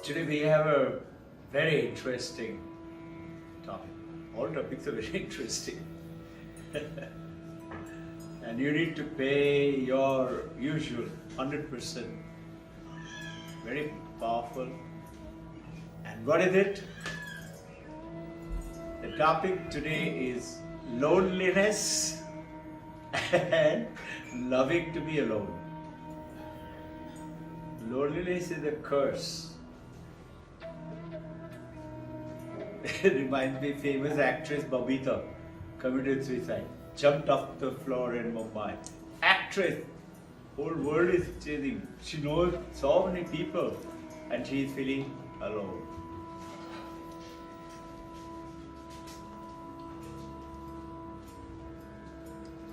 Today we have a very interesting topic. All topics are very interesting. And you need to pay your usual 100%. Very powerful. And what is it? The topic today is loneliness and loving to be alone. Loneliness is a curse. It reminds me of famous actress Babita committed suicide, jumped off the floor in Mumbai. Actress, whole world is chasing. She knows so many people and she is feeling alone.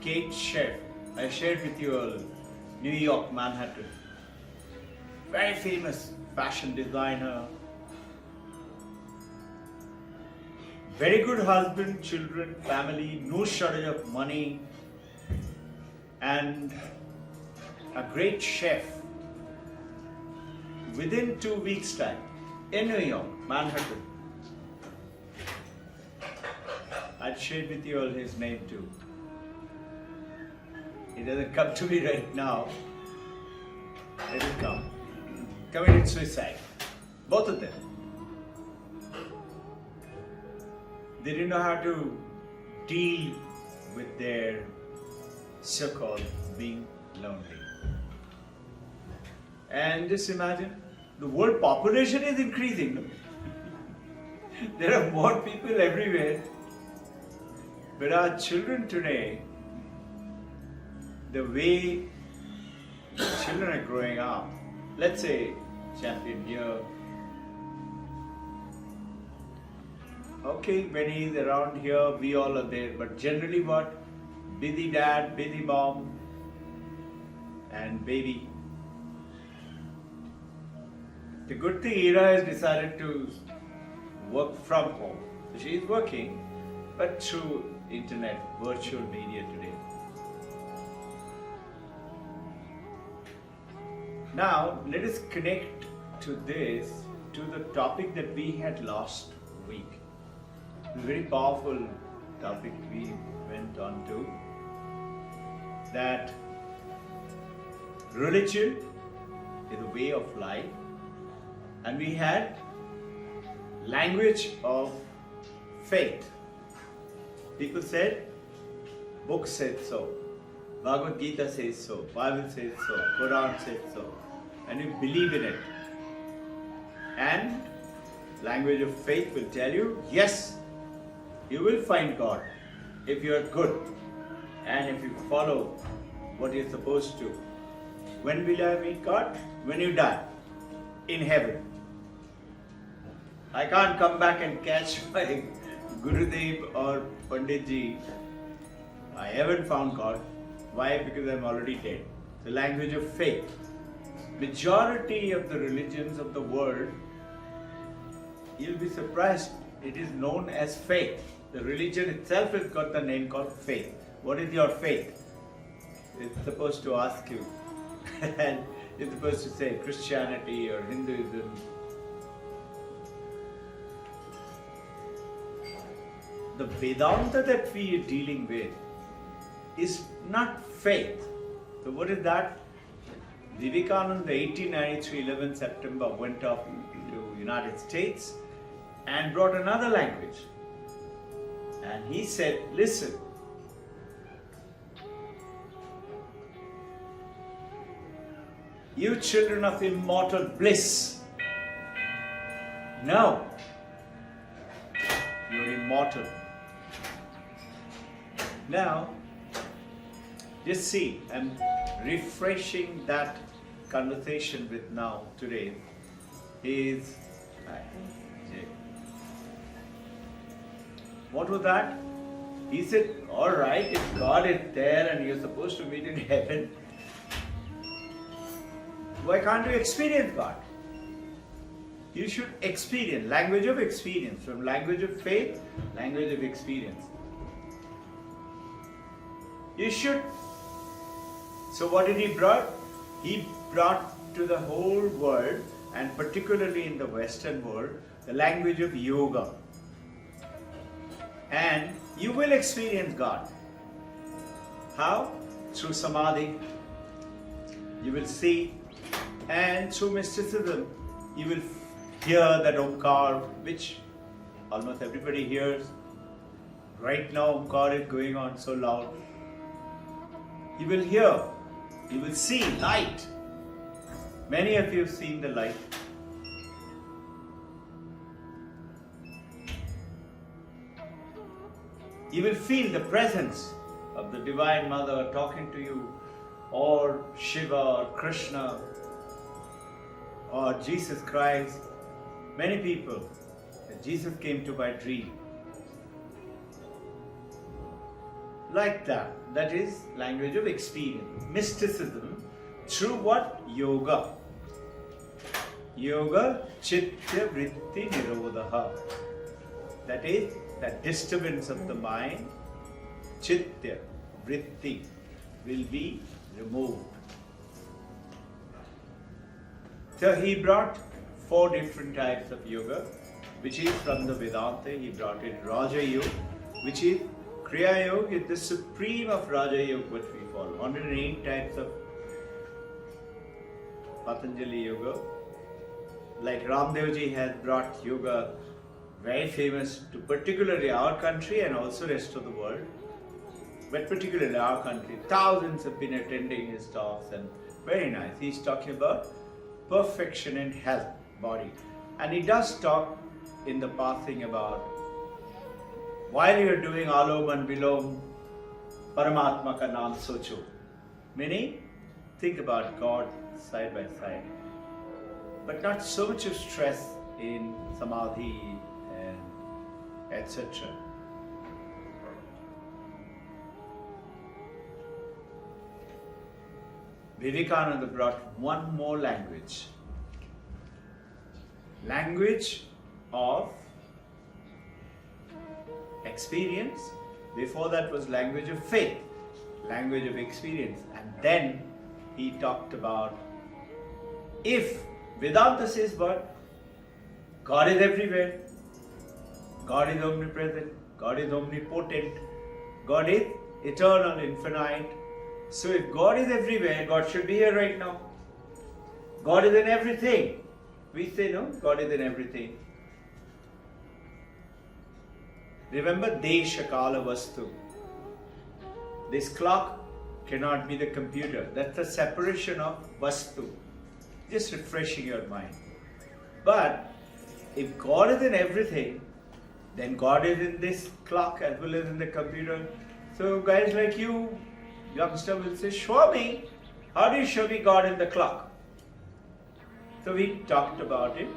Kate Chef, I shared with you all, New York, Manhattan. Very famous fashion designer. Very good husband, children, family, no shortage of money, and a great chef. Within 2 weeks' time, in New York, Manhattan. I'd shared with you all his name too. It doesn't come to me right now. It will come. Committed suicide. Both of them. They didn't know how to deal with their so-called being lonely. And just imagine, the world population is increasing. No? There are more people everywhere. But our children today, the way children are growing up, let's say champion here, okay, when he's around here, we all are there, but generally what? Busy dad, busy mom, and baby. The good thing, Ira has decided to work from home. So she is working, but through internet, virtual media today. Now, let us connect to this, to the topic that we had last week. A very powerful topic we went on to, that religion is a way of life, and we had language of faith. People said, book said so, Bhagavad Gita says so, Bible says so, Quran says so, and you believe in it. And language of faith will tell you, yes, you will find God if you are good and if you follow what you're supposed to. When will I meet God? When you die, in heaven. I can't come back and catch my Gurudev or Panditji. I haven't found God. Why? Because I'm already dead. The language of faith. Majority of the religions of the world, you'll be surprised, it is known as faith. The religion itself has got the name called faith. What is your faith? It's supposed to ask you. And it's supposed to say Christianity or Hinduism. The Vedanta that we are dealing with is not faith. So what is that? Vivekananda, 1893, 11 September, went off to United States and brought another language. And he said, listen, you children of immortal bliss, no, you're immortal. Now, just see, I'm refreshing that conversation with now, today, is, what was that? He said, alright, if God is there and you're supposed to meet in heaven, why can't you experience God? You should experience, language of experience, from language of faith, language of experience. You should. So what did he brought? He brought to the whole world and particularly in the Western world, the language of yoga. And you will experience God. How? Through samadhi, you will see, and through mysticism, you will hear that Omkar, which almost everybody hears. Right now, Omkar is going on so loud. You will hear, you will see light. Many of you have seen the light. You will feel the presence of the Divine Mother talking to you, or Shiva, or Krishna, or Jesus Christ. Many people, Jesus came to my dream. Like that. That is language of experience. Mysticism through what? Yoga. Yoga chitta vritti nirodha. That is that disturbance of the mind, chitta vritti, will be removed. So he brought 4 different types of yoga, which is from the Vedanta. He brought it Raja Yoga, which is Kriya Yoga, is the supreme of Raja Yoga, what we follow. 108 types of Patanjali Yoga. Like Ramdev ji has brought yoga very famous to particularly our country and also rest of the world. But particularly our country, thousands have been attending his talks, and very nice. He's talking about perfection in health, body. And he does talk in the passing about while you are doing Alom and Vilom, Paramatma ka naam socho. Meaning, think about God side by side. But not so much of stress in samadhi and etc. Vivekananda brought one more language. Language of experience. Before that was language of faith, language of experience. And then he talked about, if Vedanta says what? God is everywhere. God is omnipresent. God is omnipotent. God is eternal, infinite. So if God is everywhere, God should be here right now. God is in everything. We say no, God is in everything. Remember Desha Kala Vastu. This clock cannot be the computer. That's the separation of Vastu. Just refreshing your mind. But if God is in everything, then God is in this clock as well as in the computer. So guys like you, youngster, will say, show me. How do you show me God in the clock? So we talked about it.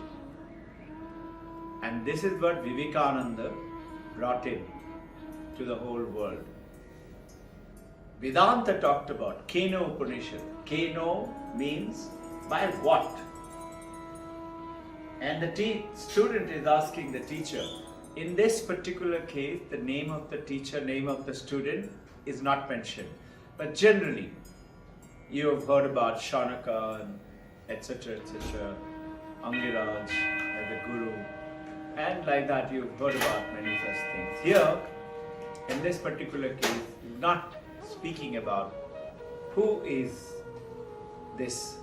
And this is what Vivekananda brought in to the whole world. Vedanta talked about Keno Upanishad. Keno means by what? And the student is asking the teacher. In this particular case, the name of the teacher, name of the student is not mentioned. But generally, you have heard about Shaunaka and etc. Angiraj as a guru. And like that, you've heard about many such things. Here, in this particular case, you're not speaking about who is this.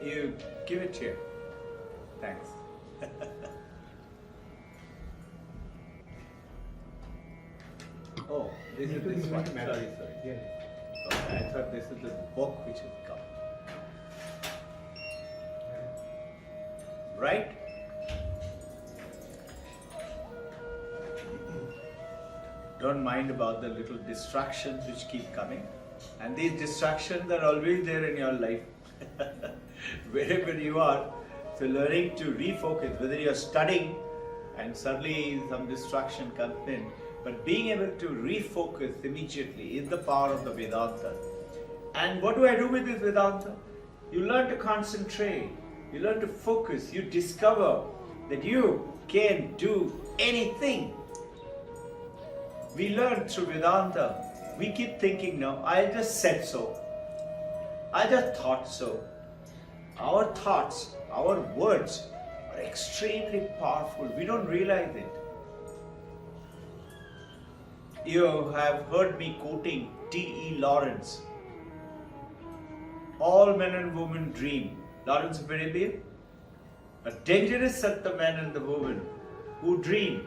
You give it here. Thanks. Oh, this is this one. Sorry. Yeah. Okay, I thought this is the book which has come. Right? Don't mind about the little distractions which keep coming. And these distractions are always there in your life. Wherever you are. So learning to refocus, whether you're studying and suddenly some distraction comes in, but being able to refocus immediately is the power of the Vedanta. And what do I do with this Vedanta? You learn to concentrate, you learn to focus, you discover that you can do anything. We learn through Vedanta We keep thinking, no, I just said so. I just thought so. Our thoughts, our words are extremely powerful. We don't realize it. You have heard me quoting T.E. Lawrence. All men and women dream. Lawrence of Arabia. But dangerous are the men and the women who dream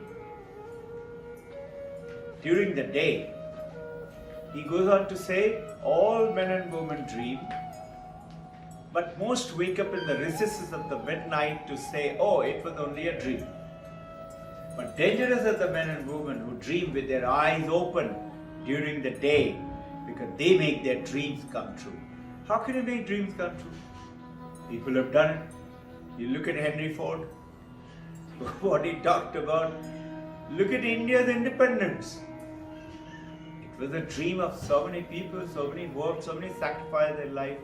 during the day. He goes on to say, all men and women dream, but most wake up in the recesses of the midnight to say, oh, it was only a dream. But dangerous are the men and women who dream with their eyes open during the day, because they make their dreams come true. How can you make dreams come true? People have done it. You look at Henry Ford, what he talked about. Look at India's independence. It was a dream of so many people, so many worked, so many sacrificed their life.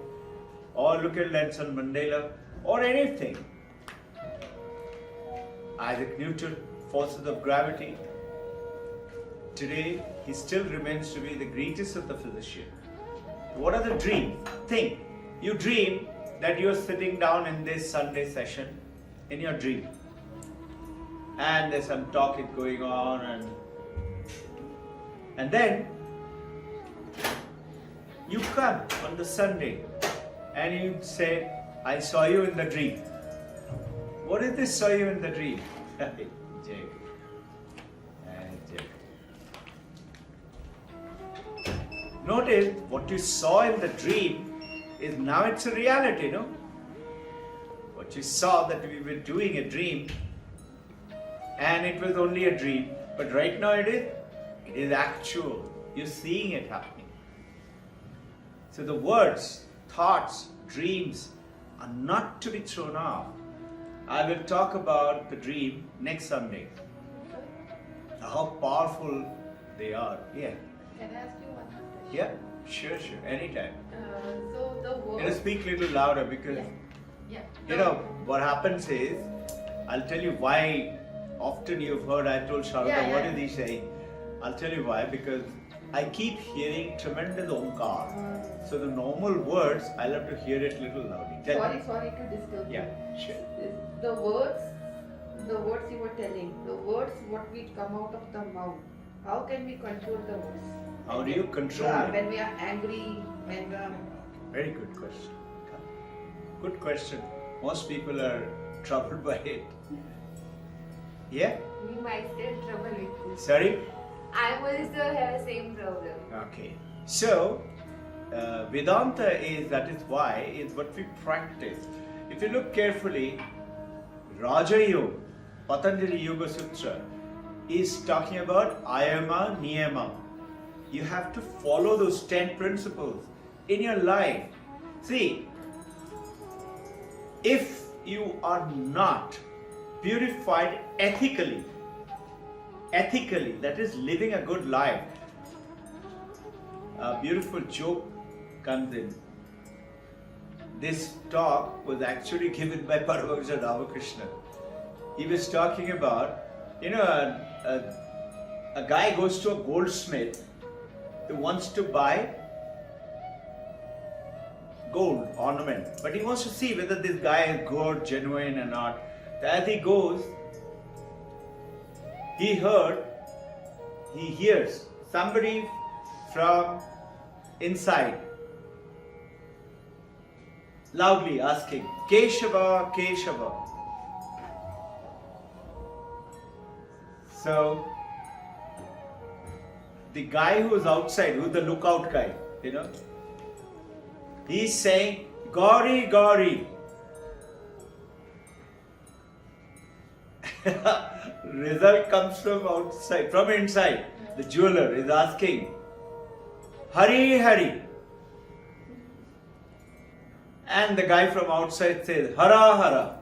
Or look at Nelson Mandela, or anything. Isaac Newton, forces of gravity. Today, he still remains to be the greatest of the physicians. What are the dreams? Think. You dream that you're sitting down in this Sunday session in your dream. And there's some talk going on, and then you come on the Sunday and you say, I saw you in the dream. What is this saw you in the dream? Notice what you saw in the dream is now it's a reality, no? What you saw that we were doing a dream and it was only a dream, but right now it is actual. You're seeing it happening. So the words, thoughts, dreams are not to be thrown off. I will talk about the dream next Sunday. How powerful they are. Yeah. Can I ask you one question? Yeah, sure, anytime. So the word... Can you speak a little louder because, you know, what happens is, I'll tell you why often you've heard, I told Sharada, what is he saying? I'll tell you why, because I keep hearing tremendous Omkar. So the normal words, I'll have to hear it a little loudly. Sorry to disturb you. Yeah, sure. The words you were telling, the words what we come out of the mouth, how can we control the words? How do you control it? When we are angry, when we are... Very good question. Good question. Most people are troubled by it. Yeah? We might get trouble with this. Sorry? I also have the same problem. Okay. So, Vedanta is what we practice. If you look carefully, Raja Yoga, Patanjali Yoga Sutra, is talking about ayama, niyama. You have to follow those 10 principles in your life. See, if you are not purified ethically, that is living a good life, a beautiful joke comes in. This talk was actually given by Paramahansa Ramakrishna. He was talking about, a guy goes to a goldsmith who wants to buy gold ornament, but he wants to see whether this guy is good, genuine or not. As he goes, he hears somebody from inside loudly asking, Keshava, Keshava. So, the guy who's outside, who's the lookout guy, he's saying, Gauri, Gauri. Result comes from outside, from inside. The jeweler is asking, Hari, Hari. And the guy from outside says, Hara, Hara.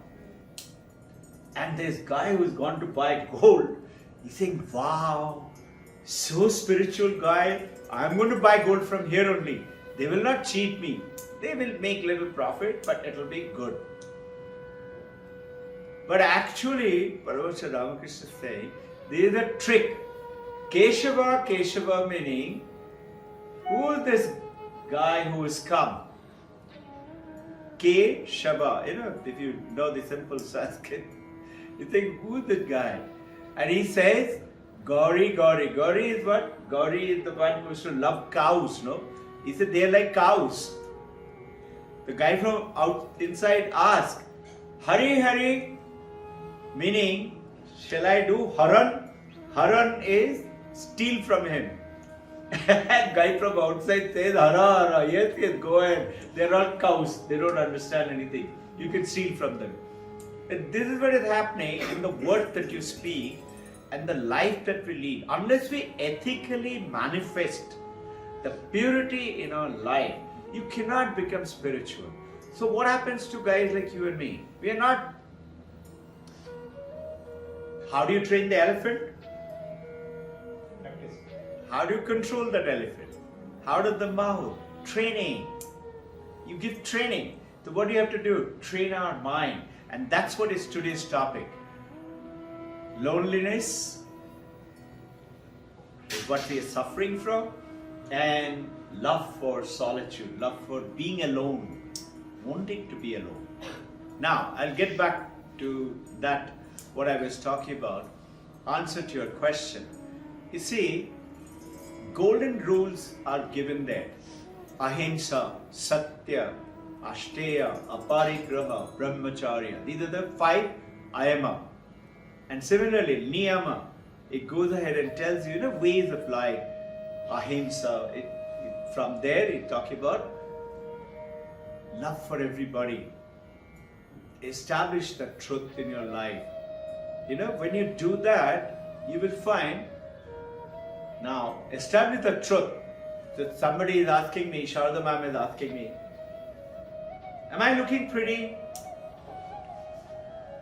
And this guy who's gone to buy gold, he's saying, wow, so spiritual guy, I'm going to buy gold from here only. They will not cheat me. They will make little profit, but it will be good. But actually, Paramahansa Ramakrishna is saying, there is a trick. Keshava, Keshava meaning Who is this guy who has come? K. Shaba. If you know the simple Sanskrit, you think, who is this guy? And he says, Gauri, Gauri. Gauri is what? Gauri is the one who used to love cows, no? He said, they are like cows. The guy from inside asked, Hari, Hari, meaning, shall I do Haran? Haran is steal from him. And guy from outside says, Hara, Hara, yes, yes, go ahead. They're all cows. They don't understand anything. You can steal from them. And this is what is happening in the words that you speak and the life that we lead. Unless we ethically manifest the purity in our life, you cannot become spiritual. So what happens to guys like you and me? We are not... How do you train the elephant? Practice. How do you control that elephant? How does the mouth? Training. You give training. So what do you have to do? Train our mind. And that's what is today's topic. Loneliness is what we are suffering from, and love for solitude, love for being alone, wanting to be alone. Now, I'll get back to that, what I was talking about, answer to your question. You see, golden rules are given there. Ahimsa, Satya, Ashteya, Aparigraha, Brahmacharya. These are the 5 ayama. And similarly, Niyama, it goes ahead and tells you ways of life. Ahimsa, from there it talks about love for everybody. Establish the truth in your life. When you do that, you will find, now, establish the truth. So somebody is asking me, Sharda ma'am is asking me, am I looking pretty?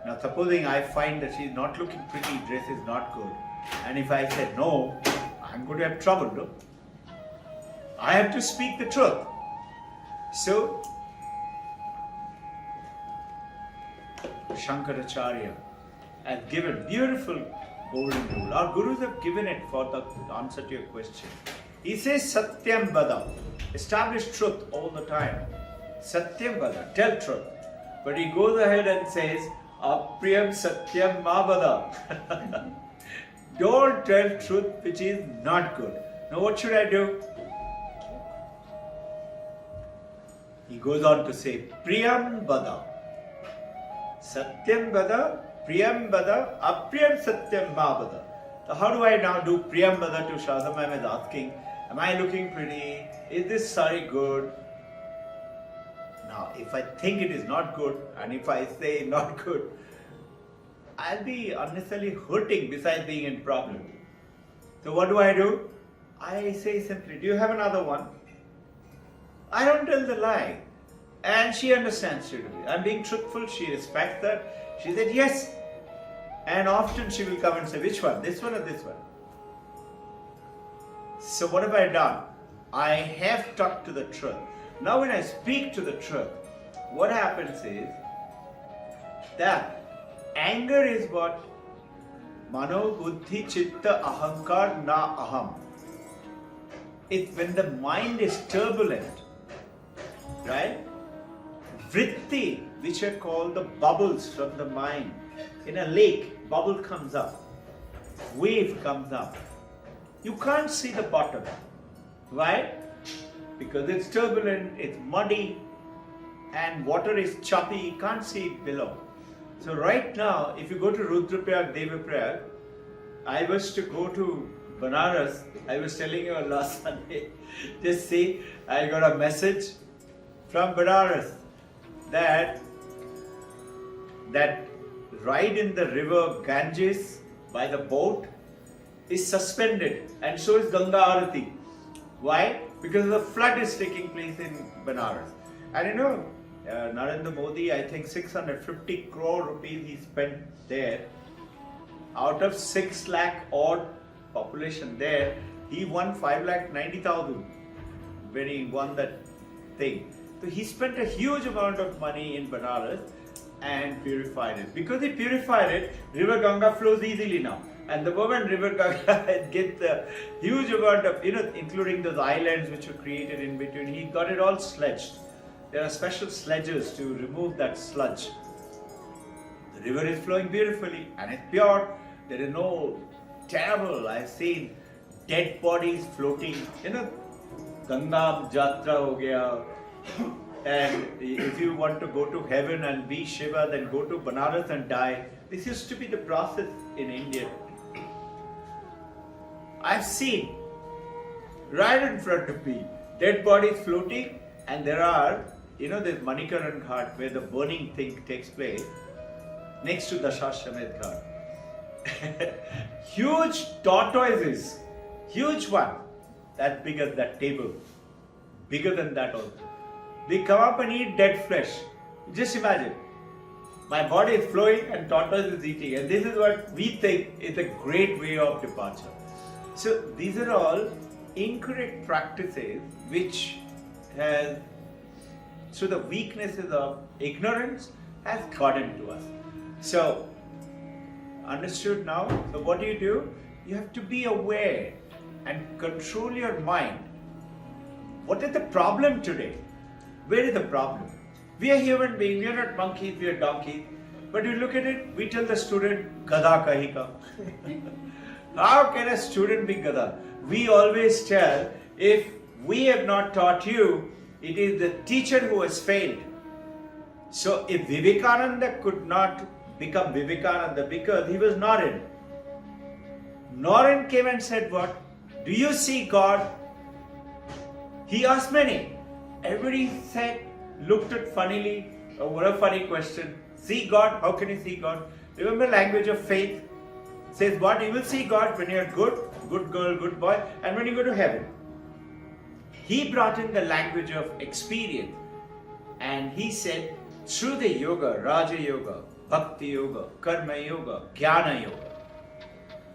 Now, supposing I find that she is not looking pretty, dress is not good, and if I say no, I'm going to have trouble, no? I have to speak the truth. So, Shankaracharya has given beautiful golden rule. Our gurus have given it for the answer to your question. He says Satyam Vada. Establish truth all the time. Satyam Vada. Tell truth. But he goes ahead and says Apriyam Satyam Ma Vada. Don't tell truth which is not good. Now what should I do? He goes on to say Priyam Vada. Satyam Vada, Priyam Vada, Apriyam Satyam Ma Vada. So how do I now do Priyam Vada to Shradha ma'am is asking, am I looking pretty? Is this sari good? Now, if I think it is not good, and if I say not good, I'll be unnecessarily hurting besides being in problem. So what do? I say simply, do you have another one? I don't tell the lie. And she understands it. I'm being truthful, she respects that. She said yes. And often she will come and say, which one? This one or this one? So what have I done? I have talked to the truth. Now when I speak to the truth, what happens is that anger is what? Mano buddhi chitta ahankar na aham. It's when the mind is turbulent, right? Vritti, which are called the bubbles from the mind. In a lake, bubble comes up, wave comes up. You can't see the bottom. Why? Because it's turbulent, it's muddy, and water is choppy, you can't see below. So right now, if you go to Rudraprayag, Devaprayag, I was to go to Banaras. I was telling you last Sunday, just see, I got a message from Banaras that ride in the river Ganges by the boat is suspended, and so is Ganga Arati. Why? Because the flood is taking place in Banaras. And Narendra Modi, I think 650 crore rupees he spent there. Out of 6 lakh odd population there, he won 5,90,000 when he won that thing. So he spent a huge amount of money in Banaras and purified it. Because he purified it, river Ganga flows easily now. And the moment river Ganga gets a huge amount of, including those islands which were created in between, he got it all sledged. There are special sledges to remove that sludge. The river is flowing beautifully and it's pure. There is no terrible. I've seen dead bodies floating. Ganga Jatra ho gaya. And if you want to go to heaven and be Shiva, then go to Banaras and die. This used to be the process in India. I've seen right in front of me dead bodies floating, and there are, there's Manikaran Ghat where the burning thing takes place next to Dashashamed Ghat. Huge tortoises, huge one, that big as that table, bigger than that also. They come up and eat dead flesh. Just imagine. My body is flowing and tortoise is eating, and this is what we think is a great way of departure. So these are all incorrect practices which has, so the weaknesses of ignorance has gotten to us. So, understood now? So what do? You have to be aware and control your mind. What is the problem today? Where is the problem? We are human beings, we are not monkeys, we are donkeys. But you look at it, we tell the student, Gada kahi ka. How can a student be Gada? We always tell, if we have not taught you, it is the teacher who has failed. So if Vivekananda could not become Vivekananda because he was Naren. Naren came and said what? Do you see God? He asked many. Everybody said, looked at funnily, oh, what a funny question. See God? How can you see God? Remember language of faith? Says what? You will see God when you are good girl, good boy, and when you go to heaven. He brought in the language of experience, and he said, through the yoga, Raja Yoga, Bhakti Yoga, Karma Yoga, Jnana Yoga,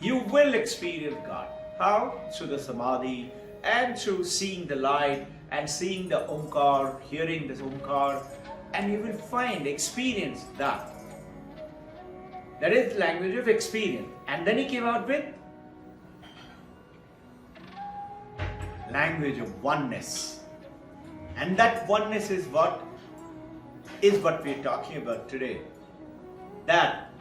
you will experience God. How? Through the Samadhi and through seeing the light and seeing the Omkar, hearing this Omkar, and you will find, experience that. That is language of experience. And then he came out with language of oneness. And that oneness is what we're talking about today. That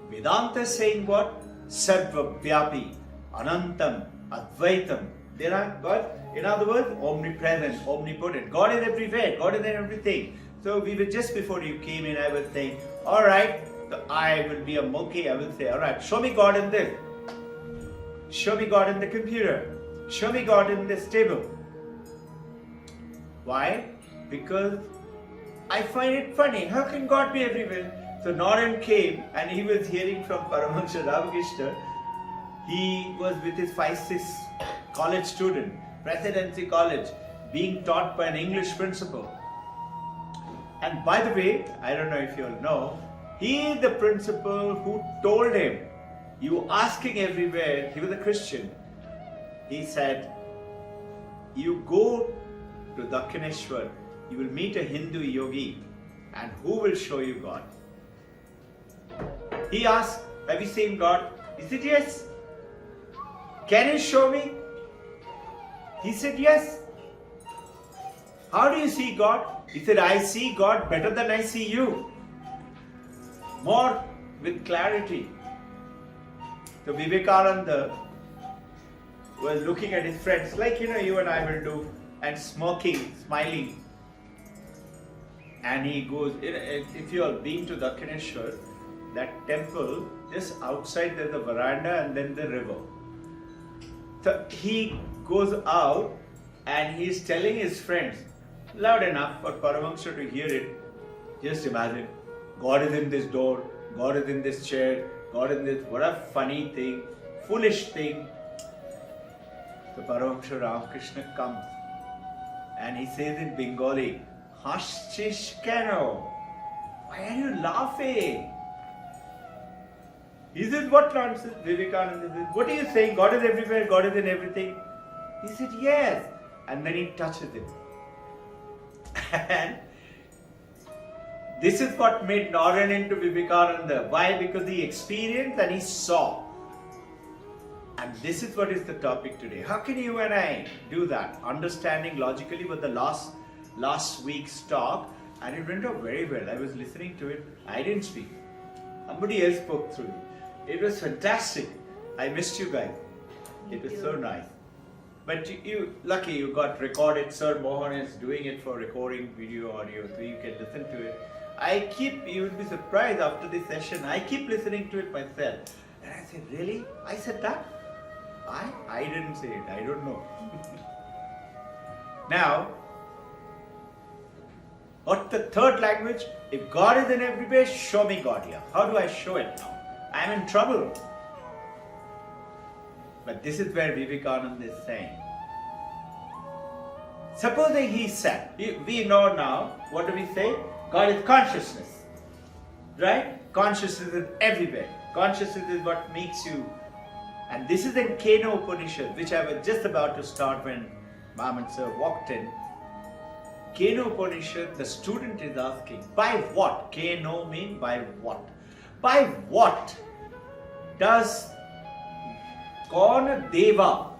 Vedanta is saying what? Sarva Vyapi, Anantam, Advaitam. There are God, in other words, omnipresent, omnipotent. God is everywhere, God is in everything. So we were just before you came in, I was saying, alright, I will be a monkey, I will say, alright, show me God in this. Show me God in the computer. Show me God in this table. Why? Because I find it funny. How can God be everywhere? So Naren came and he was hearing from Paramahansa Ramakrishna. He was with his 5-6 college student, Presidency College, being taught by an English principal. And by the way, I don't know if you all know, he is the principal who told him, you asking everywhere, he was a Christian. He said, you go to Dakshineshwar, you will meet a Hindu yogi, and who will show you God? He asked, have you seen God? He said, yes. Can you show me? He said, yes. How do you see God? He said, I see God better than I see you. More with clarity. So Vivekananda was looking at his friends, like you and I will do, and smirking, smiling. And he goes, if you all been to Dakshineshwar, that temple, just outside there's the veranda and then the river. So he goes out and he's telling his friends, loud enough for Paramahansa to hear it. Just imagine, God is in this door, God is in this chair, God is in this, what a funny thing, foolish thing. So Paramahansa Ramakrishna comes and he says in Bengali, Hashchish keno? Why are you laughing? He said, what nonsense, Vivekananda says, what are you saying? God is everywhere, God is in everything. He said, yes. And then he touches him. And this is what made Naren into Vivekananda. Why? Because he experienced and he saw. And this is what is the topic today. How can you and I do that? Understanding logically what the last week's talk, and it went out very well. I was listening to it. I didn't speak. Somebody else spoke through it. It was fantastic. I missed you guys. It was so nice. But you lucky you got recorded. Sir Mohan is doing it for recording video, audio, so you can listen to it. You will be surprised after this session. I keep listening to it myself. And I said, really? I said that? I didn't say it. I don't know. Now, what's the third language? If God is in everywhere, show me God here. How do I show it now? I'm in trouble. But this is where Vivekananda is saying. Supposing he said, we know now, what do we say? God is consciousness. Right? Consciousness is everywhere. Consciousness is what makes you. And this is in Keno Upanishad, which I was just about to start when Maman Sir walked in. Keno Upanishad, the student is asking, by what? Keno means by what? By what does Kauna Deva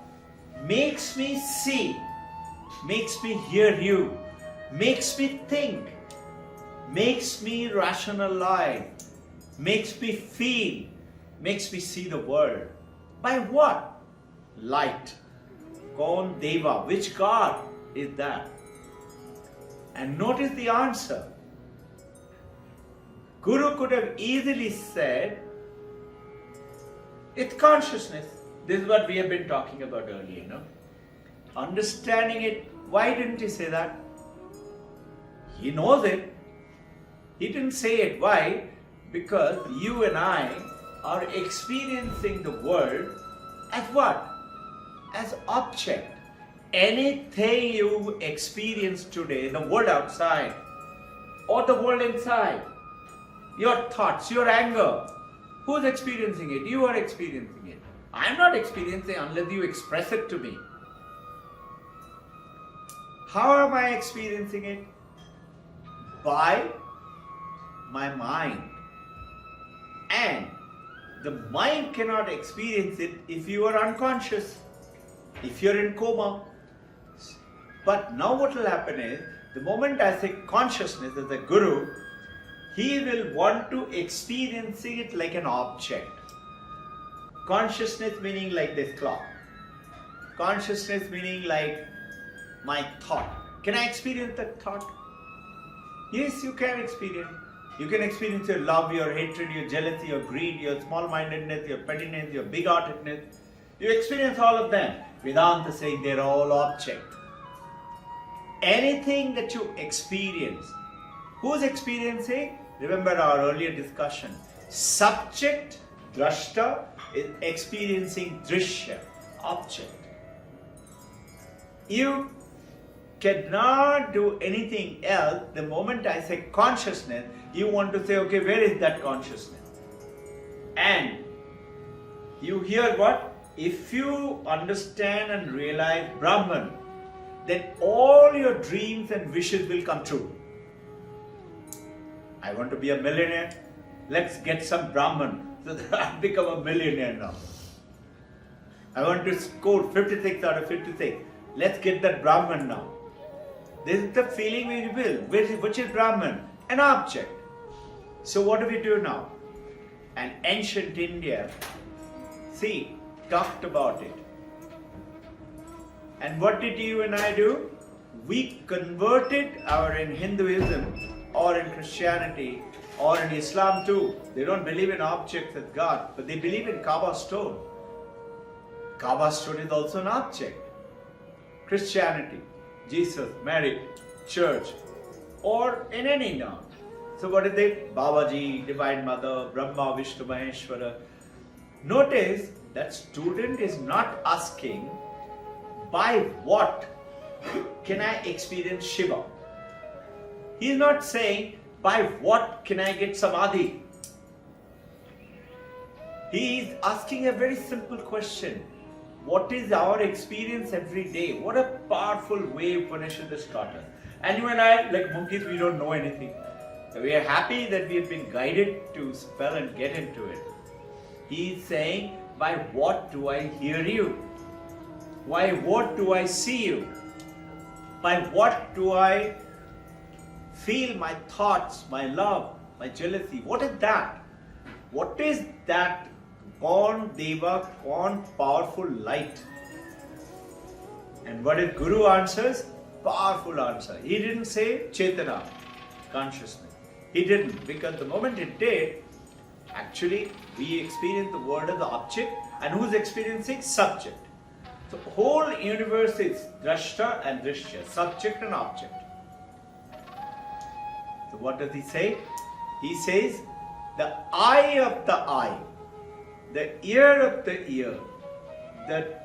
makes me see, makes me hear you, makes me think, makes me rationalize, makes me feel, makes me see the world? By what? Light. Kaun Deva. Which God is that? And notice the answer. Guru could have easily said, it's consciousness. This is what we have been talking about earlier, no? Understanding it, why didn't he say that? He knows it. He didn't say it. Why? Because you and I are experiencing the world as what? As object. Anything you experience today, the world outside or the world inside, your thoughts, your anger, who's experiencing it? You are experiencing it. I'm not experiencing unless you express it to me. How am I experiencing it? By my mind. And the mind cannot experience it if you are unconscious, if you're in coma. But now what will happen is, the moment I say consciousness as a guru, he will want to experiencing it like an object. Consciousness meaning like this clock. Consciousness meaning like my thought. Can I experience that thought? Yes, you can experience. You can experience your love, your hatred, your jealousy, your greed, your small-mindedness, your pettiness, your big-heartedness. You experience all of them. Vedanta saying they're all object. Anything that you experience, who's experiencing? Remember our earlier discussion. Subject, drashta, is experiencing drishya, object. You cannot do anything else. The moment I say consciousness, you want to say, okay, where is that consciousness? And you hear what? If you understand and realize Brahman, then all your dreams and wishes will come true. I want to be a millionaire. Let's get some Brahman so that I become a millionaire now. I want to score 56 out of 56. Let's get that Brahman now. This is the feeling we will. Which is Brahman? An object. So what do we do now? And ancient India, see, talked about it. And what did you and I do? We converted in Hinduism or in Christianity or in Islam too. They don't believe in objects as God, but they believe in Kaaba stone. Kaaba stone is also an object. Christianity, Jesus, Mary, church, or in any noun. So what is it? Babaji, Divine Mother, Brahma, Vishnu, Maheshwara. Notice that student is not asking, by what can I experience Shiva? He is not saying, by what can I get Samadhi? He is asking a very simple question. What is our experience every day? What a powerful way Upanishad has taught us. And you and I, like monkeys, we don't know anything. We are happy that we have been guided to spell and get into it. He is saying, By what do I hear you? By what do I see you? By what do I feel my thoughts, my love, my jealousy? What is that? What is that gone Deva, gone powerful light? And what did Guru answers? Powerful answer. He didn't say Chetana, consciousness. He didn't, because the moment it did, actually we experience the world as the object, and who's experiencing? Subject. So whole universe is drashta and drishya, subject and object. So what does he say? He says, the eye of the eye, the ear of the ear, the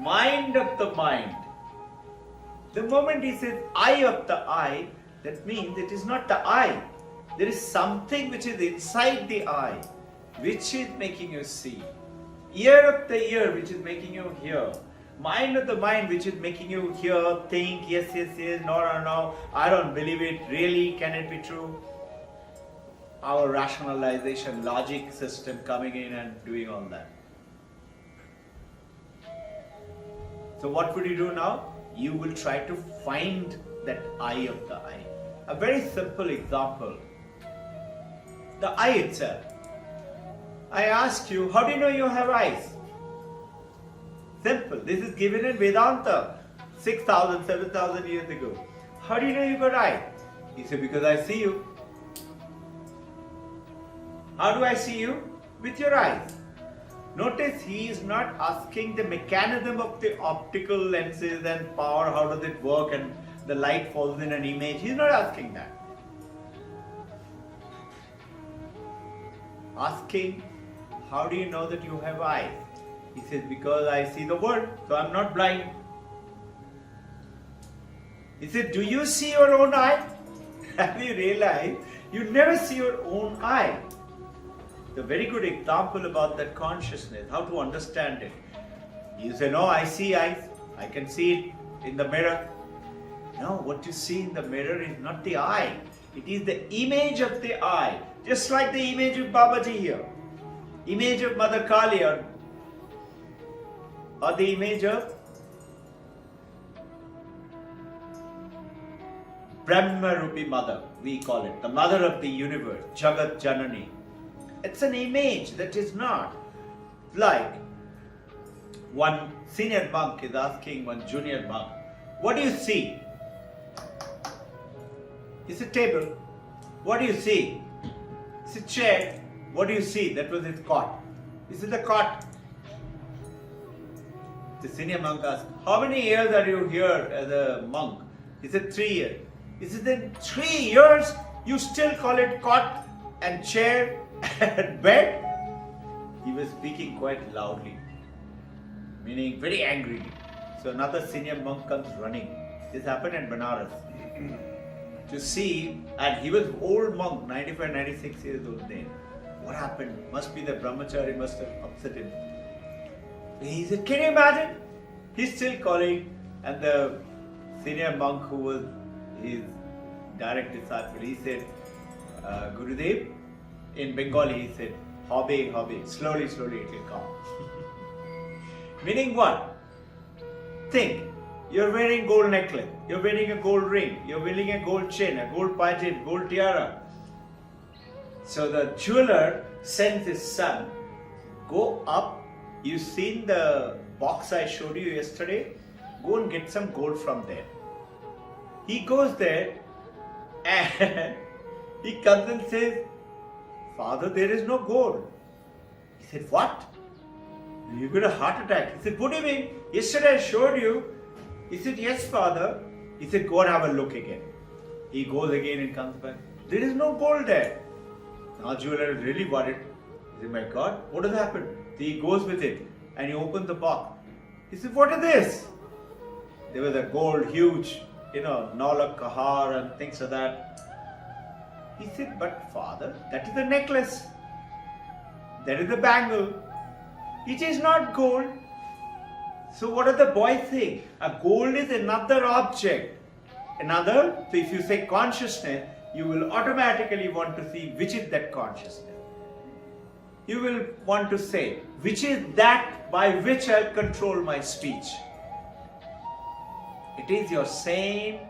mind of the mind. The moment he says eye of the eye, that means it is not the eye. There is something which is inside the eye, which is making you see. Ear of the ear, which is making you hear. Mind of the mind, which is making you hear, think, yes, no, I don't believe it, really, can it be true? Our rationalization, logic system coming in and doing all that. So what would you do now? You will try to find that eye of the eye. A very simple example. The eye itself. I ask you, how do you know you have eyes? Simple. This is given in Vedanta 6,000, 7,000 years ago. How do you know you got eye? He said, because I see you. How do I see you? With your eyes. Notice he is not asking the mechanism of the optical lenses and power, how does it work and the light falls in an image. He is not asking that. Asking, how do you know that you have eyes? He says, because I see the world, so I'm not blind. He said, do you see your own eye? Have you realized you never see your own eye? The very good example about that consciousness, how to understand it. You say, no, I see eyes. I can see it in the mirror. No, what you see in the mirror is not the eye. It is the image of the eye. Just like the image of Babaji here. Image of Mother Kali or the image of Brahma Rupi Mother, we call it. The mother of the universe, Jagat Janani. It's an image that is not like one senior monk is asking one junior monk, what do you see? It's a table. What do you see? It's a chair. What do you see? That was his cot. This is the cot. The senior monk asked, how many years are you here as a monk? He said, 3 years. He said, then 3 years you still call it cot and chair and bed? He was speaking quite loudly, meaning very angrily. So another senior monk comes running. This happened in Banaras. To see, and he was old monk, 95, 96 years old then. What happened? Must be the brahmachari must have upset him. He said, can you imagine? He's still calling, and the senior monk who was his direct disciple, he said, Gurudev, in Bengali he said, hobby, slowly it will come. Meaning what? Think. You're wearing gold necklace, you're wearing a gold ring, you're wearing a gold chain, a gold pageant, gold tiara. So the jeweler sends his son, go up, you've seen the box I showed you yesterday, go and get some gold from there. He goes there and he comes and says, Father, there is no gold. He said, what? You got a heart attack. He said, what do you mean? Yesterday I showed you. He said, yes, Father. He said, go and have a look again. He goes again and comes back. There is no gold there. Now jeweler is really worried. He said, my God, what has happened? So he goes with it and he opens the box. He said, what is this? There was a gold, huge, Nolak Kahar and things like that. He said, but Father, that is the necklace. That is the bangle. It is not gold. So what does the boy say? A gold is another object. So if you say consciousness, you will automatically want to see which is that consciousness. you will want to say, which is that by which I'll control my speech? It is your same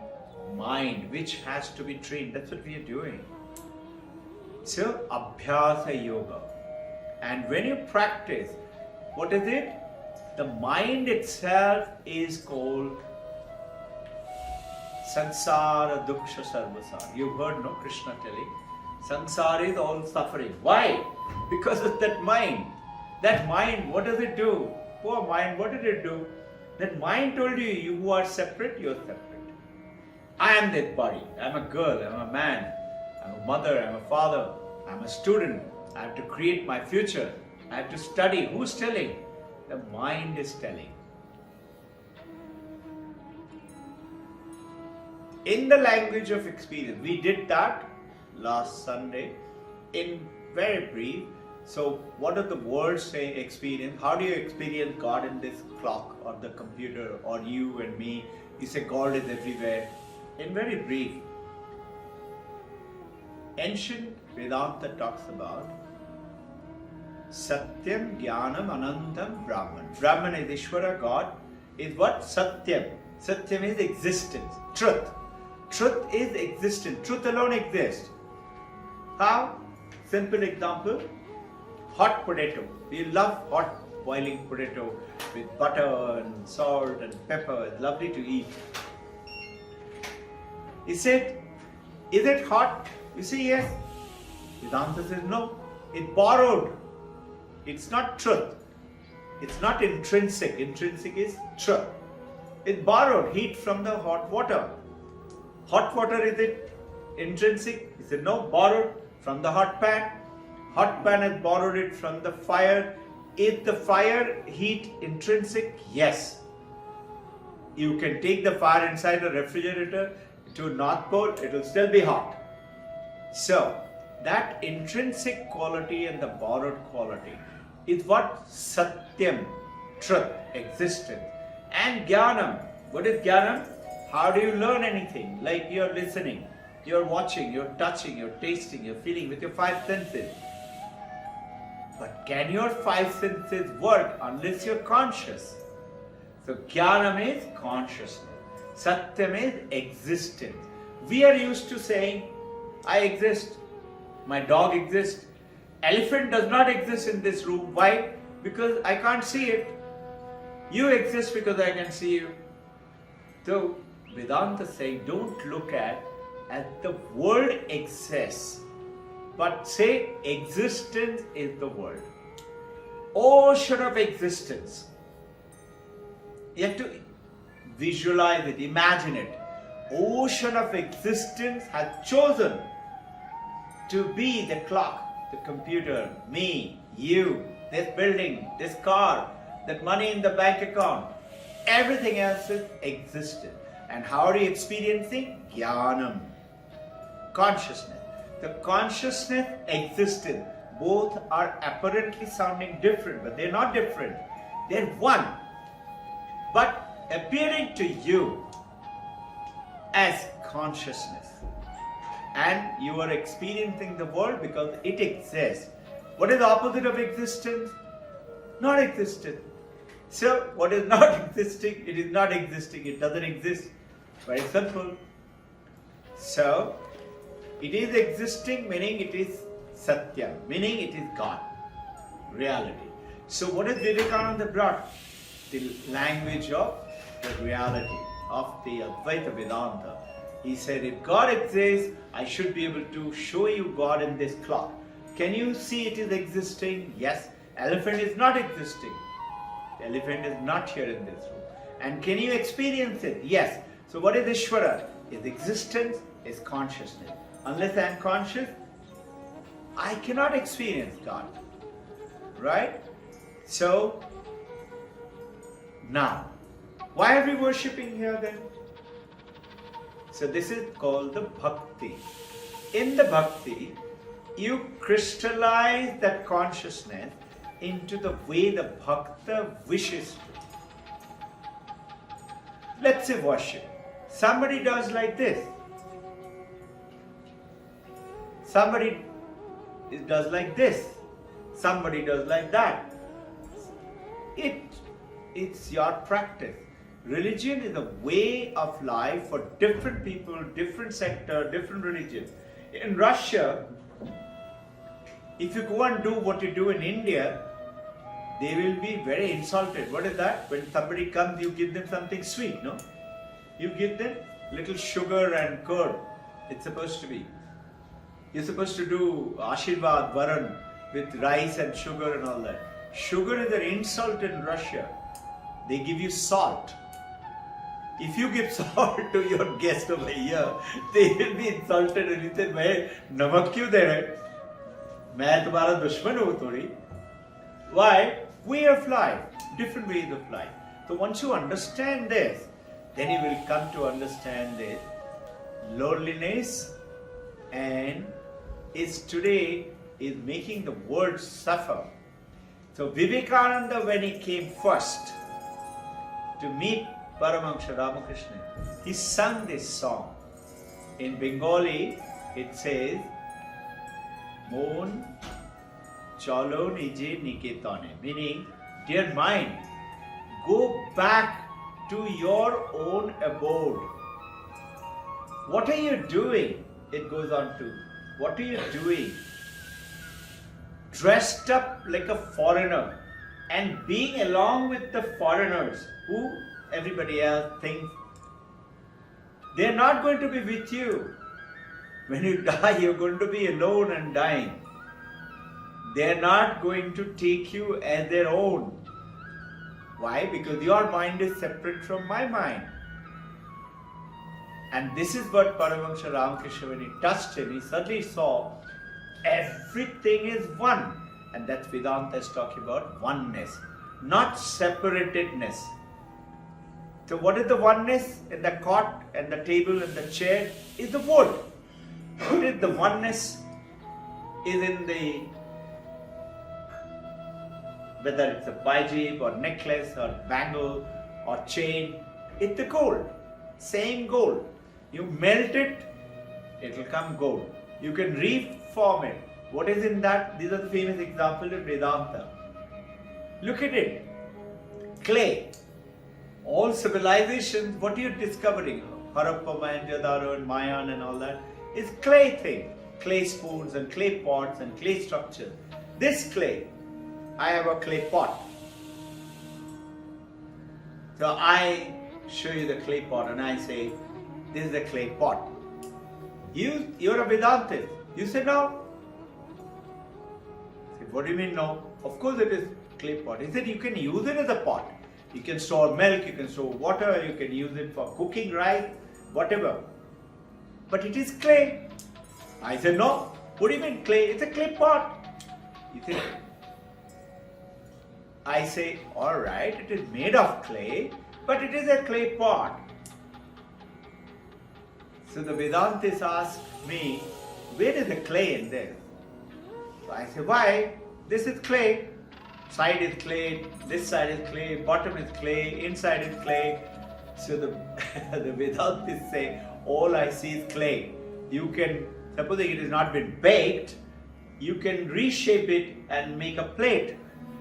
mind which has to be trained. That's what we are doing. So, Abhyasa Yoga. And when you practice, what is it? The mind itself is called Sansara Duksha Sarvasar. You've heard, no, Krishna telling, Sansara is all suffering. Why? Because of that mind. That mind, what does it do? Poor mind, what did it do? That mind told you, you who are separate, you are separate. I am this body. I am a girl, I am a man, I am a mother, I am a father, I am a student. I have to create my future. I have to study. Who's telling? The mind is telling. In the language of experience, we did that last Sunday in very brief. So what do the words say experience? How do you experience God in this clock or the computer or you and me? You say God is everywhere. In very brief, ancient Vedanta talks about Satyam, Jnanam, Anantam, Brahman. Brahman is Ishvara, God is what? Satyam. Satyam is existence, truth. Truth is existence. Truth alone exists. How? Simple example. Hot potato. We love hot boiling potato with butter and salt and pepper. It's lovely to eat. Is it hot? You say yes. Vedanta says no. It's borrowed. It's not truth. It's not intrinsic. Intrinsic is truth. It's borrowed heat from the hot water. Hot water, is it intrinsic? Is it no? Borrowed from the hot pan. Hot pan has borrowed it from the fire. Is the fire heat intrinsic? Yes. You can take the fire inside a refrigerator to North Pole, it will still be hot. So, that intrinsic quality and the borrowed quality is what Satyam, truth, existence. And Jnanam, what is Jnanam? How do you learn anything? Like you're listening, you're watching, you're touching, you're tasting, you're feeling with your five senses. But can your five senses work unless you're conscious? So Jnanam is consciousness. Satyam is existence. We are used to saying, I exist, my dog exists. Elephant does not exist in this room. Why? Because I can't see it. You exist because I can see you. So Vedanta is saying, don't look at the world exists, but say existence is the world. Ocean of existence. You have to visualize it, imagine it. Ocean of existence has chosen to be the clock, the computer, me, you, this building, this car, that money in the bank account. Everything else is existence. And how are you experiencing? Jnanam. Consciousness. The consciousness, existence, both are apparently sounding different, but they're not different. They're one. But appearing to you as consciousness. And you are experiencing the world because it exists. What is the opposite of existence? Not existent. So, what is not existing? It is not existing. It doesn't exist. Very simple. So, it is existing, meaning it is Satya, meaning it is God, reality. So, what is Vivekananda brought? The language of the reality of the Advaita Vedanta. He said, if God exists, I should be able to show you God in this clock. Can you see it is existing? Yes. Elephant is not existing. The elephant is not here in this room. And can you experience it? Yes. So what is Ishvara? Is existence, is consciousness. Unless I am conscious, I cannot experience God. Right? So, now, why are we worshipping here then? So this is called the bhakti. In the bhakti, you crystallize that consciousness into the way the bhakta wishes to. Let's say worship. Somebody does like this. Somebody does like this. somebody does like that. It's your practice. Religion is a way of life for different people, different sector, different religion. In Russia, if you go and do what you do in India, they will be very insulted. What is that? When somebody comes, you give them something sweet, no? You give them little sugar and curd. It's supposed to be. You're supposed to do Ashirvad, Varan with rice and sugar and all that. Sugar is an insult in Russia. They give you salt. If you give salt to your guest over here, they will be insulted and you say, "मैं नमक क्यों दे रहे? मैं तुम्हारा दुश्मन हूँ थोड़ी." Why? Way of life, different ways of life. So once you understand this, then you will come to understand this. Loneliness and today is making the world suffer. So Vivekananda, when he came first to meet Paramahamsa Ramakrishna, he sang this song. In Bengali, it says, Mon Chalo Nije Niketane, meaning, dear mind, go back to your own abode. What are you doing? It goes on to, what are you doing? Dressed up like a foreigner and being along with the foreigners who everybody else thinks they are not going to be with you. When you die, you're going to be alone and dying. They are not going to take you as their own. Why? Because your mind is separate from my mind. And this is what Paramahamsa Ramakrishna, when he touched him, he suddenly saw everything is one. And that's Vedanta is talking about oneness, not separatedness. So what is the oneness? In the cot and the table and the chair is the wood. What is the oneness? Is in the, whether it's a bijib or necklace or bangle or chain, it's the gold. Same gold. You melt it, it will come gold. You can reform it. What is in that? These are the famous examples of Vedanta. Look at it. Clay. All civilizations, what are you discovering? Harappa, Mohenjo-daro and Mayan and all that is clay thing. Clay spoons and clay pots and clay structure. This clay, I have a clay pot. So I show you the clay pot and I say, this is a clay pot. You're a Vedantist. You say no. I say, what do you mean no? Of course it is clay pot. He said you can use it as a pot. You can store milk, you can store water, you can use it for cooking rice, whatever. But it is clay. I said no. What do you mean clay? It's a clay pot. He said, I say, alright, it is made of clay, but it is a clay pot. So the Vedantists ask me, where is the clay in this? So I say, why? This is clay. Side is clay, this side is clay, bottom is clay, inside is clay. So the Vedantists say, all I see is clay. You can, supposing it has not been baked, you can reshape it and make a plate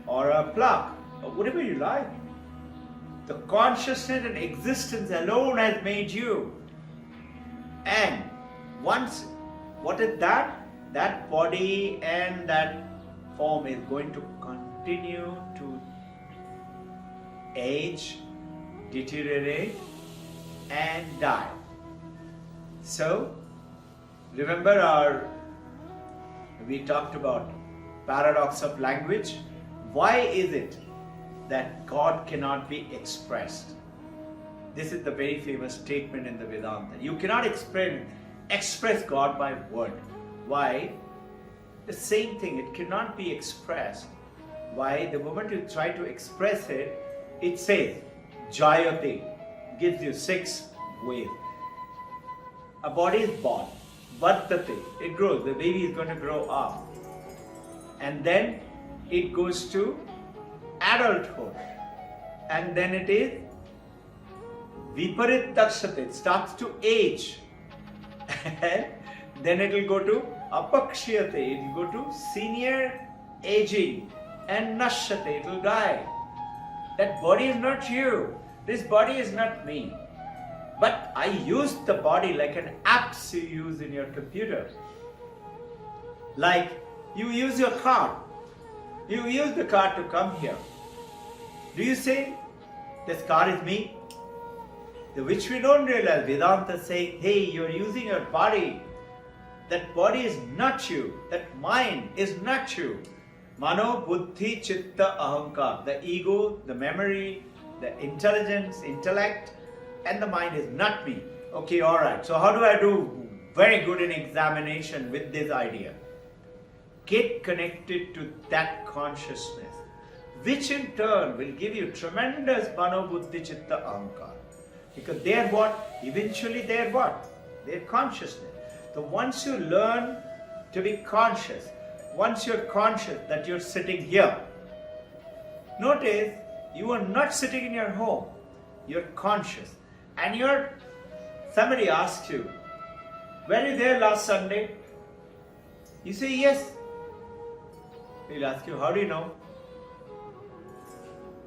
or a plug or whatever you like. The consciousness and existence alone has made you. And once, what is that? That body and that form is going to continue to age, deteriorate and die. So, remember we talked about paradox of language. Why is it that God cannot be expressed? This is the very famous statement in the Vedanta. You cannot express God by word. Why? The same thing, it cannot be expressed. Why? The moment you try to express it, it says, Jayati, gives you 6 ways. A body is born, Vardhate, it grows, the baby is going to grow up. And then it goes to adulthood. And then it is Viparit-dakshate, it starts to age. And then it will go to Apakshiyate, it will go to senior aging and nashyate, it will die. That body is not you. This body is not me. But I use the body like an app you use in your computer. Like you use your car. You use the car to come here. Do you say, this car is me? Which we don't realize. Vedanta is saying, hey, you're using your body. That body is not you. That mind is not you. Mano, buddhi, chitta, ahankar. The ego, the memory, the intelligence, intellect, and the mind is not me. Okay, alright. So how do I do very good in examination with this idea? Get connected to that consciousness, which in turn will give you tremendous mano, buddhi, chitta, ahankar. Because they're what? Eventually they're what? They're consciousness. So once you learn to be conscious, once you're conscious that you're sitting here, notice you are not sitting in your home. You're conscious. And somebody asks you, were you there last Sunday? You say yes. He'll ask you, how do you know?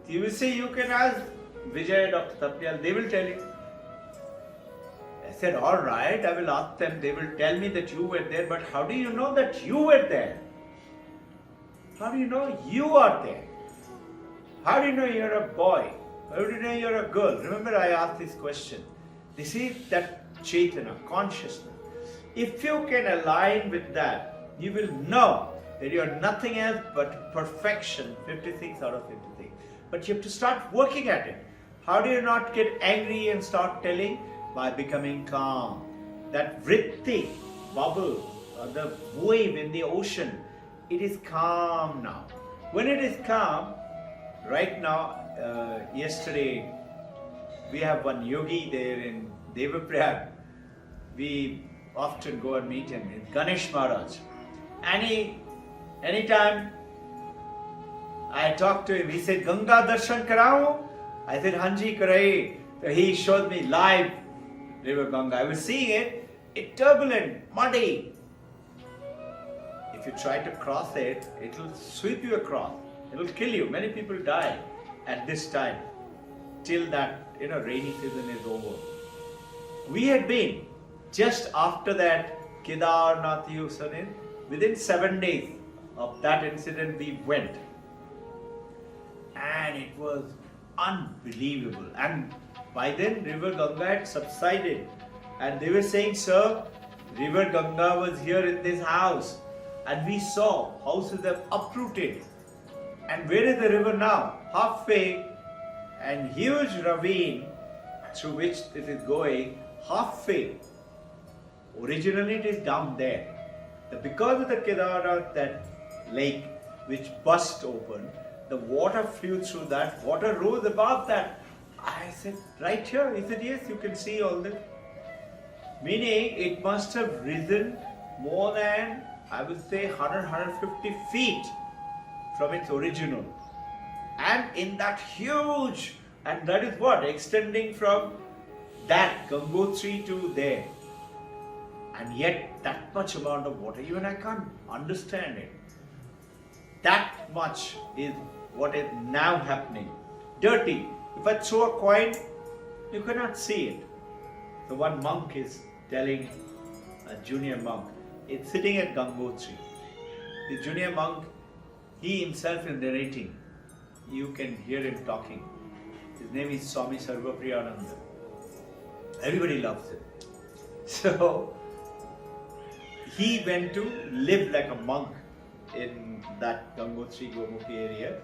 You will say, you can ask Vijay, Dr. Tapnial, they will tell you. I said, alright, I will ask them, they will tell me that you were there, but how do you know that you were there? How do you know you are there? How do you know you're a boy? How do you know you're a girl? Remember I asked this question. This is that Chaitanya, consciousness. If you can align with that, you will know that you are nothing else but perfection, 56 out of 56. But you have to start working at it. How do you not get angry and start telling? By becoming calm. That vritti, bubble, the wave in the ocean, it is calm now. When it is calm, right now, yesterday, we have one yogi there in Devaprayag. We often go and meet him, Ganesh Maharaj. Anytime I talk to him, he said, Ganga darshan karao? I said, Hanji karai. So he showed me live River Ganga. I was seeing it. It's turbulent, muddy. If you try to cross it, it will sweep you across. It will kill you. Many people die at this time till that rainy season is over. We had been just after that Kedarnath Yusanin. Within 7 days of that incident, we went, and it was unbelievable. And by then, River Ganga had subsided, and they were saying, "Sir, River Ganga was here in this house, and we saw houses have uprooted. And where is the river now? Halfway, and huge ravine through which this is going, halfway. Originally, it is down there. Because of the Kedarnath, that lake which burst open, the water flew through that, water rose above that. I said, right here? He said, yes, you can see all this. Meaning, it must have risen more than, I would say, 150 feet from its original. And in that huge, and that is what? Extending from that Gangotri to there. And yet, that much amount of water, even I can't understand it. That much is what is now happening. Dirty. If I throw a coin, you cannot see it. So one monk is telling a junior monk, it's sitting at Gangotri. The junior monk, he himself is narrating. You can hear him talking. His name is Swami Sarvapriyananda. Everybody loves him. So, he went to live like a monk in that Gangotri Gomukhi area.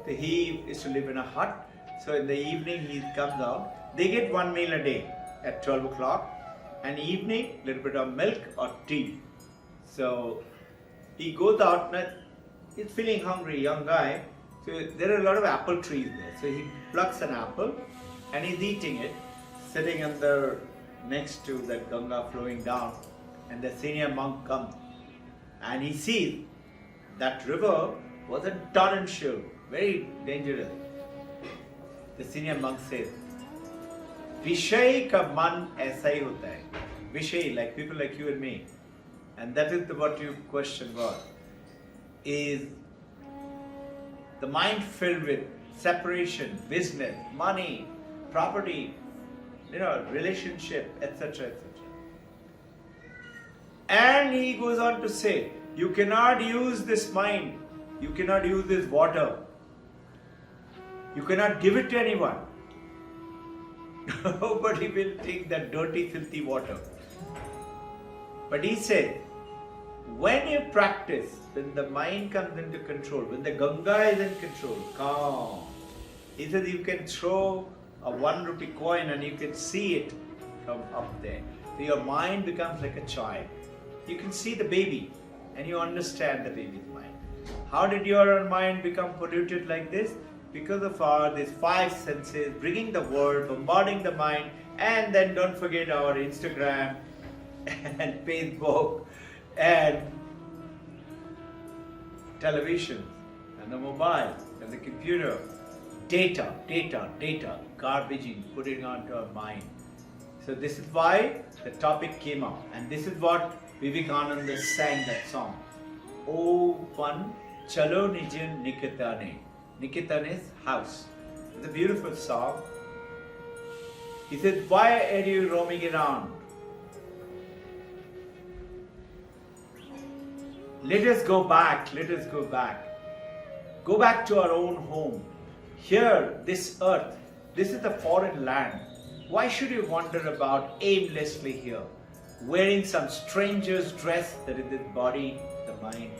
So he used to live in a hut. So in the evening he comes out. They get one meal a day at 12 o'clock. And evening, little bit of milk or tea. So he goes out and he's feeling hungry, young guy. So there are a lot of apple trees there. So he plucks an apple and he's eating it, sitting under next to that Ganga flowing down. And the senior monk comes and he sees that river wasn't torrential, very dangerous. The senior monk says, Vishay ka man aisa hi hota hai. Vishay, like people like you and me. And that is what you question God. Is The mind filled with separation, business, money, property, relationship, etc., etc. And he goes on to say, you cannot use this mind, you cannot use this water, you cannot give it to anyone. Nobody will take that dirty, filthy water. But he said, when you practice, when the mind comes into control, when the Ganga is in control, calm. He said you can throw a 1 rupee coin and you can see it from up there. So your mind becomes like a child. You can see the baby and you understand the baby's mind. How did your mind become polluted like this? Because of these 5 senses, bringing the word, bombarding the mind, and then don't forget our Instagram and Facebook and television and the mobile and the computer. Data, garbaging, putting onto our mind. So this is why the topic came up, and this is what Vivekananda sang that song. Oh one, chalo nijin nikitane. Nikitane is house. It's a beautiful song. He said, why are you roaming around? Let us go back, Go back to our own home. Here, this earth, this is a foreign land. Why should you wander about aimlessly here, wearing some stranger's dress that is this body, the mind?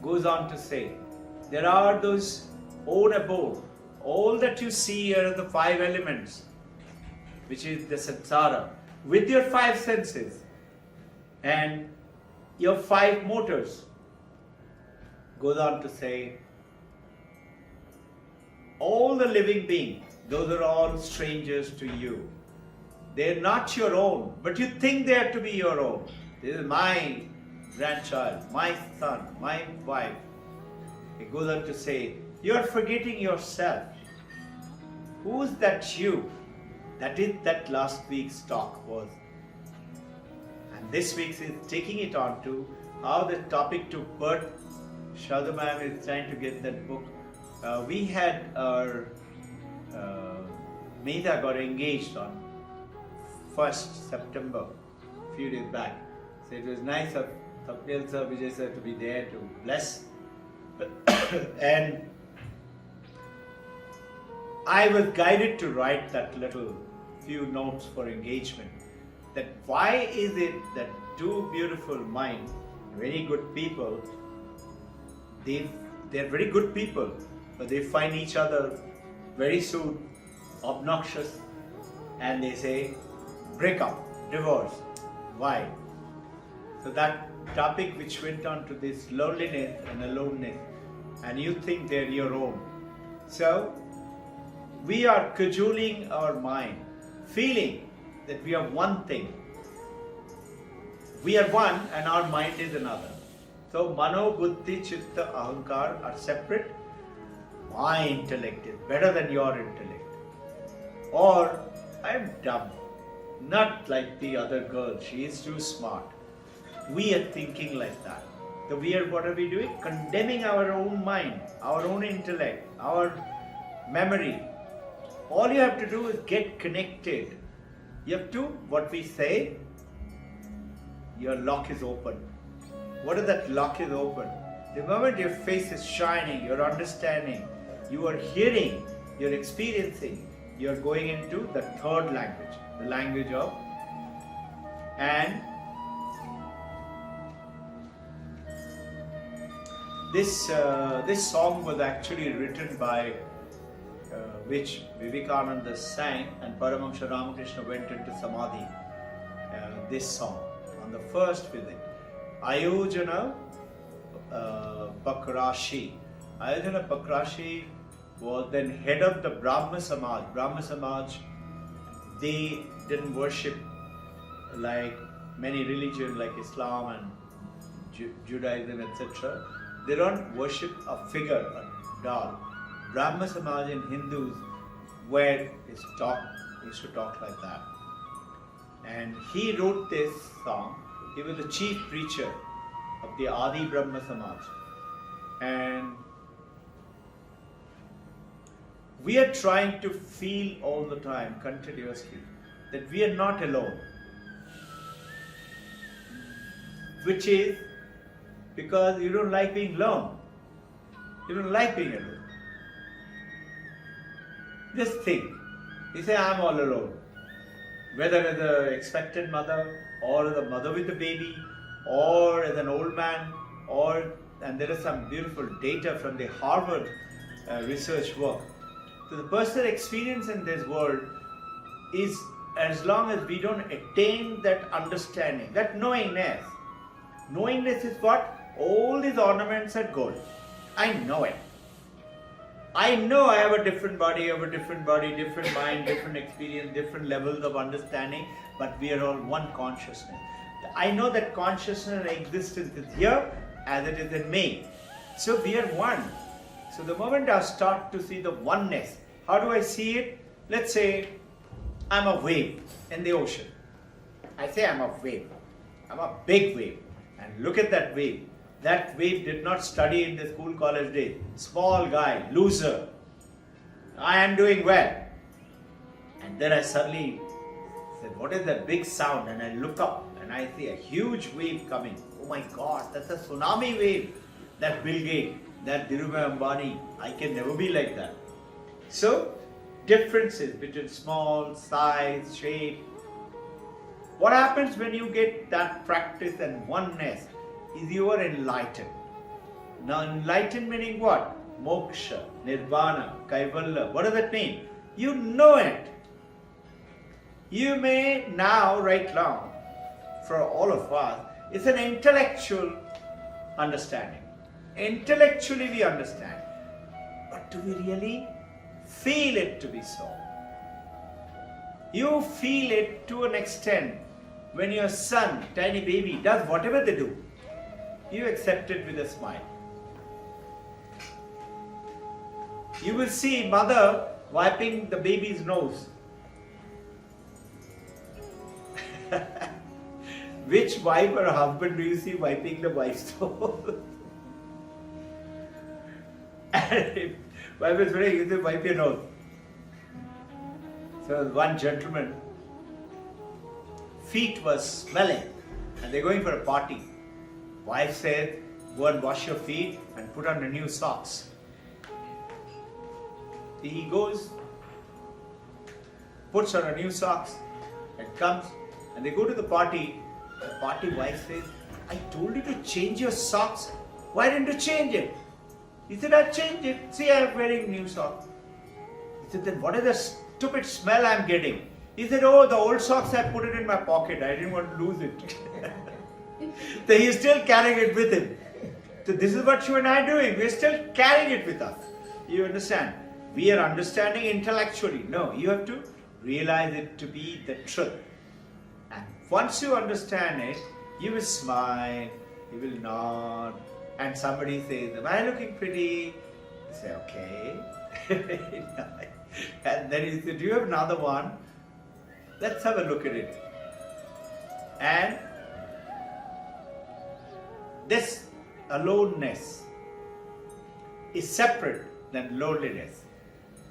Goes on to say, there are those own abode. All that you see here are the 5 elements, which is the samsara, with your 5 senses and your 5 motors. Goes on to say, all the living beings, those are all strangers to you. They're not your own, but you think they are to be your own. This is my grandchild, my son, my wife. It goes on to say, you are forgetting yourself. Who's that you? That is that last week's talk was. And this week's is taking it on to how the topic took birth. Shadhu ma'am is trying to get that book. We had our Meeta got engaged on 1st September, a few days back. So it was nice of Sapnil sir, Vijay sir to be there to bless. And I was guided to write that little few notes for engagement. That why is it that 2 beautiful minds, very good people, they're very good people, but they find each other very soon obnoxious and they say break up, divorce. Why? So that topic which went on to this loneliness and aloneness, and you think they're your own. So we are cajoling our mind, feeling that we are one thing. We are one and our mind is another. So mano, buddhi, chitta, ahankar are separate. My intellect is better than your intellect. Or I am dumb, not like the other girl, she is too smart. We are thinking like that. So what are we doing? Condemning our own mind, our own intellect, our memory. All you have to do is get connected. You have to, what we say, your lock is open. What is that lock is open? The moment your face is shining, you're understanding, you are hearing, you're experiencing, you're going into the 3rd language, the language of, and this song was actually written by which Vivekananda sang, and Paramahamsa Ramakrishna went into Samadhi. This song on the first visit. Ayojana Pakrashi. Ayojana Pakrashi was then head of the Brahma Samaj. Brahma Samaj, they didn't worship like many religions like Islam and Judaism, etc. They don't worship a figure, a doll. Brahma Samaj and Hindus used to talk like that. And he wrote this song. He was the chief preacher of the Adi Brahma Samaj. And We are trying to feel all the time, continuously, that we are not alone. Which is because you don't like being alone. You don't like being alone. Just think. You say, I'm all alone. Whether as an expectant mother, or as a mother with a baby, or as an old man, and there is some beautiful data from the Harvard research work. So the personal experience in this world is, as long as we don't attain that understanding, that knowingness. Knowingness is what? All these ornaments are gold. I know it. I know I have a different body, different mind, different experience, different levels of understanding, but we are all one consciousness. I know that consciousness and existence is here as it is in me. So we are one. So the moment I start to see the oneness, how do I see it? Let's say I'm a wave in the ocean. I say I'm a wave. I'm a big wave. And look at that wave. That wave did not study in the school college days. Small guy, loser. I am doing well. And then I suddenly said, what is that big sound? And I look up and I see a huge wave coming. Oh my God, that's a tsunami wave. That Bill Gates, that Dhirubhai Ambani, I can never be like that. So, differences between small, size, shape. What happens when you get that practice and oneness is you are enlightened. Now enlightened meaning what? Moksha, Nirvana, Kaivalya. What does that mean? You know it. You may now, right now, for all of us, it's an intellectual understanding. Intellectually we understand. But do we really feel it to be so? You feel it to an extent when your son, tiny baby, does whatever they do. You accept it with a smile. You will see mother wiping the baby's nose. Which wife or husband do you see wiping the wife's nose? And if wife is very, you say, wipe your nose. So one gentleman, feet was smelling and they're going for a party. Wife said, go and wash your feet and put on the new socks. He goes, puts on a new socks and comes and they go to the party. The party wife says, I told you to change your socks. Why didn't you change it? He said, I'll change it. See, I'm wearing new socks. He said, then what is the stupid smell I'm getting? He said, oh, the old socks, I put it in my pocket. I didn't want to lose it. So he's still carrying it with him. So this is what you and I are doing. We're still carrying it with us. You understand? We are understanding intellectually. No, you have to realize it to be the truth. And once you understand it, you will smile, you will nod, and somebody says, am I looking pretty? You say, okay. And then you say, do you have another one? Let's have a look at it. And this aloneness is separate than loneliness.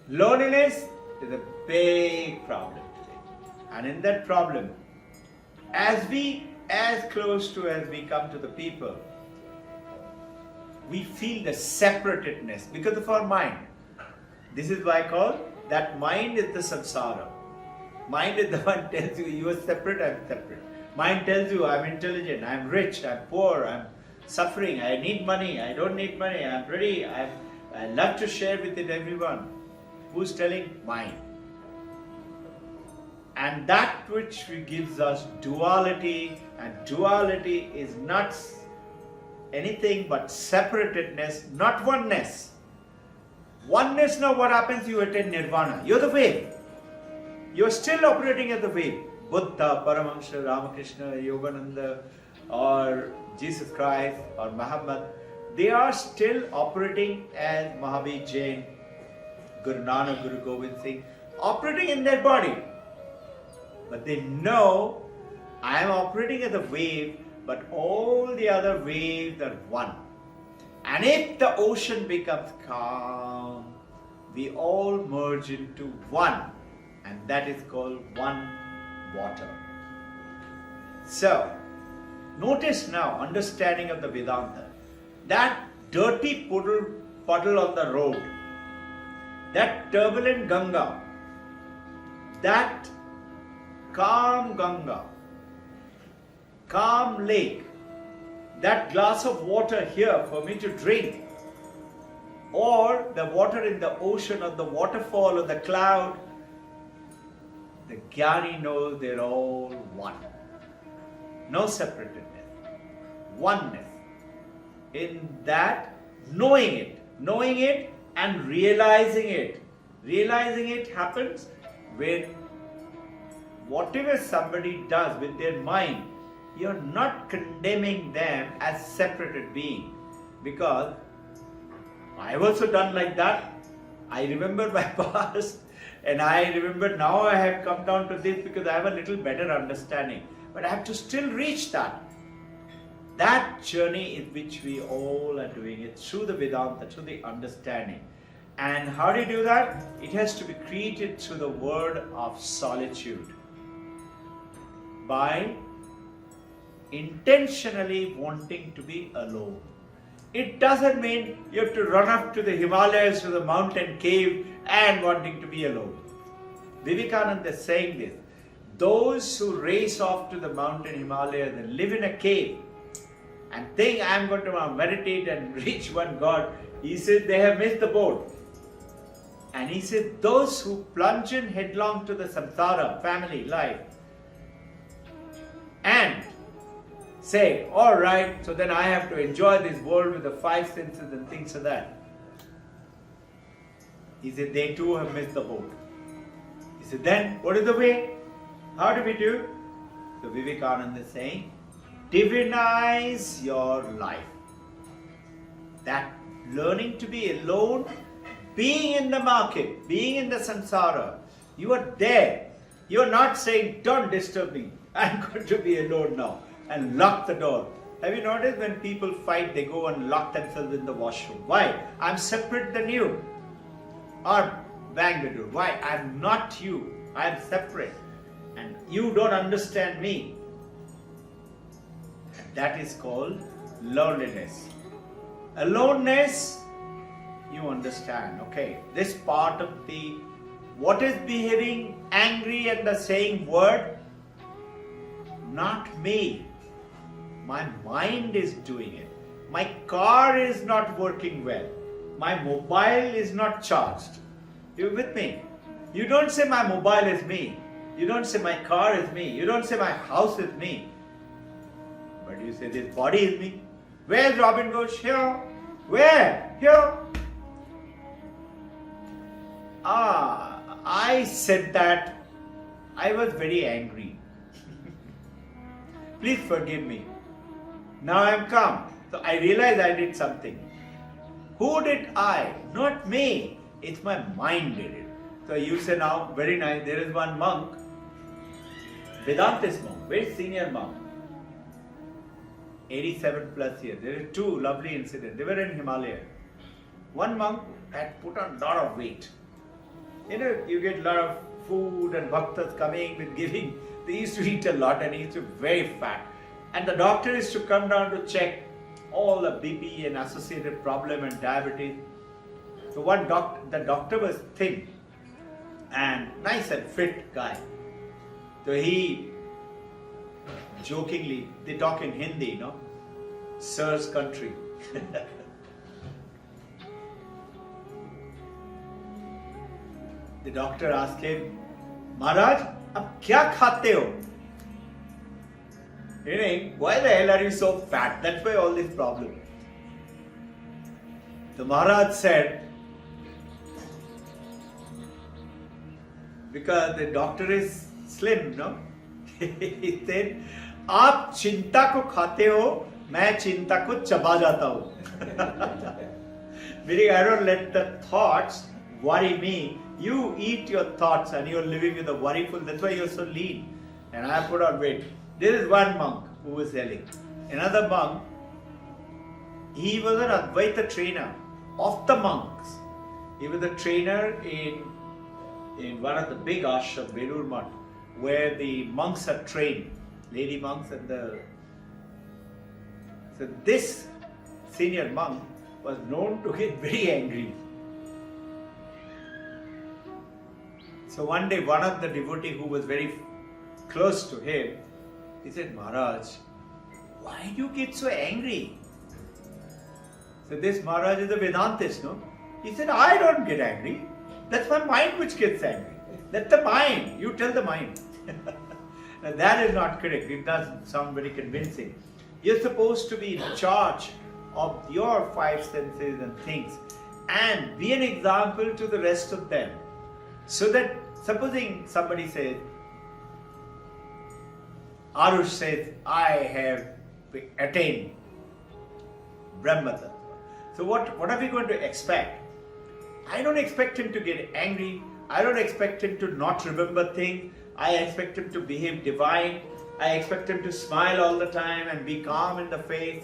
Loneliness is a big problem today. And in that problem, as close to as we come to the people, we feel the separatedness because of our mind. This is why I call that mind is the samsara. Mind is the one tells you, you are separate, I am separate. Mind tells you, I am intelligent, I am rich, I am poor, I am suffering, I need money, I don't need money, I am ready, I love to share with it everyone. Who's telling? Mind. And that which gives us duality, and duality is not anything but separatedness, not oneness. Oneness, now what happens? You attain nirvana. You're the wave. You're still operating as the wave. Buddha, Paramahansa, Ramakrishna, Yogananda, or Jesus Christ, or Muhammad, they are still operating as Mahavir Jain, Guru Nanak, Guru Gobind Singh, operating in their body. But they know, I am operating as a wave, but all the other waves are one. And if the ocean becomes calm, we all merge into one, and that is called one water. So, notice now, understanding of the Vedanta, that dirty puddle on the road, that turbulent Ganga, that calm Ganga, calm lake, that glass of water here for me to drink, or the water in the ocean or the waterfall or the cloud, the Jnani knows they're all one. No separatedness, oneness. In that, knowing it and realizing it. Realizing it happens when whatever somebody does with their mind, you're not condemning them as separated being, because I've also done like that. I remember my past, and I remember now I have come down to this because I have a little better understanding. But I have to still reach that. That journey in which we all are doing it through the Vedanta, through the understanding. And how do you do that? It has to be created through the word of solitude. By intentionally wanting to be alone. It doesn't mean you have to run up to the Himalayas, to the mountain cave and wanting to be alone. Vivekananda is saying this. Those who race off to the mountain Himalayas and live in a cave and think I'm going to meditate and reach one God, he said they have missed the boat. And he said those who plunge in headlong to the samsara, family life, and say, alright, so then I have to enjoy this world with the five senses and things like that. He said they too have missed the boat. He said then what is the way? How do we do? So Vivekananda is saying, divinize your life. That learning to be alone, being in the market, being in the samsara, you are there. You are not saying, don't disturb me, I'm going to be alone now, and lock the door. Have you noticed when people fight, they go and lock themselves in the washroom? Why? I'm separate than you. Or bang the door. Why? I'm not you. I'm separate. And you don't understand me. That is called loneliness. Aloneness, you understand. Okay, this part of the what is behaving angry and the saying word, not me. My mind is doing it. My car is not working well. My mobile is not charged. You with me? You don't say my mobile is me. You don't say my car is me. You don't say my house is me. But you say this body is me. Where's Robbin Ghosh? Here. Where? Here. I said that. I was very angry. Please forgive me. Now I am calm. So I realized I did something. Who did I? Not me. It's my mind did it. So you say now, very nice, there is one monk, Vedantist monk, very senior monk, 87 plus years. There are two lovely incidents. They were in Himalaya. One monk had put on a lot of weight. You know, you get a lot of food and bhaktas coming with giving. They used to eat a lot and he used to be very fat. And the doctor used to come down to check all the BP and associated problem and diabetes. So the doctor was thin and nice and fit guy. So he jokingly, they talk in Hindi, you know, Sir's country. The doctor asked him, Maharaj, ab kya khate ho? Meaning, why the hell are you so fat? That's why all this problem. The Maharaj said, because the doctor is slim, no? He said, आप चिंता को खाते हो, मैं चिंता को चबा जाता हूँ. Meaning, I don't let the thoughts worry me. You eat your thoughts and you're living with a worryful. That's why you're so lean. And I put on weight. There is one monk who was telling. Another monk, he was an Advaita trainer of the monks. He was a trainer in one of the big ashrams, Velur Mutt, where the monks are trained, lady monks and the... So this senior monk was known to get very angry. So one day, one of the devotee who was very close to him, he said, Maharaj, why do you get so angry? So this Maharaj is a Vedantist, no? He said, I don't get angry. That's my mind which gets angry. That's the mind. You tell the mind. Now that is not correct. It doesn't sound very convincing. You're supposed to be in charge of your five senses and things and be an example to the rest of them. So that, supposing somebody says, Arush says, I have attained Brahmata. So what are we going to expect? I don't expect him to get angry. I don't expect him to not remember things. I expect him to behave divine. I expect him to smile all the time and be calm in the face.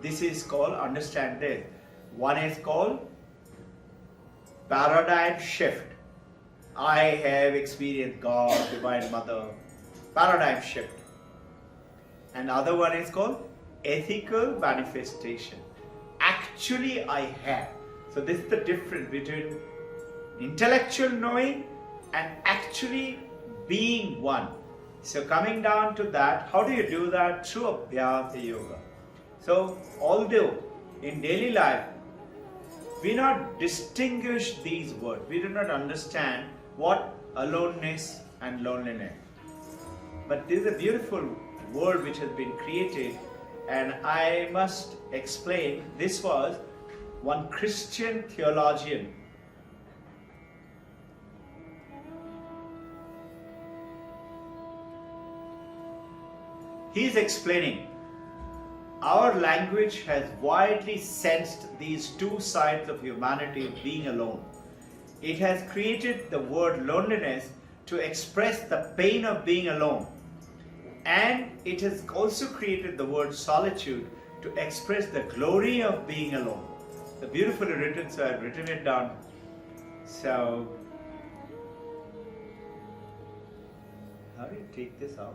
This is called, understand this. One is called paradigm shift. I have experienced God, Divine Mother. Paradigm shift. And other one is called ethical manifestation. Actually I have. So this is the difference between intellectual knowing and actually being one. So coming down to that, how do you do that? Through Abhyasa Yoga. So although in daily life we do not distinguish these words, we do not understand what aloneness and loneliness. But this is a beautiful word which has been created, and I must explain, this was one Christian theologian. He is explaining, our language has widely sensed these two sides of humanity of being alone. It has created the word loneliness to express the pain of being alone. And it has also created the word solitude to express the glory of being alone. The beautifully written, so I've written it down. So, how do you take this out?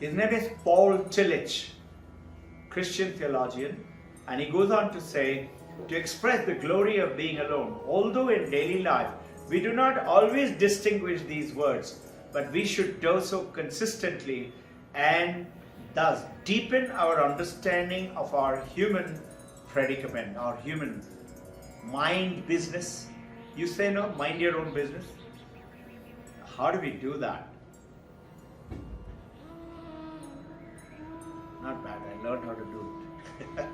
His name is Paul Tillich, Christian theologian, and he goes on to say, to express the glory of being alone, although in daily life we do not always distinguish these words, but we should do so consistently and thus deepen our understanding of our human predicament, our human mind business. You say no, mind your own business. How do we do that? Not bad, I learned how to do it.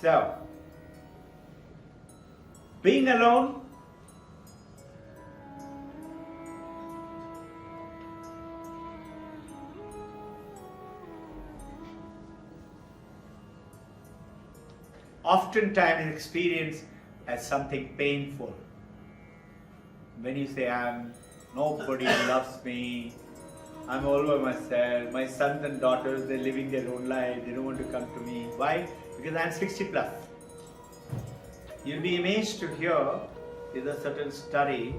So, being alone, oftentimes is experienced as something painful. When you say, nobody loves me, I'm all by myself, my sons and daughters, they're living their own life, they don't want to come to me. Why? Because I'm 60 plus. You'll be amazed to hear, there's a certain study,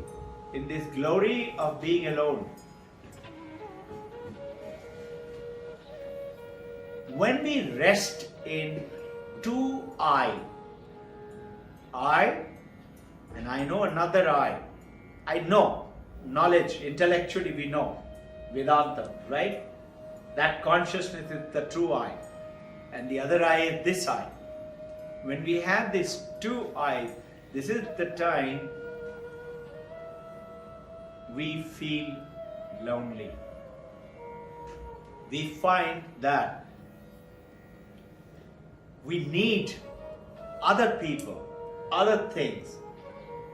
in this glory of being alone. When we rest in two I and I know another I know, knowledge, intellectually we know. Vedanta, right? That consciousness is the true I. And the other I is this I. When we have these two eyes, this is the time we feel lonely. We find that we need other people, other things,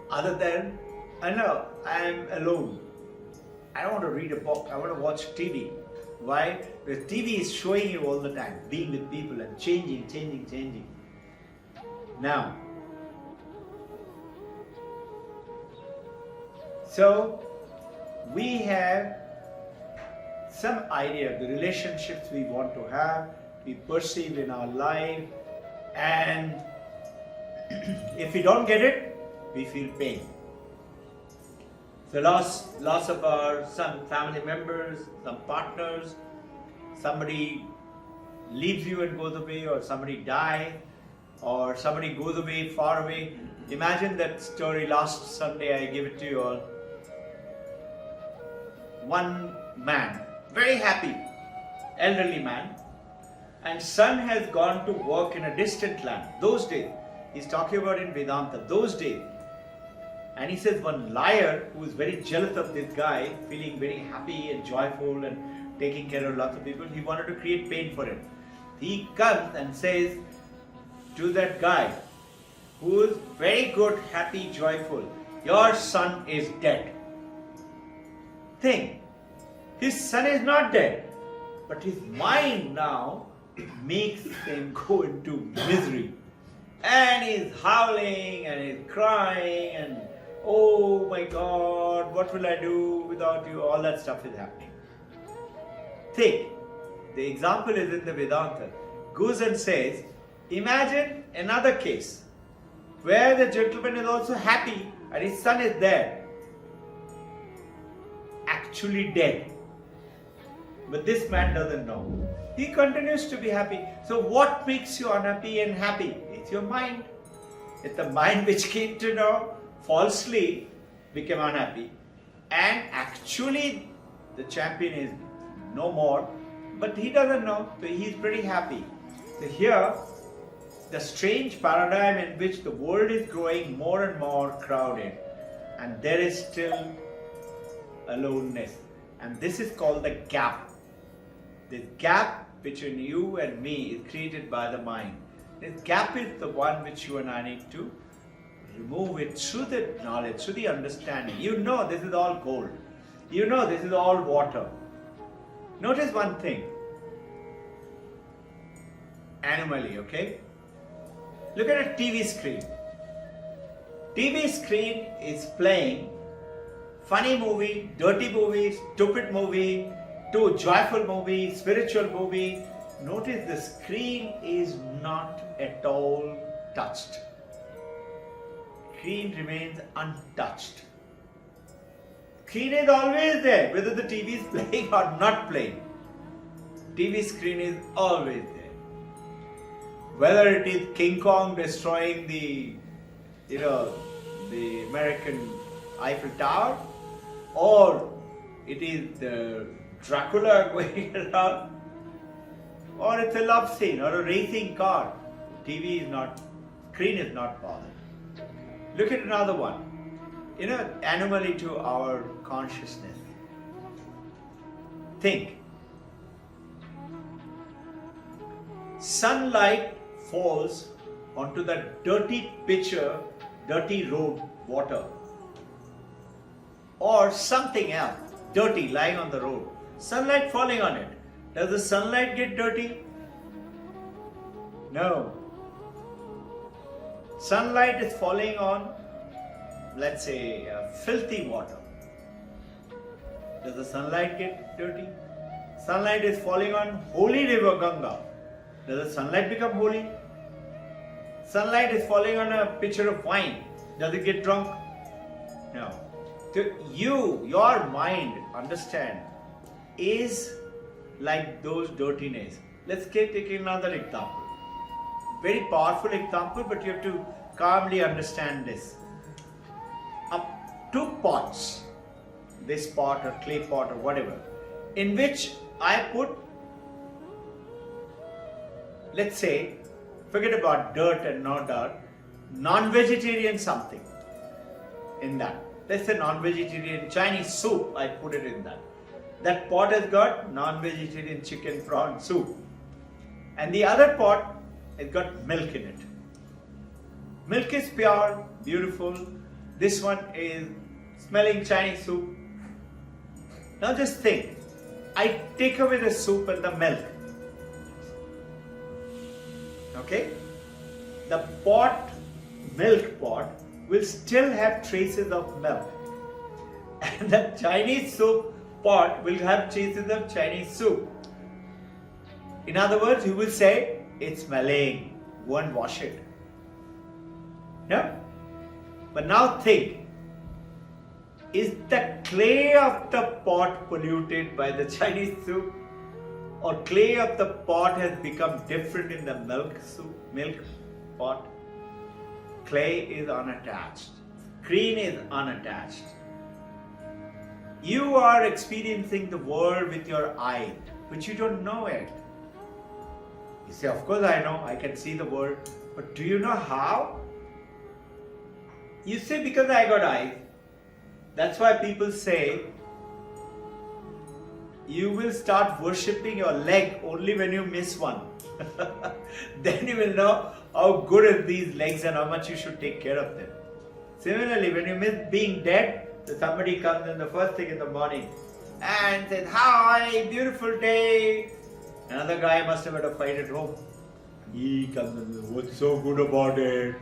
other than, I know, I am alone. I don't want to read a book, I want to watch TV. Why? Because TV is showing you all the time, being with people and changing. Now, So we have some idea of the relationships we want to have, we perceive in our life, and if we don't get it, we feel pain. So loss of some family members, some partners, somebody leaves you and goes away, or somebody dies, or somebody goes away, far away. Imagine that story last Sunday, I gave it to you all. One man, very happy, elderly man, and son has gone to work in a distant land. Those days, he's talking about in Vedanta, those days. And he says one liar who is very jealous of this guy, feeling very happy and joyful and taking care of lots of people, he wanted to create pain for him. He comes and says to that guy, who is very good, happy, joyful, your son is dead. Think, his son is not dead, but his mind now makes him go into misery. And he's howling and he's crying and, oh my God, what will I do without you? All that stuff is happening. Think, the example is in the Vedanta. Goes and says, imagine another case where the gentleman is also happy and his son is there, actually dead. But this man doesn't know. He continues to be happy. So what makes you unhappy and happy? It's your mind. It's the mind which came to know, falsely became unhappy. And actually the champion is no more, but he doesn't know, so he's pretty happy. So here, the strange paradigm in which the world is growing more and more crowded, and there is still aloneness. And this is called the gap. This gap between you and me is created by the mind. This gap is the one which you and I need to remove it through the knowledge, through the understanding. You know this is all gold. You know this is all water. Notice one thing. Animally, okay? Look at a TV screen. TV screen is playing funny movie, dirty movie, stupid movie, to joyful movie, spiritual movie. Notice the screen is not at all touched. Screen remains untouched. Screen is always there, whether the TV is playing or not playing. TV screen is always there. Whether it is King Kong destroying the American Eiffel Tower, or it is the Dracula going around, or it's a love scene or a racing car, TV is not, screen is not bothered. Look at another one. Anomaly to our consciousness. Think. Sunlight falls onto that dirty pitcher, dirty road water, or something else, dirty lying on the road. Sunlight falling on it. Does the sunlight get dirty? No. Sunlight is falling on, let's say, filthy water. Does the sunlight get dirty? Sunlight is falling on holy river Ganga. Does the sunlight become holy? Sunlight is falling on a pitcher of wine. Does it get drunk? No. So your mind, understand, is like those dirtiness. Let's take another example. Very powerful example, but you have to calmly understand this. Two pots, this pot or clay pot or whatever, in which I put, let's say, forget about dirt and no dirt, non-vegetarian something in that. Let's say non-vegetarian Chinese soup, I put it in that. That pot has got non-vegetarian chicken prawn soup. And the other pot has got milk in it. Milk is pure, beautiful. This one is smelling Chinese soup. Now just think, I take away the soup and the milk. Okay? The pot, milk pot, will still have traces of milk. And the Chinese soup pot will have traces of Chinese soup. In other words, you will say, it's smelling, go and wash it. No? But now think, is the clay of the pot polluted by the Chinese soup? Or clay of the pot has become different in the milk pot? Clay is unattached. Cream is unattached. You are experiencing the world with your eye, but you don't know it. You say, of course I know, I can see the world, but do you know how? You say, because I got eyes. That's why people say, you will start worshipping your leg only when you miss one. Then you will know how good are these legs and how much you should take care of them. Similarly, when you miss being dead, so somebody comes in the first thing in the morning and says, hi, beautiful day. Another guy must have had a fight at home. He comes and says, what's so good about it?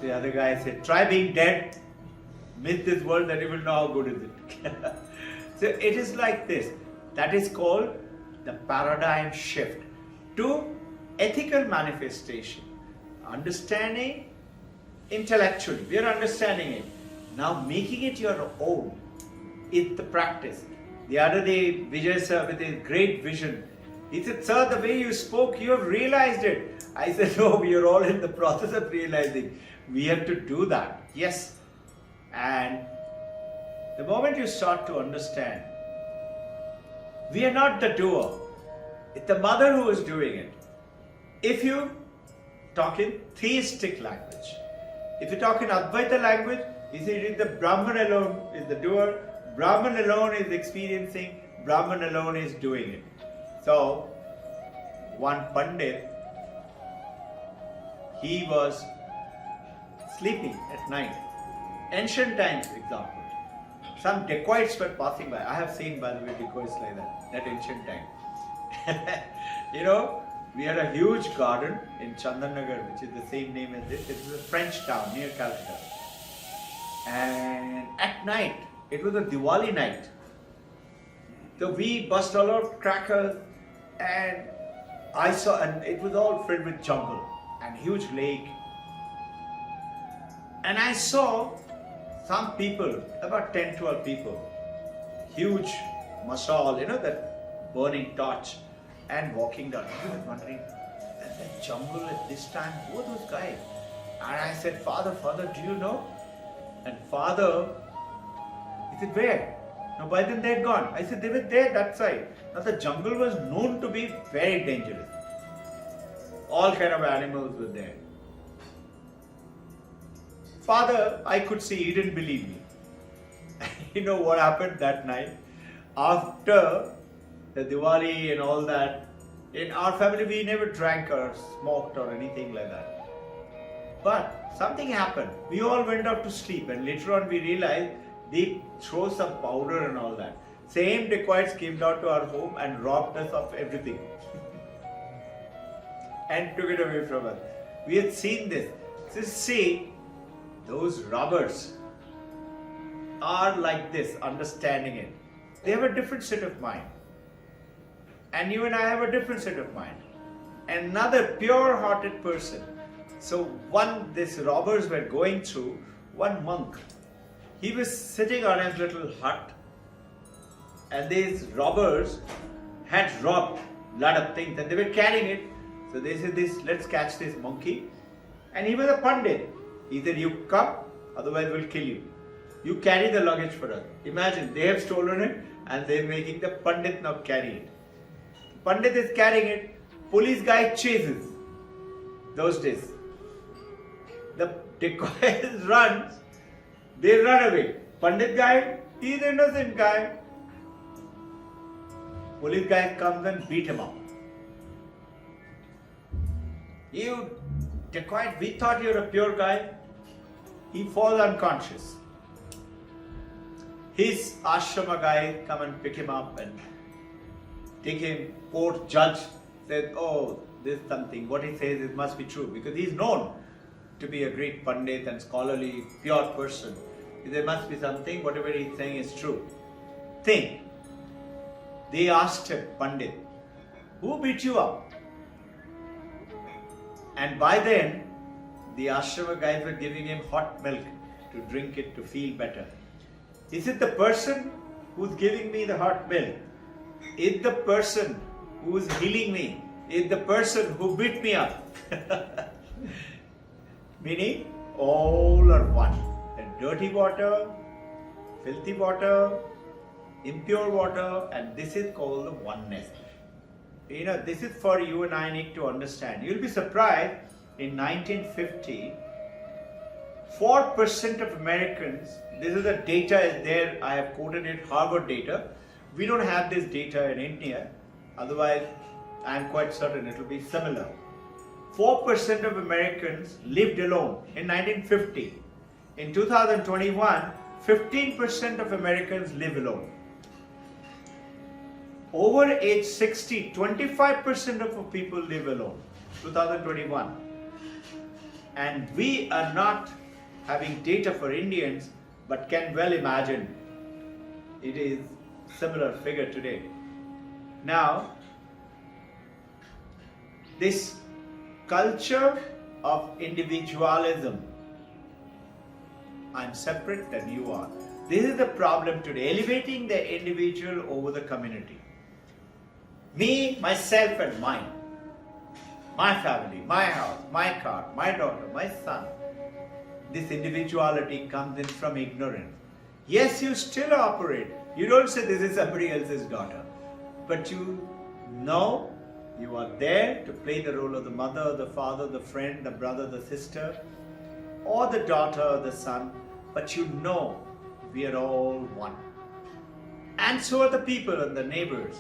The other guy said, try being dead, miss this world, then you will know how good is it. So it is like this. That is called the paradigm shift to ethical manifestation. Understanding intellectually, we are understanding it. Now making it your own is the practice. The other day, Vijay sir with his great vision, he said, sir, the way you spoke, you have realized it. I said, no, we are all in the process of realizing. We have to do that. Yes. And the moment you start to understand, we are not the doer. It's the mother who is doing it. If you talk in theistic language, if you talk in Advaita language, you see it is the Brahman alone is the doer, Brahman alone is experiencing, Brahman alone is doing it. So, one Pandit, he was sleeping at night. Ancient times, example. Some dacoits were passing by. I have seen, by the way, dacoits like that ancient time. You know, we had a huge garden in Chandannagar, which is the same name as this. It is a French town near Calcutta. And at night, it was a Diwali night. So we burst all out crackers, and I saw, and it was all filled with jungle and huge lake. And I saw some people, about 10, 12 people, huge mashal, you know, that burning torch, and walking down. I was wondering, and the jungle at this time, who are those guys? And I said, Father, do you know? And Father, he said, where? No, by then they had gone. I said, they were there, that side. Now the jungle was known to be very dangerous. All kind of animals were there. Father, I could see, he didn't believe me. You know what happened that night? After the Diwali and all that, in our family we never drank or smoked or anything like that. But something happened. We all went out to sleep, and later on we realized they throw some powder and all that. Same dacoits came down to our home and robbed us of everything. And took it away from us. We had seen this. So see, those robbers are like this, understanding it. They have a different set of mind. And you and I have a different set of mind. Another pure-hearted person. So these robbers were going through, one monk. He was sitting on his little hut, and these robbers had robbed a lot of things and they were carrying it. So they said, let's catch this monkey. And he was a Pandit. He said, you come, otherwise we'll kill you. You carry the luggage for us. Imagine, they have stolen it and they're making the Pandit now carry it. Pandit is carrying it, police guy chases. Those days. The dacoits runs, they run away. Pandit guy, he's an innocent guy. Police guy comes and beat him up. You dacoit, we thought you're a pure guy. He falls unconscious. His ashrama guy come and pick him up and take him. Court judge said, oh, this is something. What he says must be true, because he's known to be a great Pandit and scholarly, pure person. there must be something, whatever he's saying is true. Think. They asked him, Pandit, who beat you up? And by then, the ashrama guys were giving him hot milk to drink it to feel better. Is it the person who's giving me the hot milk? Is it the person who's healing me? Is it the person who beat me up? Meaning, all are one. The dirty water, filthy water, impure water, and this is called the oneness. This is for you and I need to understand. You'll be surprised, in 1950, 4% of Americans, this is the data is there, I have quoted it, Harvard data. We don't have this data in India, otherwise I am quite certain it will be similar. 4% of Americans lived alone in 1950. In 2021, 15% of Americans live alone. Over age 60, 25% of people live alone, 2021. And we are not having data for Indians, but can well imagine it is similar figure today. Now, this culture of individualism, I'm separate than you are. This is the problem today, elevating the individual over the community. Me, myself and mine. My family, my house, my car, my daughter, my son. This individuality comes in from ignorance. Yes, you still operate. You don't say this is somebody else's daughter. But you know you are there to play the role of the mother, the father, the friend, the brother, the sister, or the daughter, or the son. But you know we are all one. And so are the people and the neighbors.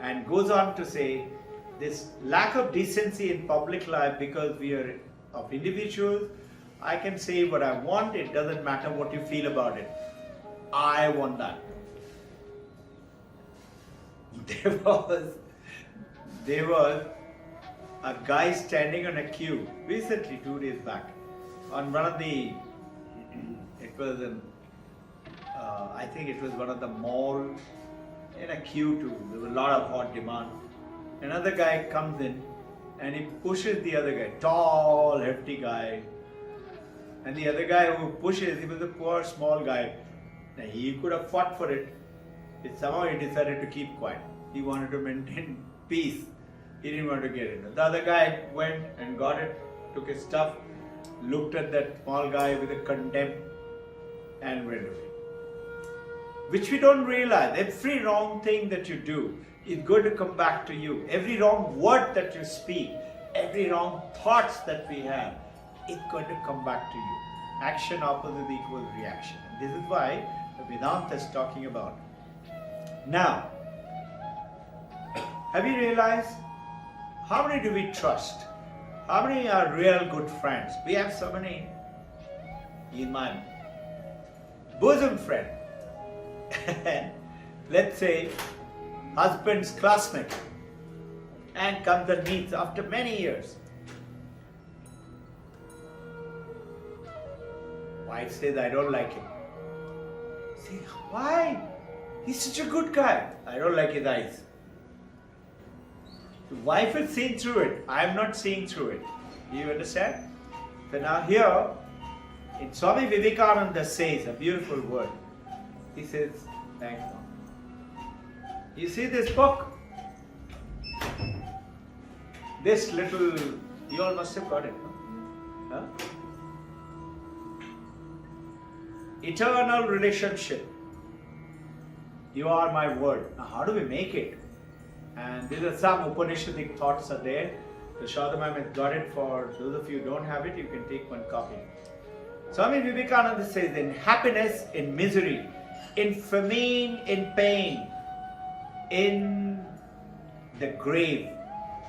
And goes on to say, this lack of decency in public life because we are of individuals, I can say what I want, it doesn't matter what you feel about it. I want that. There was a guy standing on a queue recently, 2 days back, on one of the, it was I think it was one of the mall, in a queue too. There was a lot of hot demand. Another guy comes in and he pushes the other guy, tall, hefty guy. And the other guy who pushes, he was a poor, small guy. Now, he could have fought for it. But somehow he decided to keep quiet. He wanted to maintain peace. He didn't want to get it. The other guy went and got it, took his stuff, looked at that small guy with a contempt and went away. Which we don't realize. Every wrong thing that you do is going to come back to you. Every wrong word that you speak, every wrong thoughts that we have, is going to come back to you. Action opposite equals reaction. And this is why the Vedanta is talking about. Now, have you realized how many do we trust? How many are real good friends? We have so many. In my bosom friend, let's say husband's classmate, and comes and meets after many years. Wife says, I don't like him. Say, why? He's such a good guy. I don't like his eyes. The wife is seeing through it. I am not seeing through it. Do you understand? So now here, in Swami Vivekananda says a beautiful word. He says, thanks. You see this book? This little, you all must have got it, no? Huh? Eternal relationship. You are my word. Now how do we make it? And these are some Upanishadic thoughts are there. The Shadamam has got it. For those of you who don't have it, you can take one copy. Swami Vivekananda says, in happiness, in misery, in famine, in pain, in the grave,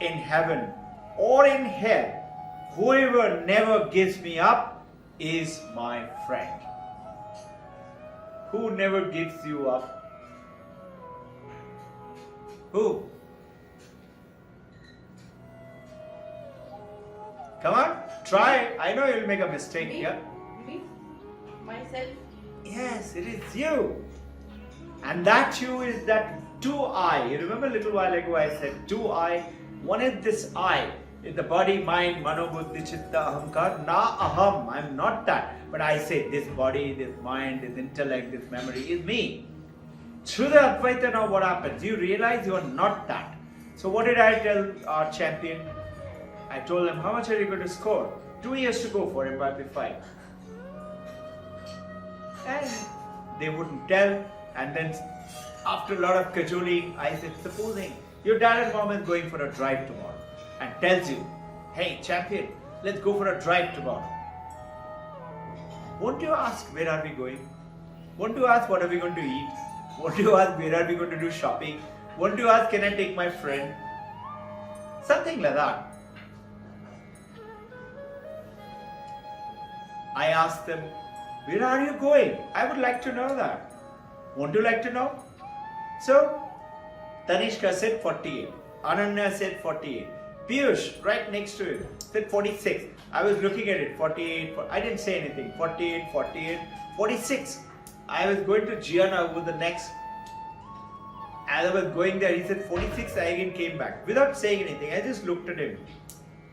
in heaven, or in hell, whoever never gives me up is my friend. Who never gives you up? Who? Come on, try. I know you'll make a mistake here. Me? Myself. myself. Yes, it is you. And that you is that two I. You remember a little while ago I said two I. One is this I. In the body, mind, mano, buddhi, chitta, ahamkar. Na aham. I'm not that. But I say this body, this mind, this intellect, this memory is me. Through the Advaita now what happens? You realize you are not that. So what did I tell our champion? I told him, how much are you going to score? 2 years to go for him by P5. And they wouldn't tell. And then after a lot of cajoling, I said, supposing your dad and mom is going for a drive tomorrow and tells you, hey champion, let's go for a drive tomorrow. Won't you ask where are we going? Won't you ask what are we going to eat? Won't you ask where are we going to do shopping? Won't you ask can I take my friend? Something like that. I asked them, where are you going? I would like to know that. Won't you like to know? So, Tanishka said 48. Ananya said 48. Piyush, right next to him, said 46. I was looking at it, 48. I didn't say anything. 48, 48, 46. I was going to Gianna with the next. As I was going there, he said 46. I again came back without saying anything. I just looked at him.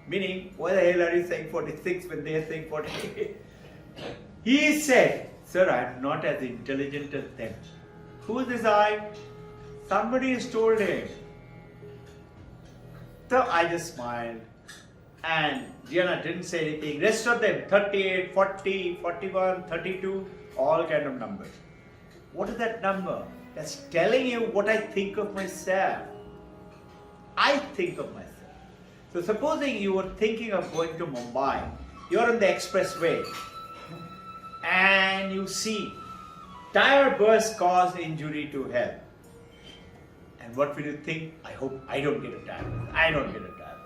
Meaning, why the hell are you saying 46 when they are saying 48? He said, sir, I am not as intelligent as them. Who is this I? Somebody has told him. So I just smiled. And Gianna didn't say anything. Rest of them, 38, 40, 41, 32, all kind of numbers. What is that number? That's telling you what I think of myself. I think of myself. So supposing you were thinking of going to Mumbai, you're on the expressway and you see tire burst cause injury to health. And what will you think? I hope I don't get a tire burst. I don't get a tire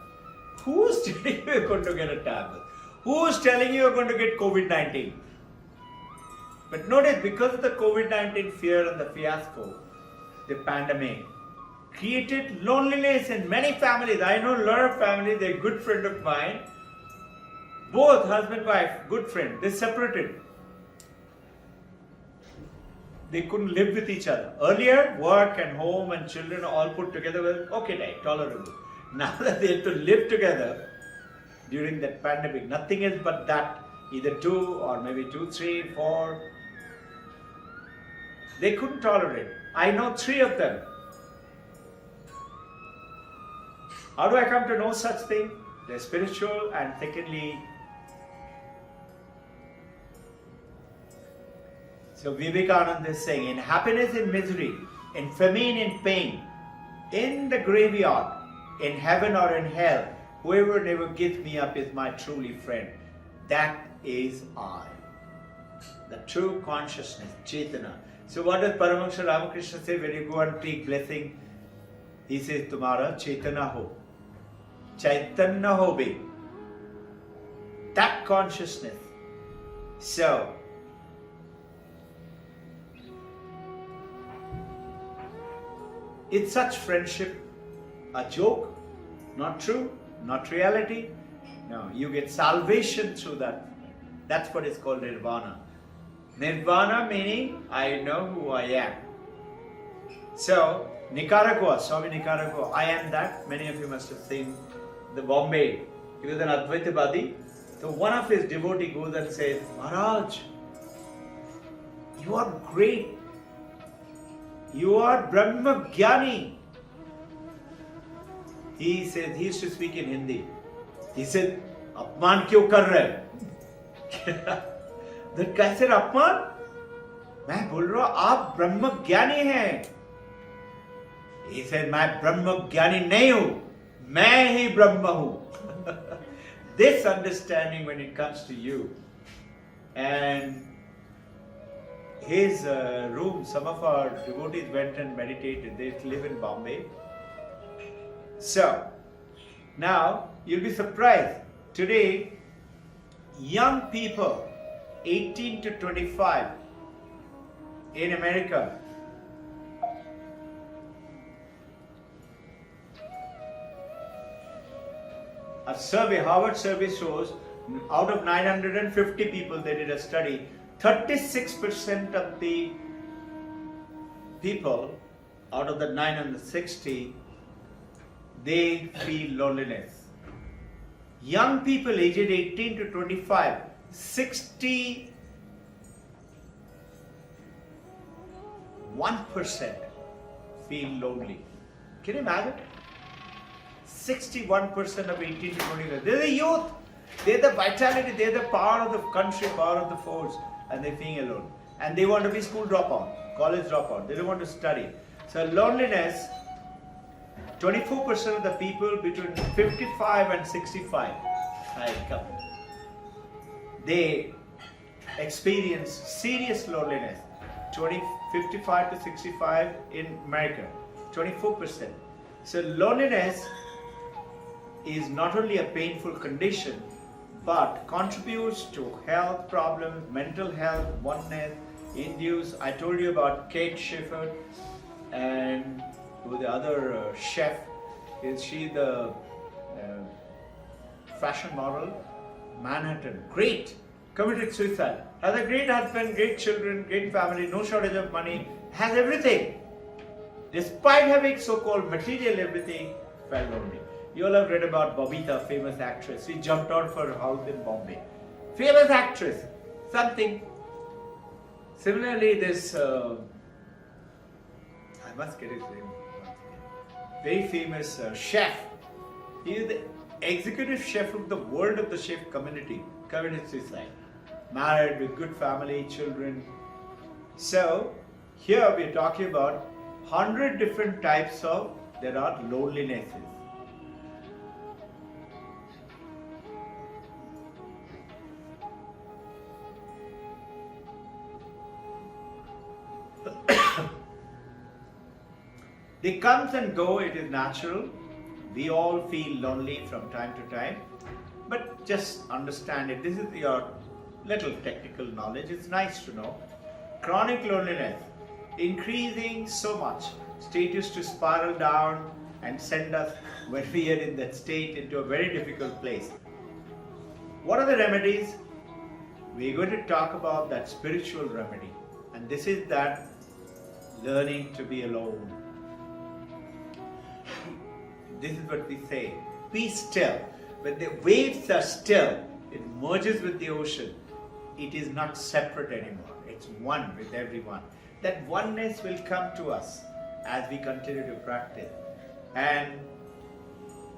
burst. Who's telling you you're going to get a tire burst? Who's telling you you're going to get COVID-19? But notice, because of the COVID-19 fear and the fiasco, the pandemic created loneliness in many families. I know a lot of families, they're a good friend of mine. Both husband, wife, good friend, they separated. They couldn't live with each other. Earlier, work and home and children all put together were okay, tolerable. Now that they have to live together during that pandemic, nothing else but that, either 2 or maybe 2, 3, 4. They couldn't tolerate. I know 3 of them. How do I come to know such thing? They're spiritual, and secondly, so Vivekananda is saying, in happiness, in misery, in famine, in pain, in the graveyard, in heaven or in hell, whoever never gives me up is my truly friend. That is I. The true consciousness, Chaitana. So what does Paramahansa Ramakrishna say when you go and take blessing? He says, Tumhara Chaitana ho. Chaitanya ho be. That consciousness. So, is such friendship a joke? Not true? Not reality? No, you get salvation through that. That's what is called Nirvana. Nirvana meaning, I know who I am. So, Nicaragua, Swami Nicaragua, I am that. Many of you must have seen the Bombay. He was an Advaitavadi. So one of his devotee goes and says, Maharaj, you are great. You are Brahma Jnani. He said, he used to speak in Hindi. He said, Apman kyun kar rahe? That guy said, Apman? मैं बोल रहा हूँ आप ब्रह्म ज्ञानी हैं. He said, मैं ब्रह्म ज्ञानी नहीं हूँ, मैं ही ब्रह्म हूँ. This understanding when it comes to you, and his room, some of our devotees went and meditated. They live in Bombay. So, now you'll be surprised. Today, young people, 18 to 25, in America, a survey, Harvard survey shows, out of 950 people, they did a study, 36% of the people out of the 960, they feel loneliness. Young people aged 18 to 25, 61% feel lonely. Can you imagine? 61% of 18 to 25. They're the youth. They're the vitality. They're the power of the country, power of the force. And they're feeling alone. And they want to be school dropout, college dropout. They don't want to study. So loneliness, 24% of the people between 55 and 65, they experience serious loneliness. 55 to 65 in America, 24%. So loneliness is not only a painful condition, but contributes to health problems, mental health, oneness, induce. I told you about Kate Schiffer and the other chef. Is she the fashion model? Manhattan, great, committed suicide. Has a great husband, great children, great family, no shortage of money, has everything. Despite having so-called material everything, felt lonely. You all have read about Babita, famous actress. She jumped out for her house in Bombay. Famous actress, something. Similarly, this, I must get his name. Very famous chef. He is the executive chef of the world of the chef community, committed suicide. Married with good family, children. So, here we are talking about 100 different types of, there are lonelinesses. They come and go, it is natural. We all feel lonely from time to time. But just understand it. This is your little technical knowledge. It's nice to know. Chronic loneliness, increasing so much. State used to spiral down and send us, when we are in that state, into a very difficult place. What are the remedies? We're going to talk about that spiritual remedy. And this is that learning to be alone. This is what we say. Be still. When the waves are still, it merges with the ocean. It is not separate anymore. It's one with everyone. That oneness will come to us as we continue to practice. And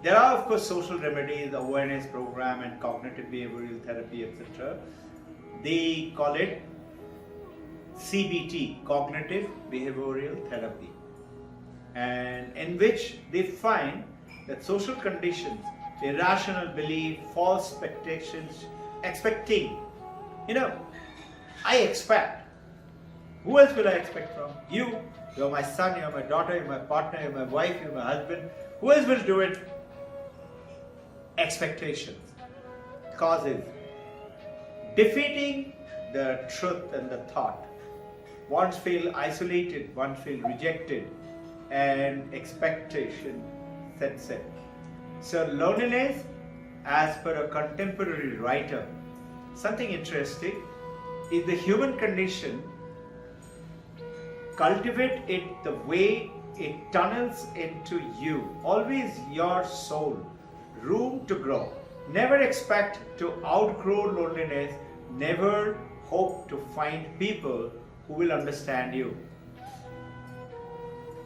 there are, of course, social remedies, awareness program, and cognitive behavioral therapy, etc. They call it CBT, cognitive behavioral therapy, and in which they find that social conditions, irrational belief, false expectations, expecting, I expect. Who else will I expect from? You. You're my son, you're my daughter, you're my partner, you're my wife, you're my husband. Who else will do it? Expectations. Causes. Defeating the truth and the thought. Ones feel isolated, ones feel rejected, and expectation sets in. So loneliness, as per a contemporary writer, something interesting, is the human condition. Cultivate it the way it tunnels into you. Always your soul. Room to grow. Never expect to outgrow loneliness. Never hope to find people who will understand you.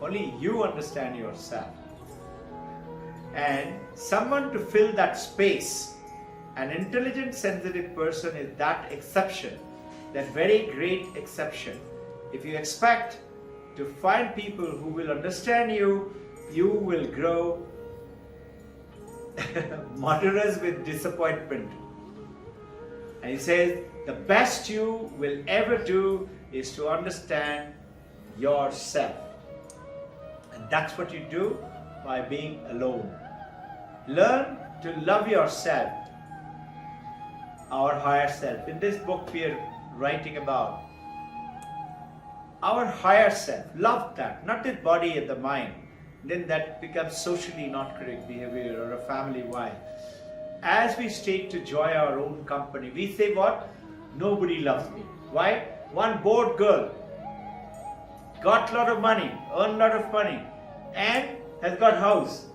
Only you understand yourself. And someone to fill that space, an intelligent, sensitive person is that exception, that very great exception. If you expect to find people who will understand you, you will grow murderous with disappointment. And he says, the best you will ever do is to understand yourself. And that's what you do by being alone. Learn to love yourself, our higher self. In this book we are writing about our higher self. Love that, not the body and the mind. Then that becomes socially not correct behavior or a family why. As we state to enjoy our own company, we say what? Nobody loves me. Why? One bored girl got a lot of money, earned a lot of money, and has got house.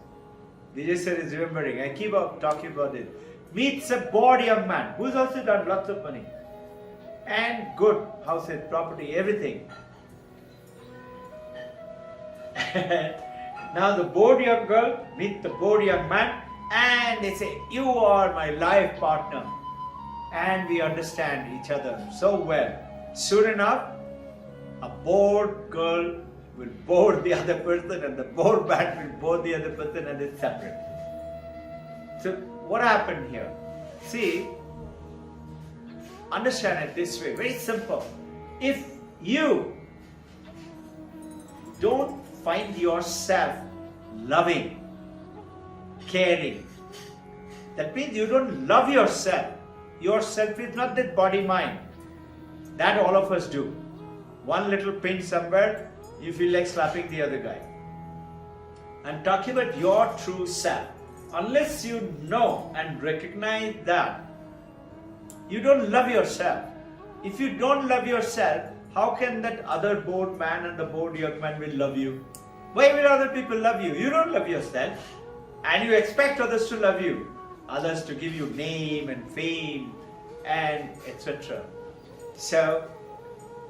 Vijay sir is remembering. I keep up talking about it. Meets a bored young man who's also got lots of money and good houses, property, everything. Now the bored young girl meets the bored young man, and they say, "You are my life partner," and we understand each other so well. Soon enough, a bored girl will bore the other person, and the bored man will bore the other person, and it's separate. So what happened here? See, understand it this way, very simple. If you don't find yourself loving, caring, that means you don't love yourself. Yourself is not that body-mind. That all of us do. One little pinch somewhere, you feel like slapping the other guy. I'm talking about your true self. Unless you know and recognize that, you don't love yourself. If you don't love yourself, how can that other bored man and the bored young man will love you? Why will other people love you? You don't love yourself. And you expect others to love you. Others to give you name and fame and etc. So,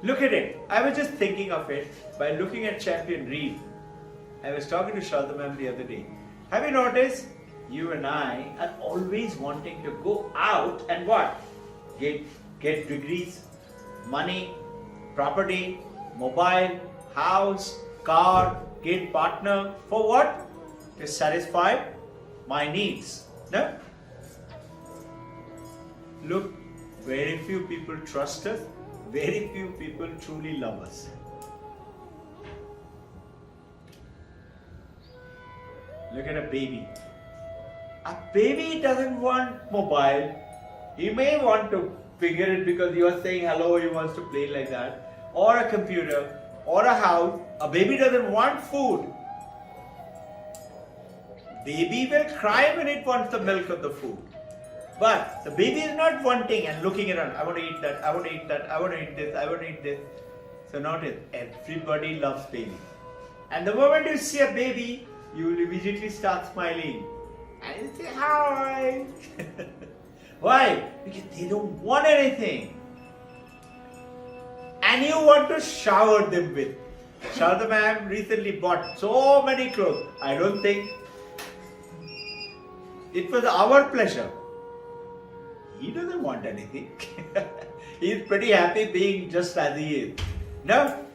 look at it. I was just thinking of it by looking at Champion Reeve. I was talking to Shraddha ma'am the other day. Have you noticed? You and I are always wanting to go out and what? Get degrees, money, property, mobile, house, car, get partner. For what? To satisfy my needs. No? Look, very few people trust us. Very few people truly love us. Look at a baby. A baby doesn't want mobile. He may want to figure it because you are saying hello, he wants to play like that. Or a computer, or a house. A baby doesn't want food. Baby will cry when it wants the milk of the food. But the baby is not wanting and looking around. I want to eat that, I want to eat that, I want to eat this, I want to eat this. So notice, everybody loves baby. And the moment you see a baby, you will immediately start smiling. And you say, hi. Why? Because they don't want anything. And you want to shower them with. Shraddha ma'am recently bought so many clothes. I don't think it was our pleasure. He doesn't want anything. He is pretty happy being just as he is. No?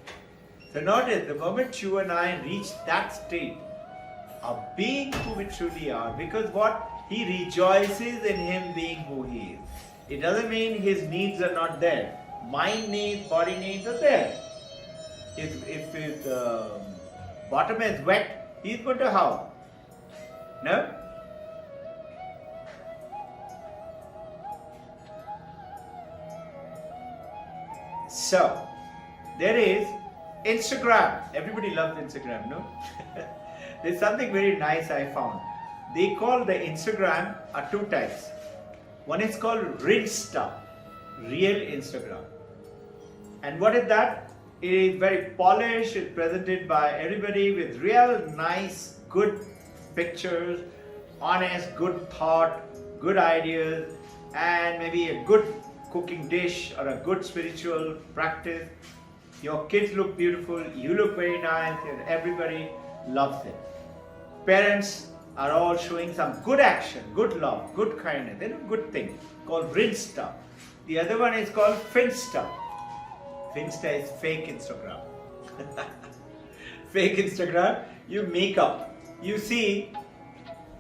So notice, the moment you and I reach that state of being who we truly are, because what? He rejoices in him being who he is. It doesn't mean his needs are not there. Mind needs, body needs are there. If his bottom is wet, he's going to howl. No? So, there is Instagram. Everybody loves Instagram, no? There's something very nice I found. They call the Instagram are two types. One is called Rinsta, real Instagram. And what is that? It is very polished, it's presented by everybody with real nice, good pictures, honest, good thought, good ideas, and maybe a good cooking dish or a good spiritual practice. Your kids look beautiful, you look very nice, and everybody loves it. Parents are all showing some good action, good love, good kindness. They do good things called Rinsta. The other one is called Finsta. Finsta is fake Instagram. Fake Instagram, you make up. You see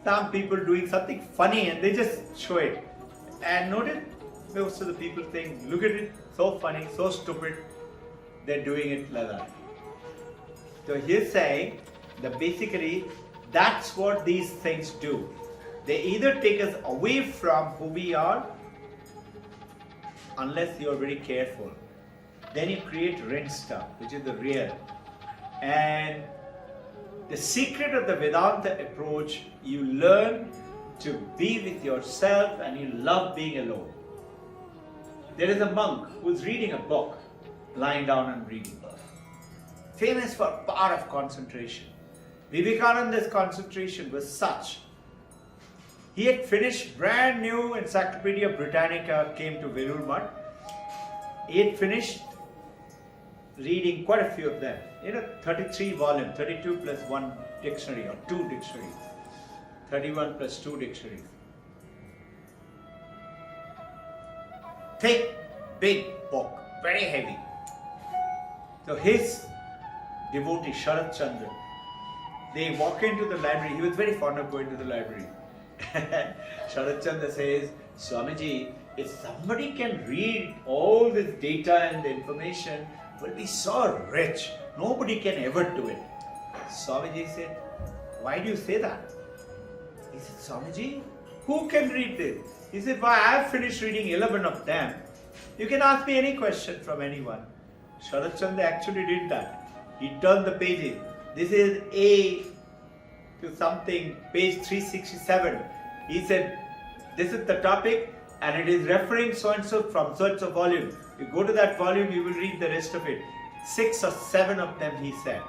some people doing something funny and they just show it. And notice most of the people think, look at it, so funny, so stupid. They're doing it like that. So he's saying that basically that's what these things do. They either take us away from who we are, unless you're very careful. Then you create Rinsta, which is the real. And the secret of the Vedanta approach, you learn to be with yourself and you love being alone. There is a monk who's reading a book, lying down and reading. Famous for power of concentration. Vivekananda's concentration was such. He had finished brand new Encyclopedia Britannica, came to Velur Mutt. He had finished reading quite a few of them. 33 volumes, 32 plus 1 dictionary or 2 dictionaries. 31 plus 2 dictionaries. Thick, big book, very heavy. So his devotee, Sharat Chandra, they walk into the library. He was very fond of going to the library. Sharat Chandra says, Swamiji, if somebody can read all this data and the information, will be so rich. Nobody can ever do it. Swamiji said, why do you say that? He said, Swamiji, who can read this? He said, why, I have finished reading 11 of them. You can ask me any question from anyone. Sharat Chandra actually did that. He turned the pages. This is A to something, page 367. He said, this is the topic and it is referring so and so from so and so volume. You go to that volume, you will read the rest of it. 6 or 7 of them, he said.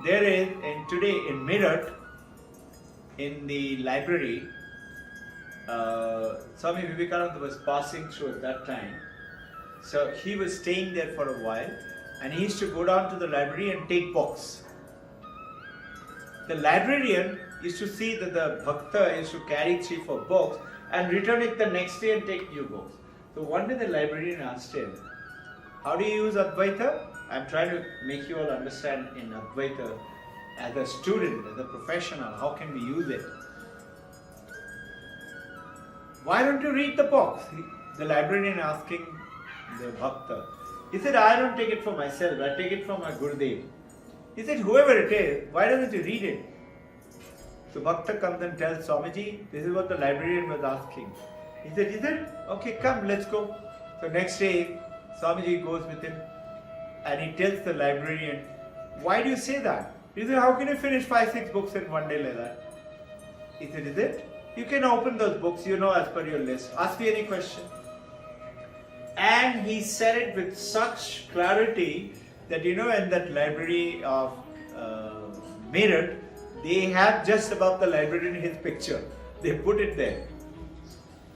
There is, and today in Meerut, in the library, Swami Vivekananda was passing through at that time. So he was staying there for a while and he used to go down to the library and take books. The librarian used to see that the bhakta used to carry 3-4 books and return it the next day and take new books. So one day the librarian asked him, how do you use Advaita? I'm trying to make you all understand in Advaita as a student, as a professional, how can we use it? Why don't you read the books? The librarian asking the bhakta. He said, I don't take it for myself, I take it from my Gurudev. He said, whoever it is, why doesn't you read it? So Bhakta comes and tells Swamiji, this is what the librarian was asking. He said, is it? Okay, come, let's go. So next day, Swamiji goes with him and he tells the librarian, why do you say that? He said, how can you finish 5-6 books in one day like that? He said, is it? You can open those books, as per your list. Ask me any question. And he said it with such clarity that, in that library of Meerut, they have just above the librarian his picture. They put it there.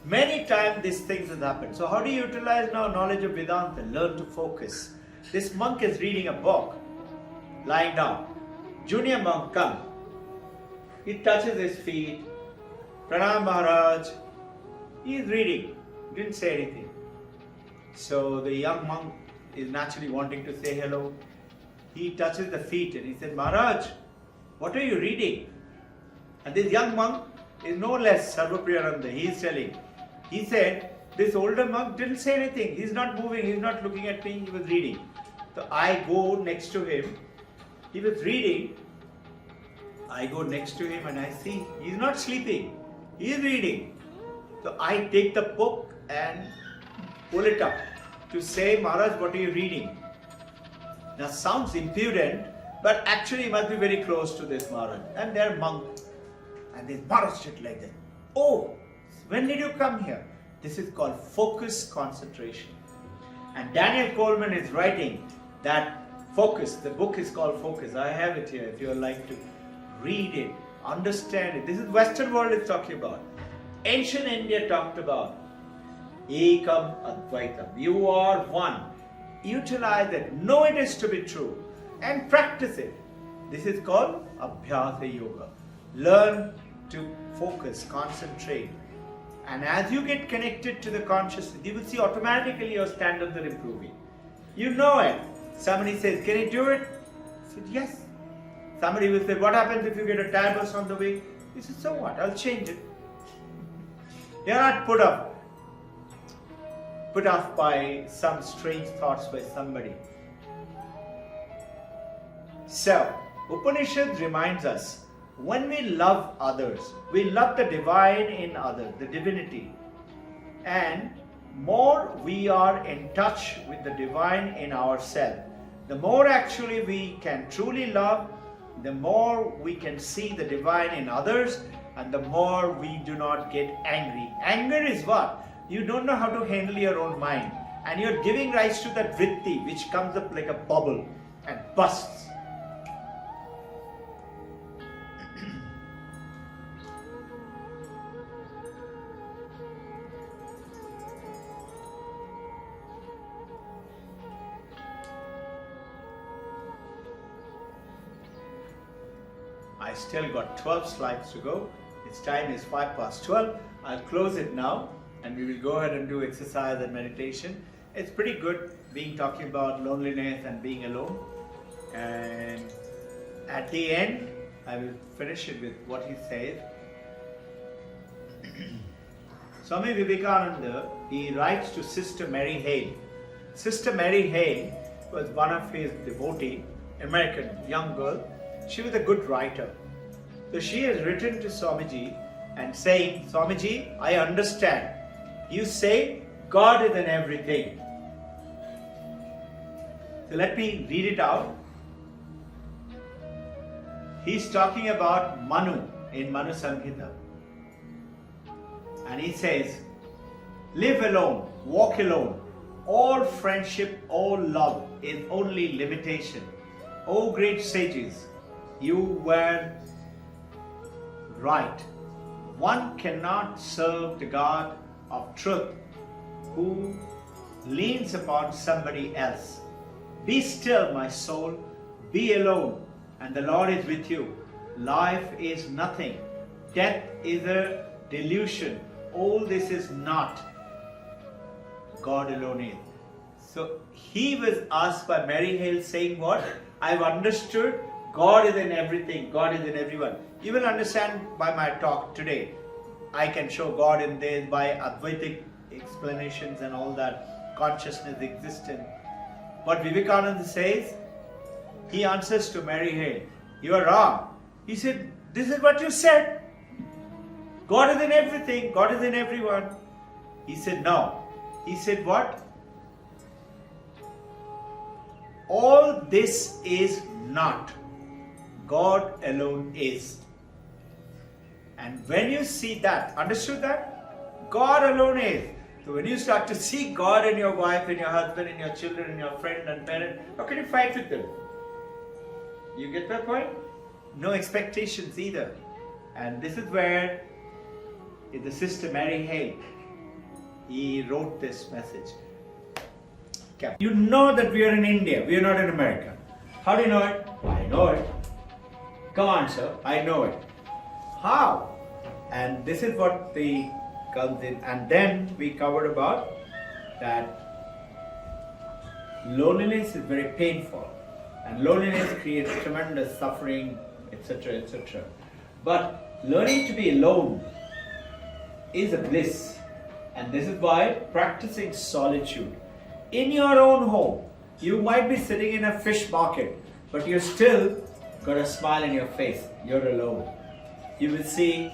Many times these things have happened. So how do you utilize now knowledge of Vedanta? Learn to focus. This monk is reading a book, lying down. Junior monk comes. He touches his feet. Pranam Maharaj. He is reading. Didn't say anything. So the young monk is naturally wanting to say hello. He touches the feet and he said, Maharaj, what are you reading? And this young monk is no less Sarvapriyananda. He is telling. He said, this older monk didn't say anything. He's not moving. He's not looking at me. He was reading. So I go next to him. He was reading. I go next to him and I see he's not sleeping. He is reading. So I take the book and pull it up to say, Maharaj, what are you reading? Now sounds impudent, but actually must be very close to this Maharaj. And they're monks. And this Maharaj sit like that. Oh, when did you come here? This is called focus concentration. And Daniel Coleman is writing that focus. The book is called Focus. I have it here if you would like to read it, understand it. This is Western world it's talking about. Ancient India talked about Ekam Advaitam. You are one. Utilize it. Know it is to be true. And practice it. This is called Abhyasa Yoga. Learn to focus, concentrate. And as you get connected to the consciousness, you will see automatically your standards are improving. You know it. Somebody says, can you do it? I said, yes. Somebody will say, what happens if you get a tire bus on the way? You said, so what? I'll change it. You're not put off by some strange thoughts by somebody. So, Upanishad reminds us, when we love others, we love the divine in others, the divinity. And more we are in touch with the divine in ourselves, the more actually we can truly love, the more we can see the divine in others, and the more we do not get angry. Anger is what? You don't know how to handle your own mind. And you're giving rise to that vritti which comes up like a bubble and bursts. I still got 12 slides to go. Its time is 12:05. I'll close it now and we will go ahead and do exercise and meditation. It's pretty good talking about loneliness and being alone. And at the end, I will finish it with what he says. Swami Vivekananda, he writes to Sister Mary Hale. Sister Mary Hale was one of his devotees, American young girl. She was a good writer. So she has written to Swamiji and saying, Swamiji, I understand. You say God is in everything. So let me read it out. He's talking about Manu in Manu Samhita. And he says, live alone, walk alone. All friendship, all love is only limitation. O great sages, you were right. One cannot serve the God of truth who leans upon somebody else. Be still, my soul, be alone, and the Lord is with you. Life is nothing. Death is a delusion. All this is not. God alone is. So he was asked by Mary Hale saying what? I've understood God is in everything, God is in everyone. You will understand by my talk today. I can show God in this by Advaitic explanations and all that. Consciousness existence. But Vivekananda says, he answers to Mary Hale, you are wrong. He said, this is what you said. God is in everything, God is in everyone. He said, no. He said what? All this is not. God alone is. And when you see that, understood that? God alone is. So when you start to see God in your wife, in your husband, in your children, in your friend and parent, how can you fight with them? You get that point? No expectations either. And this is where the Sister Mary Hale, he wrote this message. Okay. You know that we are in India, we are not in America. How do you know it? I know it. Come on, sir, I know it. How? And this is what the comes in. And then we covered about that loneliness is very painful. And loneliness creates tremendous suffering, etc., etc. But learning to be alone is a bliss. And this is why practicing solitude. In your own home, you might be sitting in a fish market, but you're still got a smile on your face. You're alone. You will see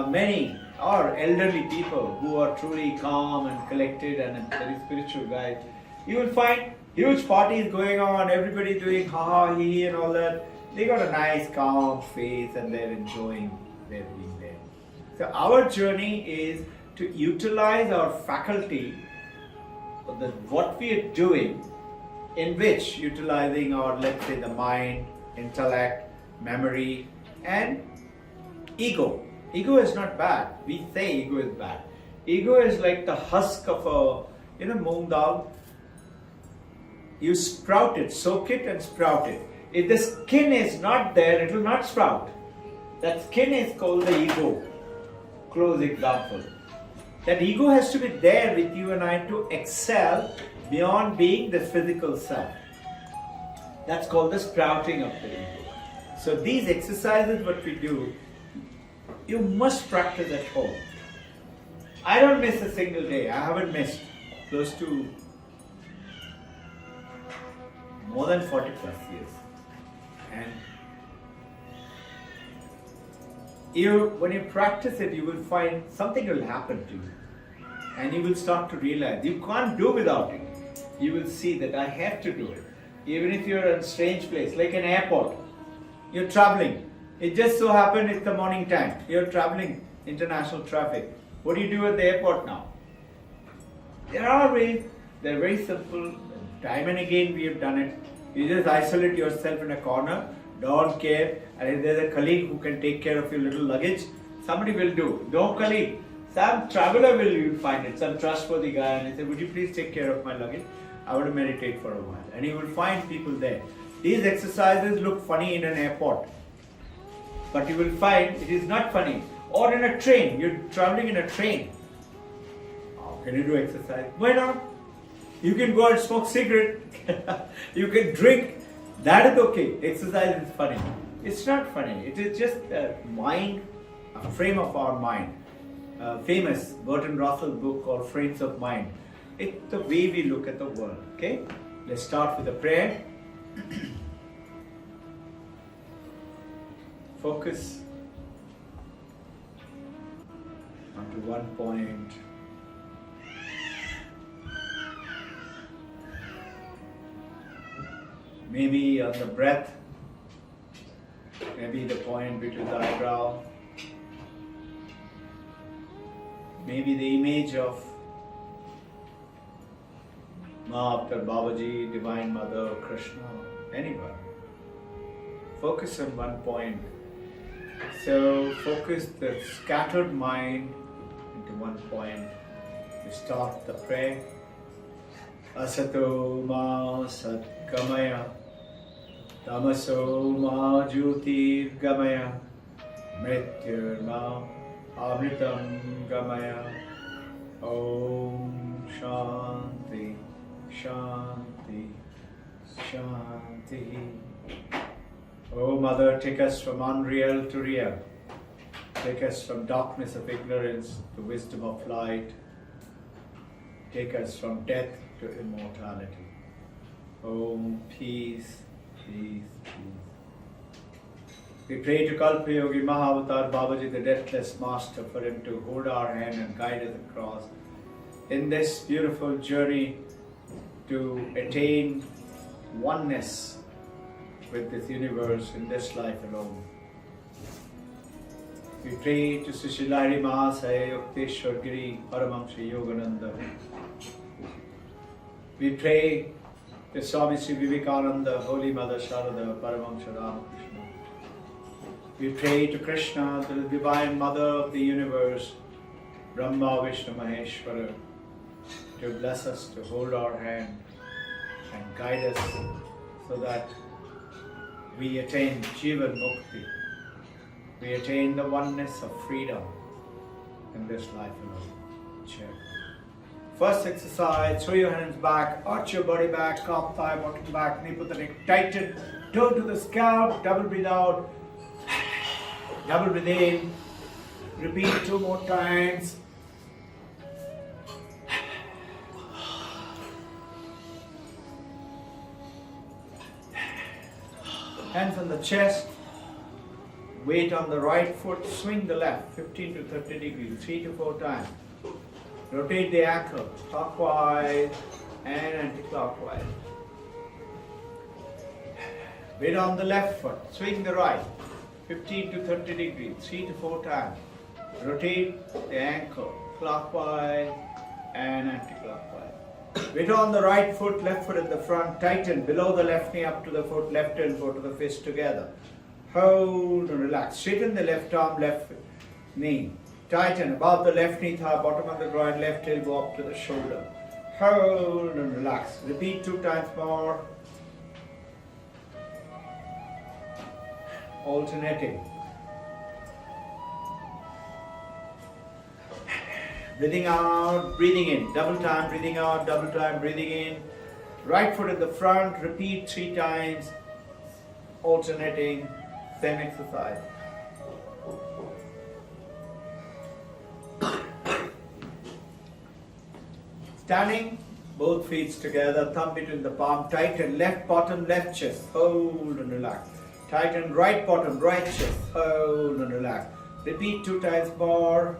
many or elderly people who are truly calm and collected and very spiritual guys. You will find huge parties going on, everybody doing ha he he and all that. They got a nice calm face and they're enjoying their being there. So our journey is to utilize our faculty, what we are doing, in which utilizing our, let's say, the mind, intellect, memory and ego. Ego is not bad. We say ego is bad. Ego is like the husk of a moong dal. You sprout it, soak it and sprout it. If the skin is not there, it will not sprout. That skin is called the ego. Close example. That ego has to be there with you and I to excel beyond being the physical self. That's called the sprouting of the ego. So these exercises what we do, you must practice at home. I don't miss a single day. I haven't missed close to more than 40 plus years. And when you practice it, you will find something will happen to you. And you will start to realize you can't do without it. You will see that I have to do it. Even if you're in a strange place, like an airport, you're traveling. It just so happened it's the morning time. You're traveling international traffic. What do you do at the airport now? There are ways. They're very simple. Time and again we have done it. You just isolate yourself in a corner, don't care, and if there's a colleague who can take care of your little luggage, somebody will do. No colleague. Some traveler will you find it, some trustworthy guy, and he said, would you please take care of my luggage? I want to meditate for a while. And you will find people there. These exercises look funny in an airport, but you will find it is not funny. Or in a train, you're traveling in a train. How can you do exercise? Why not? You can go and smoke cigarette. You can drink. That is okay. Exercise is funny. It's not funny. It is just a mind, a frame of our mind. Famous Bertrand Russell book called Frames of Mind. It's the way we look at the world. Okay? Let's start with a prayer. Focus onto one point. Maybe on the breath, maybe the point between the eyebrow, maybe the image of Ma after Babaji, Divine Mother, Krishna, anyone. Focus on one point. So focus the scattered mind into one point. We start the prayer. Asato ma satkamaya, tamaso ma jyotir gamaya, mrityur ma amritam gamaya. Om Shanti, Shanti, Shanti. Oh Mother, take us from unreal to real. Take us from darkness of ignorance to wisdom of light. Take us from death to immortality. Om, peace, peace, peace. We pray to Kalpa Yogi Mahavatar Babaji, the Deathless Master, for him to hold our hand and guide us across in this beautiful journey to attain oneness with this universe in this life alone. We pray to Sushilari Mahasaya Yukteshwar Giri Paramamsha Yogananda. We pray to Swami Sri Vivekananda, Holy Mother Sharada, Paramamsha Ramakrishna. We pray to Krishna, the Divine Mother of the universe, Brahma Vishnu Maheshwara, to bless us, to hold our hand and guide us so that we attain Jivan Mukti. We attain the oneness of freedom in this life alone. Check. First exercise, throw your hands back, arch your body back, calf thigh, bottom back, knee put the neck tighten, toe to the scalp, double breathe out, double breathe in, repeat 2 more times. Hands on the chest, weight on the right foot, swing the left 15 to 30 degrees, 3 to 4 times. Rotate the ankle clockwise and anti-clockwise. Weight on the left foot, swing the right 15 to 30 degrees, 3 to 4 times. Rotate the ankle clockwise and anti-clockwise. Weight on the right foot, left foot in the front, tighten below the left knee up to the foot, left elbow to the fist together. Hold and relax. Straighten the left arm, left knee. Tighten above the left knee, thigh, bottom of the groin, left elbow up to the shoulder. Hold and relax. Repeat 2 times more. Alternating. Breathing out, breathing in. Double time, breathing out, double time, breathing in. Right foot in the front, repeat 3 times. Alternating, same exercise. Standing, both feet together, thumb between the palm, tighten left bottom, left chest, hold and relax. Tighten right bottom, right chest, hold and relax. Repeat 2 times more.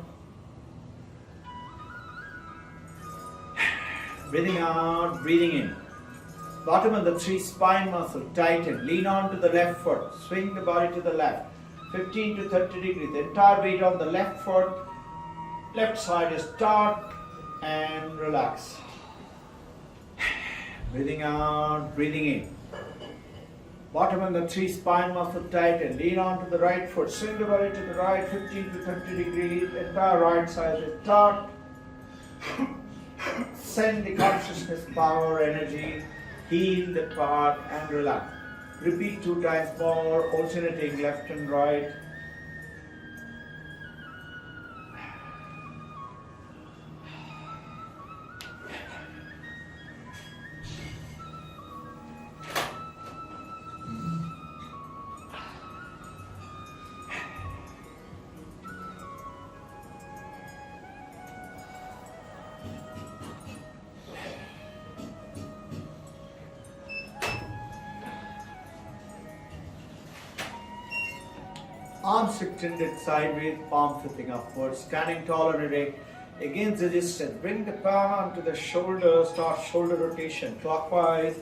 Breathing out, breathing in. Bottom of the 3 spine muscle, tighten. Lean on to the left foot. Swing the body to the left. 15 to 30 degrees. The entire weight on the left foot. Left side is taut and relax. Breathing out, breathing in. Bottom and the three spine muscles tighten. Lean onto the right foot. Swing the body to the right, 15 to 30 degrees. Entire right side is taut. Send the consciousness, power, energy. Heal the part and relax. Repeat 2 times more, alternating left and right. Arms extended sideways, palms sitting upwards, standing tall and erect against the distance. Bring the palm onto the shoulder, start shoulder rotation clockwise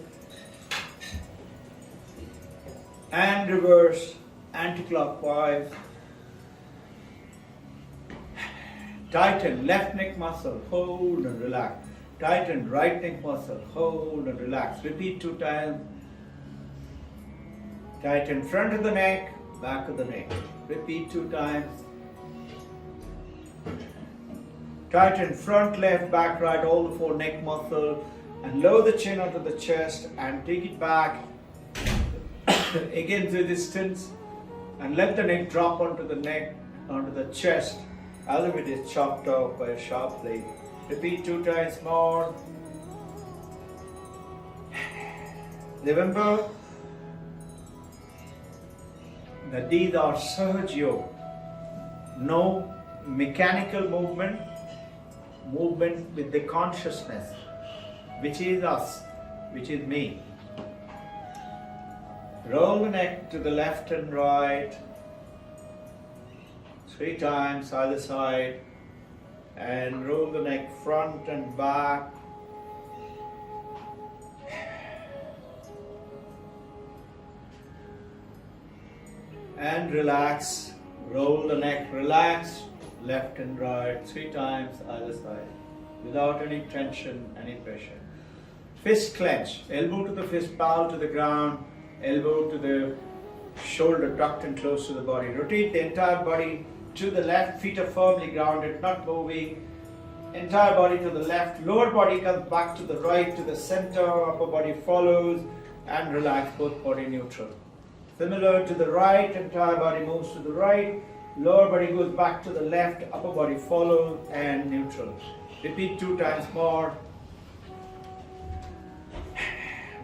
and reverse anti-clockwise. Tighten left neck muscle, hold and relax. Tighten right neck muscle, hold and relax. Repeat 2 times. Tighten front of the neck, back of the neck. Repeat 2 times. Tighten front, left, back, right, all the 4 neck muscles, and lower the chin onto the chest and take it back against the distance, and let the neck drop onto the neck, onto the chest, as if it is chopped off by a sharp blade. Repeat 2 times more. Remember that these are Sahaj Yoga. No mechanical movement, movement with the consciousness, which is us, which is me. Roll the neck to the left and right 3 times either side, and roll the neck front and back. And relax, roll the neck, relax, left and right, 3 times either side, without any tension, any pressure. Fist clench, elbow to the fist, palm to the ground, elbow to the shoulder tucked and close to the body. Rotate the entire body to the left, feet are firmly grounded, not moving. Entire body to the left, lower body comes back to the right, to the center, upper body follows, and relax, both body neutral. Similar to the right, entire body moves to the right, lower body goes back to the left, upper body follows and neutral. Repeat 2 times more.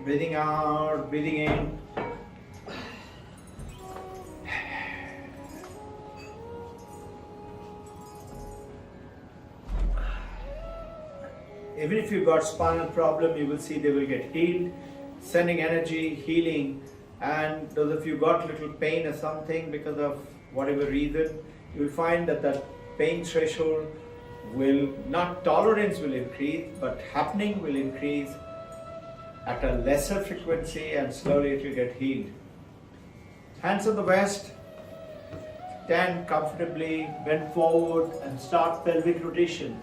Breathing out, breathing in. Even if you've got spinal problem, you will see they will get healed, sending energy, healing. And those of you got little pain or something because of whatever reason, you will find that that pain threshold will, not tolerance will increase, but happening will increase at a lesser frequency, and slowly it will get healed. Hands on the waist, stand comfortably, bend forward and start pelvic rotation,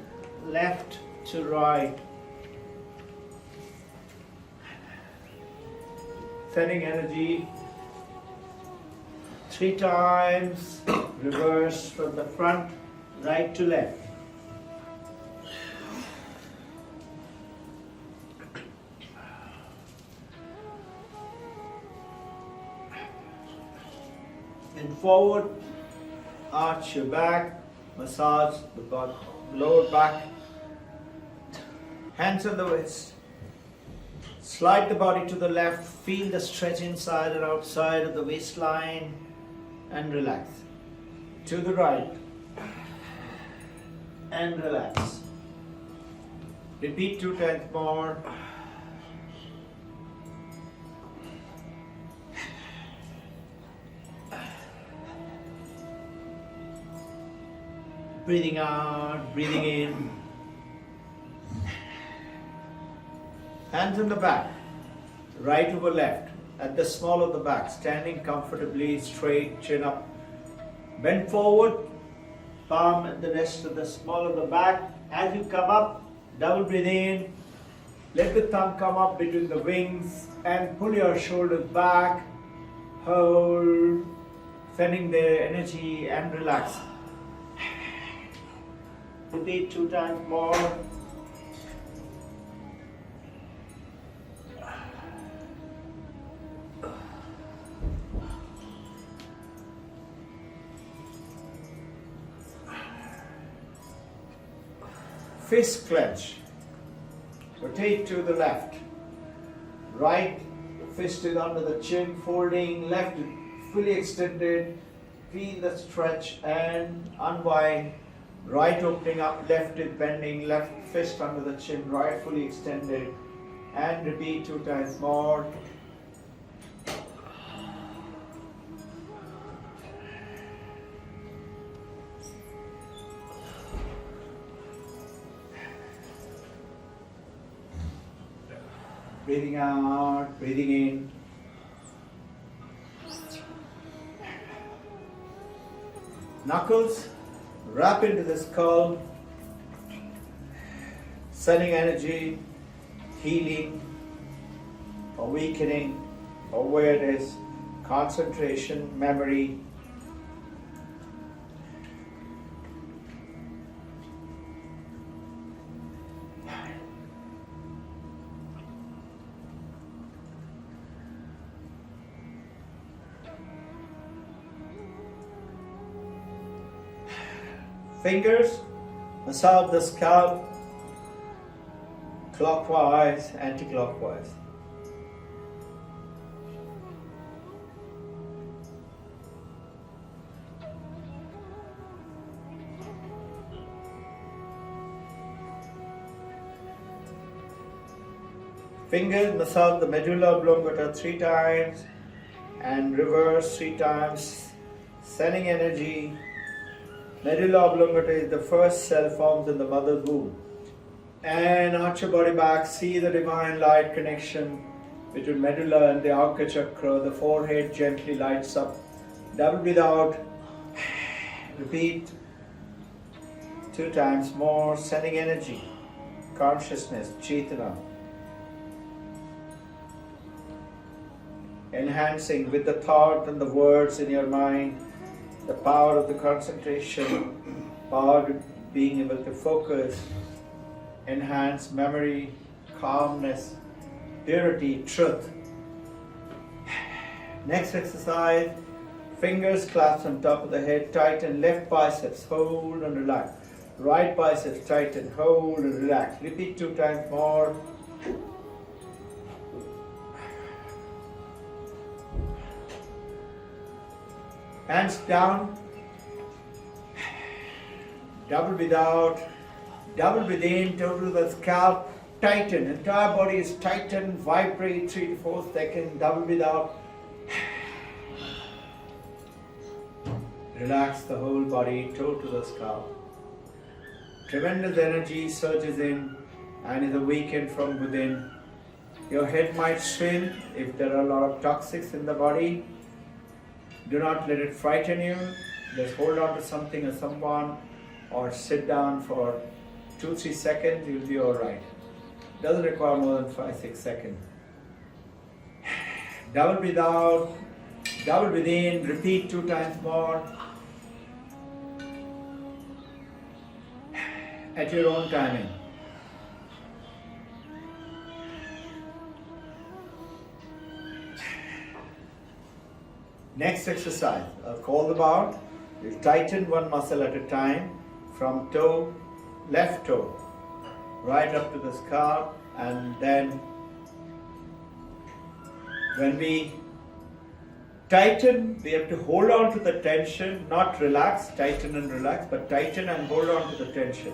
left to right. Sending energy 3 times, reverse from the front, right to left. And forward, arch your back, massage the lower back, hands on the waist. Slide the body to the left, feel the stretch inside and outside of the waistline, and relax. To the right, and relax. Repeat 2 times more. Breathing out, breathing in. Hands on the back, right over left, at the small of the back, standing comfortably, straight, chin up. Bend forward, palm at the rest of the small of the back. As you come up, Double breathe in. Let the thumb come up between the wings and pull your shoulders back. Hold, sending the energy and relax. Repeat 2 times more. Fist clench. Rotate to the left. Right fist is under the chin, folding, left fully extended. Feel the stretch and unwind. Right opening up, left is bending, left fist under the chin, right fully extended. And repeat 2 times more. Breathing out, breathing in. Knuckles wrap into the skull, sending energy, healing, awakening, awareness, concentration, memory. Fingers massage the scalp clockwise, anti-clockwise. Fingers massage the medulla oblongata 3 times and reverse 3 times, sending energy. Medulla oblongata is the first cell formed in the mother's womb. And arch your body back, see the divine light connection between medulla and the Arca chakra. The forehead gently lights up. Double breathe out. Repeat 2 times more, sending energy, consciousness, Chaitana. Enhancing with the thought and the words in your mind the power of the concentration, power to being able to focus, enhance memory, calmness, purity, truth. Next exercise, fingers clasped on top of the head, tighten left biceps, hold and relax. Right biceps tighten, hold and relax. Repeat 2 times more. Hands down, double breathe out, double breathe in, total the scalp, tighten, entire body is tightened, vibrate 3 to 4 seconds, double breathe out. Relax the whole body, toe to the scalp. Tremendous energy surges in and is awakened from within. Your head might swim if there are a lot of toxics in the body. Do not let it frighten you. Just hold on to something or someone or sit down for 2-3 seconds, you'll be alright. Doesn't require more than 5-6 seconds. Double breathe out, double breathe in, repeat 2 times more. At your own timing. Next exercise, I'll call them out. We'll tighten one muscle at a time from toe, left toe, right up to the scalp, and then when we tighten, we have to hold on to the tension, not relax, tighten and relax, but tighten and hold on to the tension.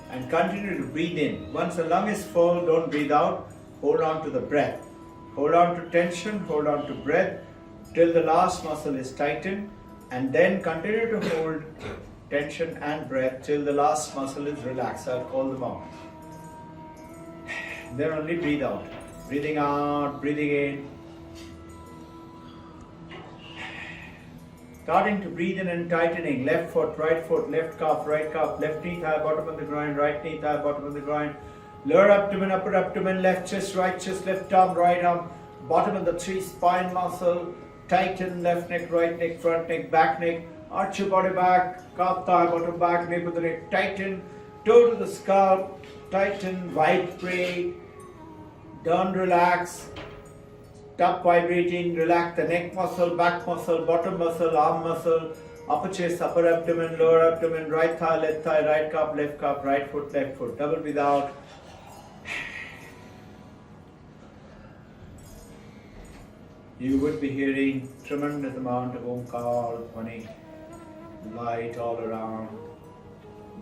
And continue to breathe in. Once the lung is full, don't breathe out, hold on to the breath. Hold on to tension, hold on to breath, till the last muscle is tightened, and then continue to hold tension and breath till the last muscle is relaxed. I'll call them out. Then only breathe out. Breathing out, breathing in. Starting to breathe in and tightening. Left foot, left calf, left knee, thigh, bottom of the groin, right knee, thigh, bottom of the groin. Lower abdomen, upper abdomen, left chest, left arm, right arm, bottom of the tree, spine muscle, tighten left neck, right neck, front neck, back neck, arch your body back, calf, thigh, bottom back, nape of the neck, tighten, toe to the scalp, tighten, vibrate, down, relax, top vibrating, relax the neck muscle, back muscle, bottom muscle, arm muscle, upper chest, upper abdomen, lower abdomen, right thigh, right calf, right foot, left foot. Double breathe out. You would be hearing tremendous amount of Omkar, Dhvani, light all around.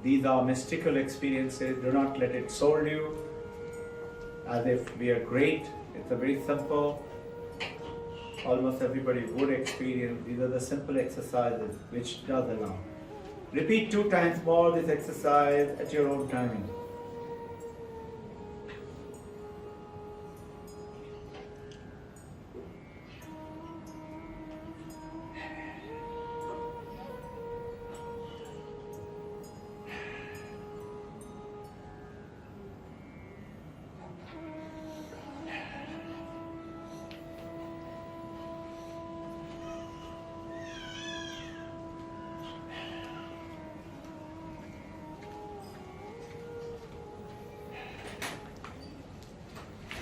These are mystical experiences. Do not let it soul you as if we are great. It's a very simple, almost everybody would experience. These are the simple exercises which does allow. Repeat 2 times more this exercise at your own timing.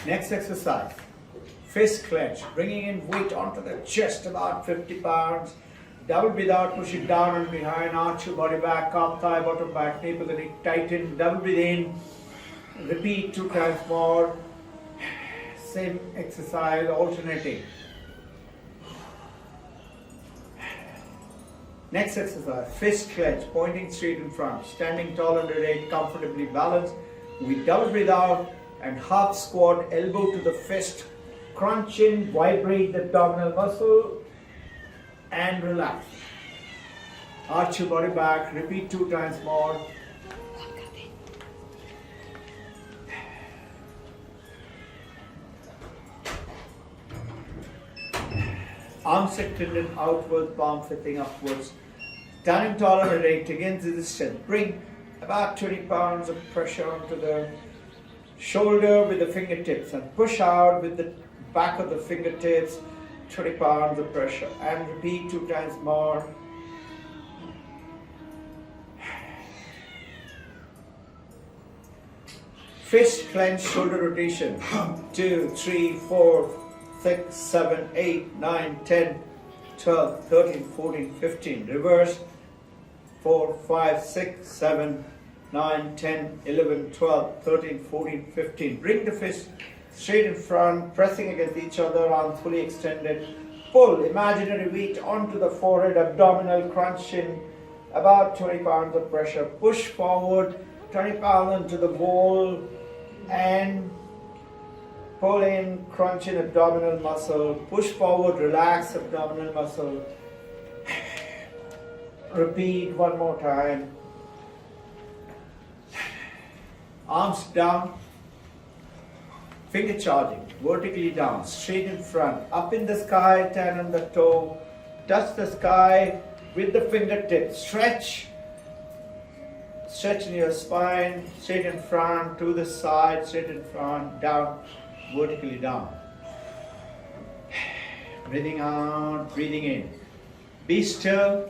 Next exercise, fist clench, bringing in weight onto the chest, about 50 pounds. Double breathe out, push it down and behind, arch your body back, calf, thigh, bottom back, nape of the neck, tighten. Double breathe in, repeat 2 times more. Same exercise, alternating. Next exercise, fist clench, pointing straight in front, standing tall and erect, comfortably balanced. We double breathe out and half squat, elbow to the fist, crunch in, vibrate the abdominal muscle and relax. Arch your body back, repeat 2 times more. Arms extended outwards, palm facing upwards. Standing tall and erect against resistance. Bring about 20 pounds of pressure onto the shoulder with the fingertips and push out with the back of the fingertips, 20 pounds of pressure, and repeat 2 times more. Fist clench, shoulder rotation. 2, 3, 4, 6, 7, 8, 9, 10, 12, 13, 14, 15. Reverse. 4, 5, 6, 7, 9, 10, 11, 12, 13, 14, 15. Bring the fist straight in front, pressing against each other, arms fully extended. Pull imaginary weight onto the forehead, abdominal crunch in, about 20 pounds of pressure. Push forward, 20 pounds into the bowl and pull in, crunch in abdominal muscle. Push forward, relax abdominal muscle. Repeat 1 more time. Arms down, finger charging, vertically down, straight in front, up in the sky, turn on the toe, touch the sky with the fingertips, stretch in your spine, straight in front, to the side, straight in front, down, vertically down. Breathing out, breathing in. Be still,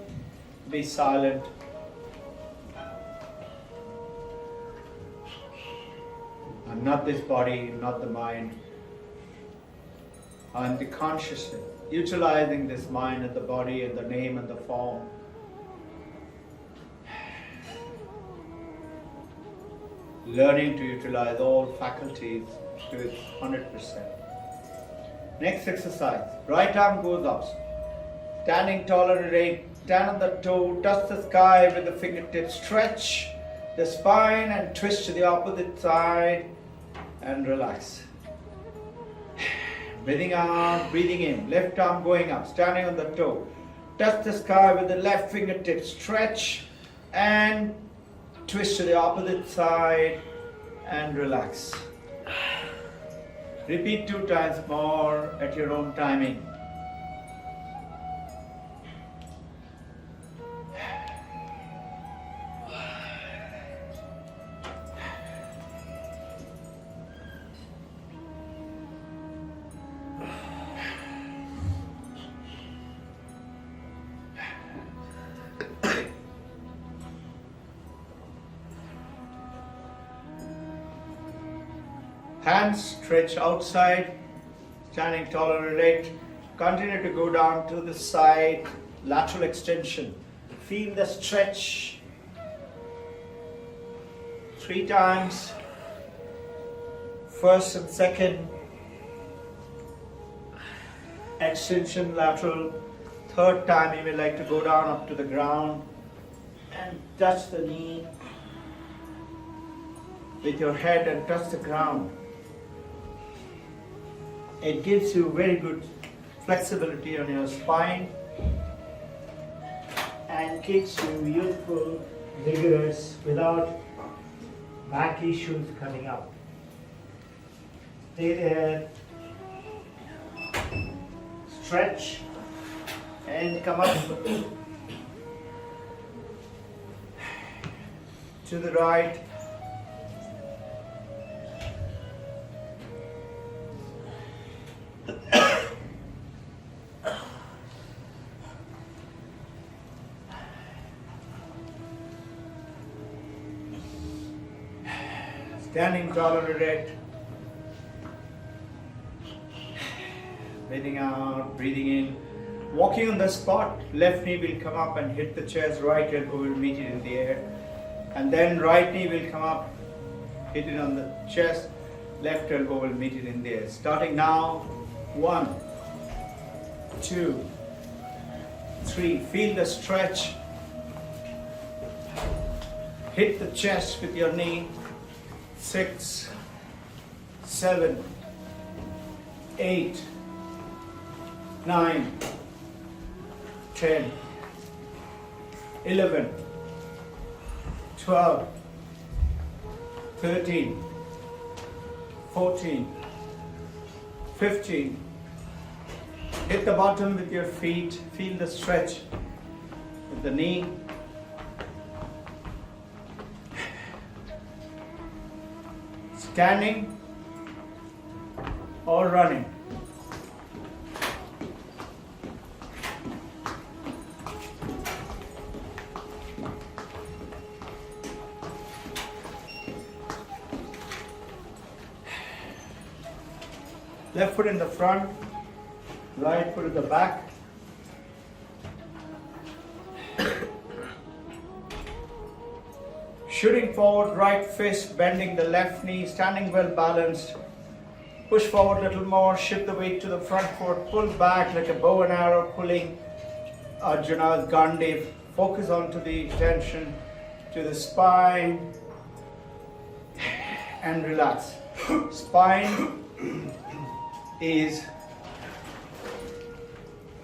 be silent. I'm not this body, not the mind. I'm the consciousness, utilizing this mind and the body and the name and the form. Learning to utilize all faculties to its 100%. Next exercise. Right arm goes up. Standing tall and erect, stand on the toe, touch the sky with the fingertips, stretch the spine and twist to the opposite side and relax. Breathing out, breathing in. Left arm going up, standing on the toe. Touch the sky with the left fingertip. Stretch and twist to the opposite side and relax. Repeat 2 times more at your own timing. Hands stretch outside, standing tall and erect. Continue to go down to the side, lateral extension. Feel the stretch. 3 times. First and second. Extension lateral. Third time you may like to go down up to the ground and touch the knee with your head and touch the ground. It gives you very good flexibility on your spine and keeps you youthful, vigorous without back issues coming up. Stay there, stretch and come up to the right. Standing tall and erect. Breathing out, breathing in. Walking on the spot, left knee will come up and hit the chest, right elbow will meet it in the air. And then right knee will come up, hit it on the chest, left elbow will meet it in the air. Starting now, 1, 2, 3. Feel the stretch. Hit the chest with your knee. 6, 7, 8, 9, 10, 11, 12, 13, 14, 15. Hit the bottom with your feet. Feel the stretch with the knee. Standing or running. Left foot in the front, right foot at the back. Shooting forward, right fist, bending the left knee, standing well balanced. Push forward a little more, shift the weight to the front foot, pull back like a bow and arrow, pulling Arjuna's Gandhi. Focus onto the tension, to the spine, and relax. Spine is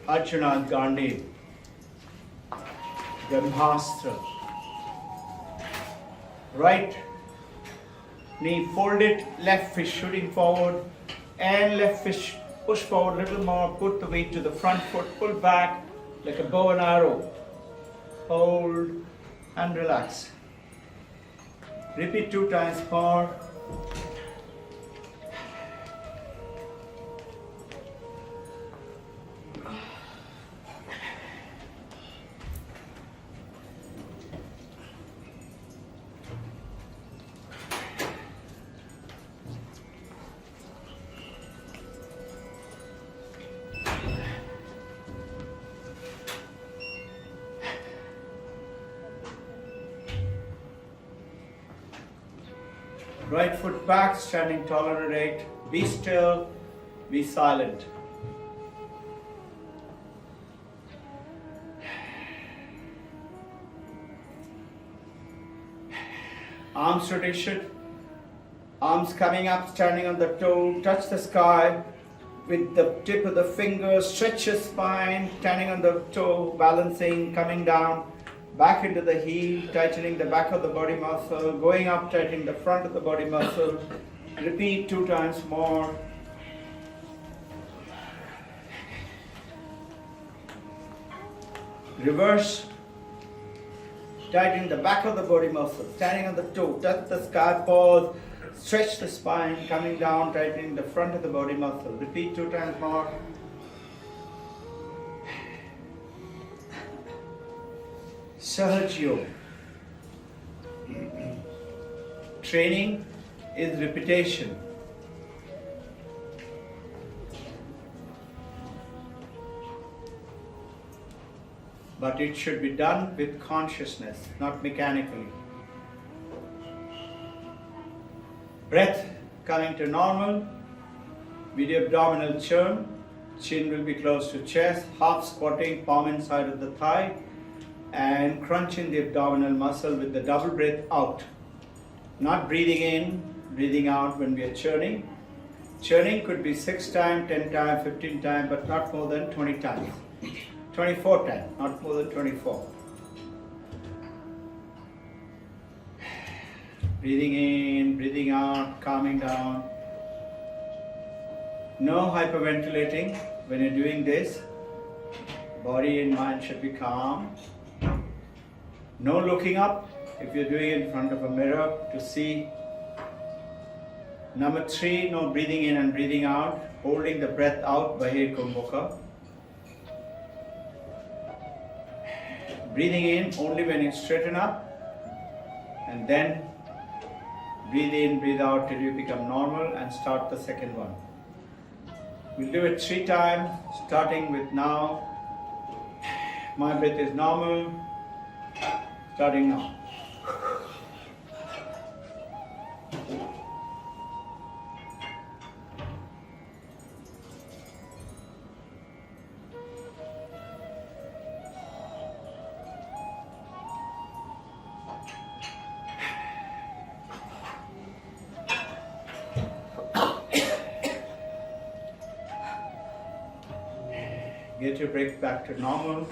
Arjuna's Gandhi, Brahmastra. Right knee folded, left fist shooting forward, and left fist push forward a little more, put the weight to the front foot, pull back like a bow and arrow. Hold and relax. Repeat 2 times more. Right foot back, standing tall and erect. Be still, be silent. Arms rotation, arms coming up, standing on the toe, touch the sky with the tip of the finger, stretch your spine, standing on the toe, balancing, coming down. Back into the heel, tightening the back of the body muscle, going up, tightening the front of the body muscle. Repeat 2 times more. Reverse, tightening the back of the body muscle, standing on the toe, touch the sky, pause, stretch the spine, coming down, tightening the front of the body muscle. Repeat 2 times more. Sahaj Yoga. Training is repetition. but it should be done with consciousness, not mechanically. Breath coming to normal, with the abdominal churn, chin will be close to chest, half squatting, palm inside of the thigh, and crunching the abdominal muscle with the double breath out. Not breathing in, breathing out when we are churning. Churning could be 6 times, 10 times, 15 times, but not more than 20 times. 24 times, not more than 24. Breathing in, breathing out, calming down. No hyperventilating when you're doing this. Body and mind should be calm. No looking up if you're doing it in front of a mirror to see. Number 3, no breathing in and breathing out, holding the breath out, Bahir Kumbhaka. Breathing in only when you straighten up, and then breathe in, breathe out till you become normal and start the second one. We'll do it 3 times, starting with now. My breath is normal, starting now. Get your breath back to normal.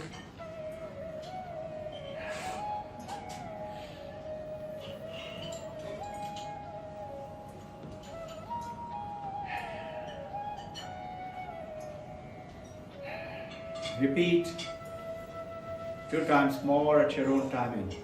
Repeat 2 times more at your own timing.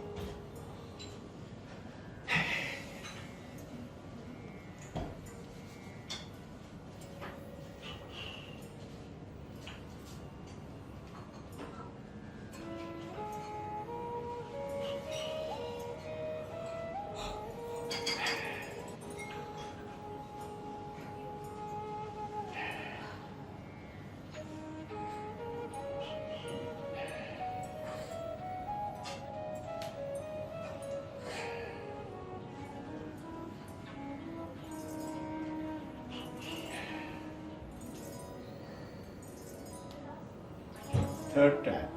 Third time.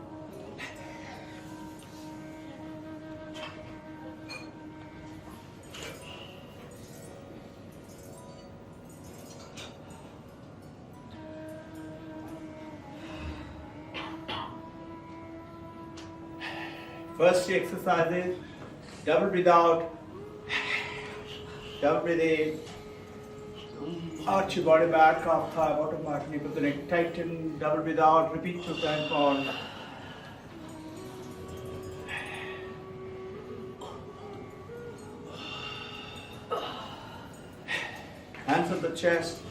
First exercises, double breathe out, double breathe in, arch your body back, calf, thigh, bottom back, navel to neck, tighten, double breathe out, repeat 2 times more. Hands on the chest,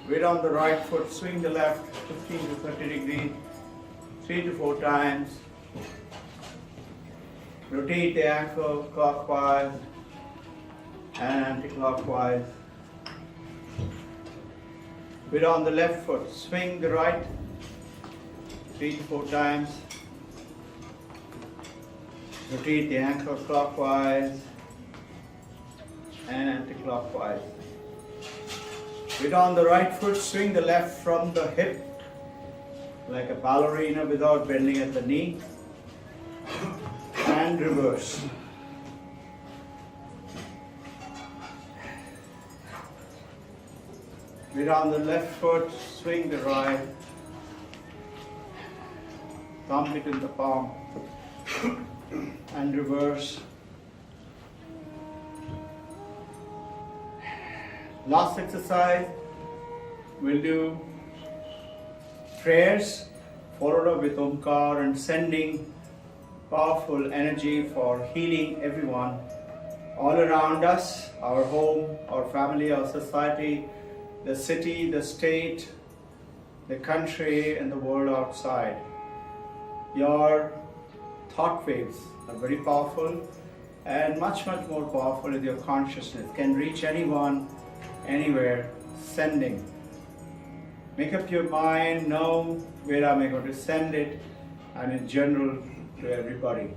weight on the right foot, swing the left 15 to 30 degrees, 3 to 4 times. Rotate the ankle clockwise and anti-clockwise. Weight on the left foot, swing the right 3 to 4 times. Rotate the ankle clockwise and anti-clockwise. Weight on the right foot, swing the left from the hip like a ballerina without bending at the knee. And reverse. Weight on the left foot, swing the right, thumb between the palm, and reverse. Last exercise, we'll do prayers followed up with Omkar and sending powerful energy for healing everyone all around us, our home, our family, our society, the city, the state, the country, and the world outside. Your thought waves are very powerful, and much more powerful is your consciousness. Can reach anyone, anywhere, sending. Make up your mind, know where am I going to send it, and in general, to everybody.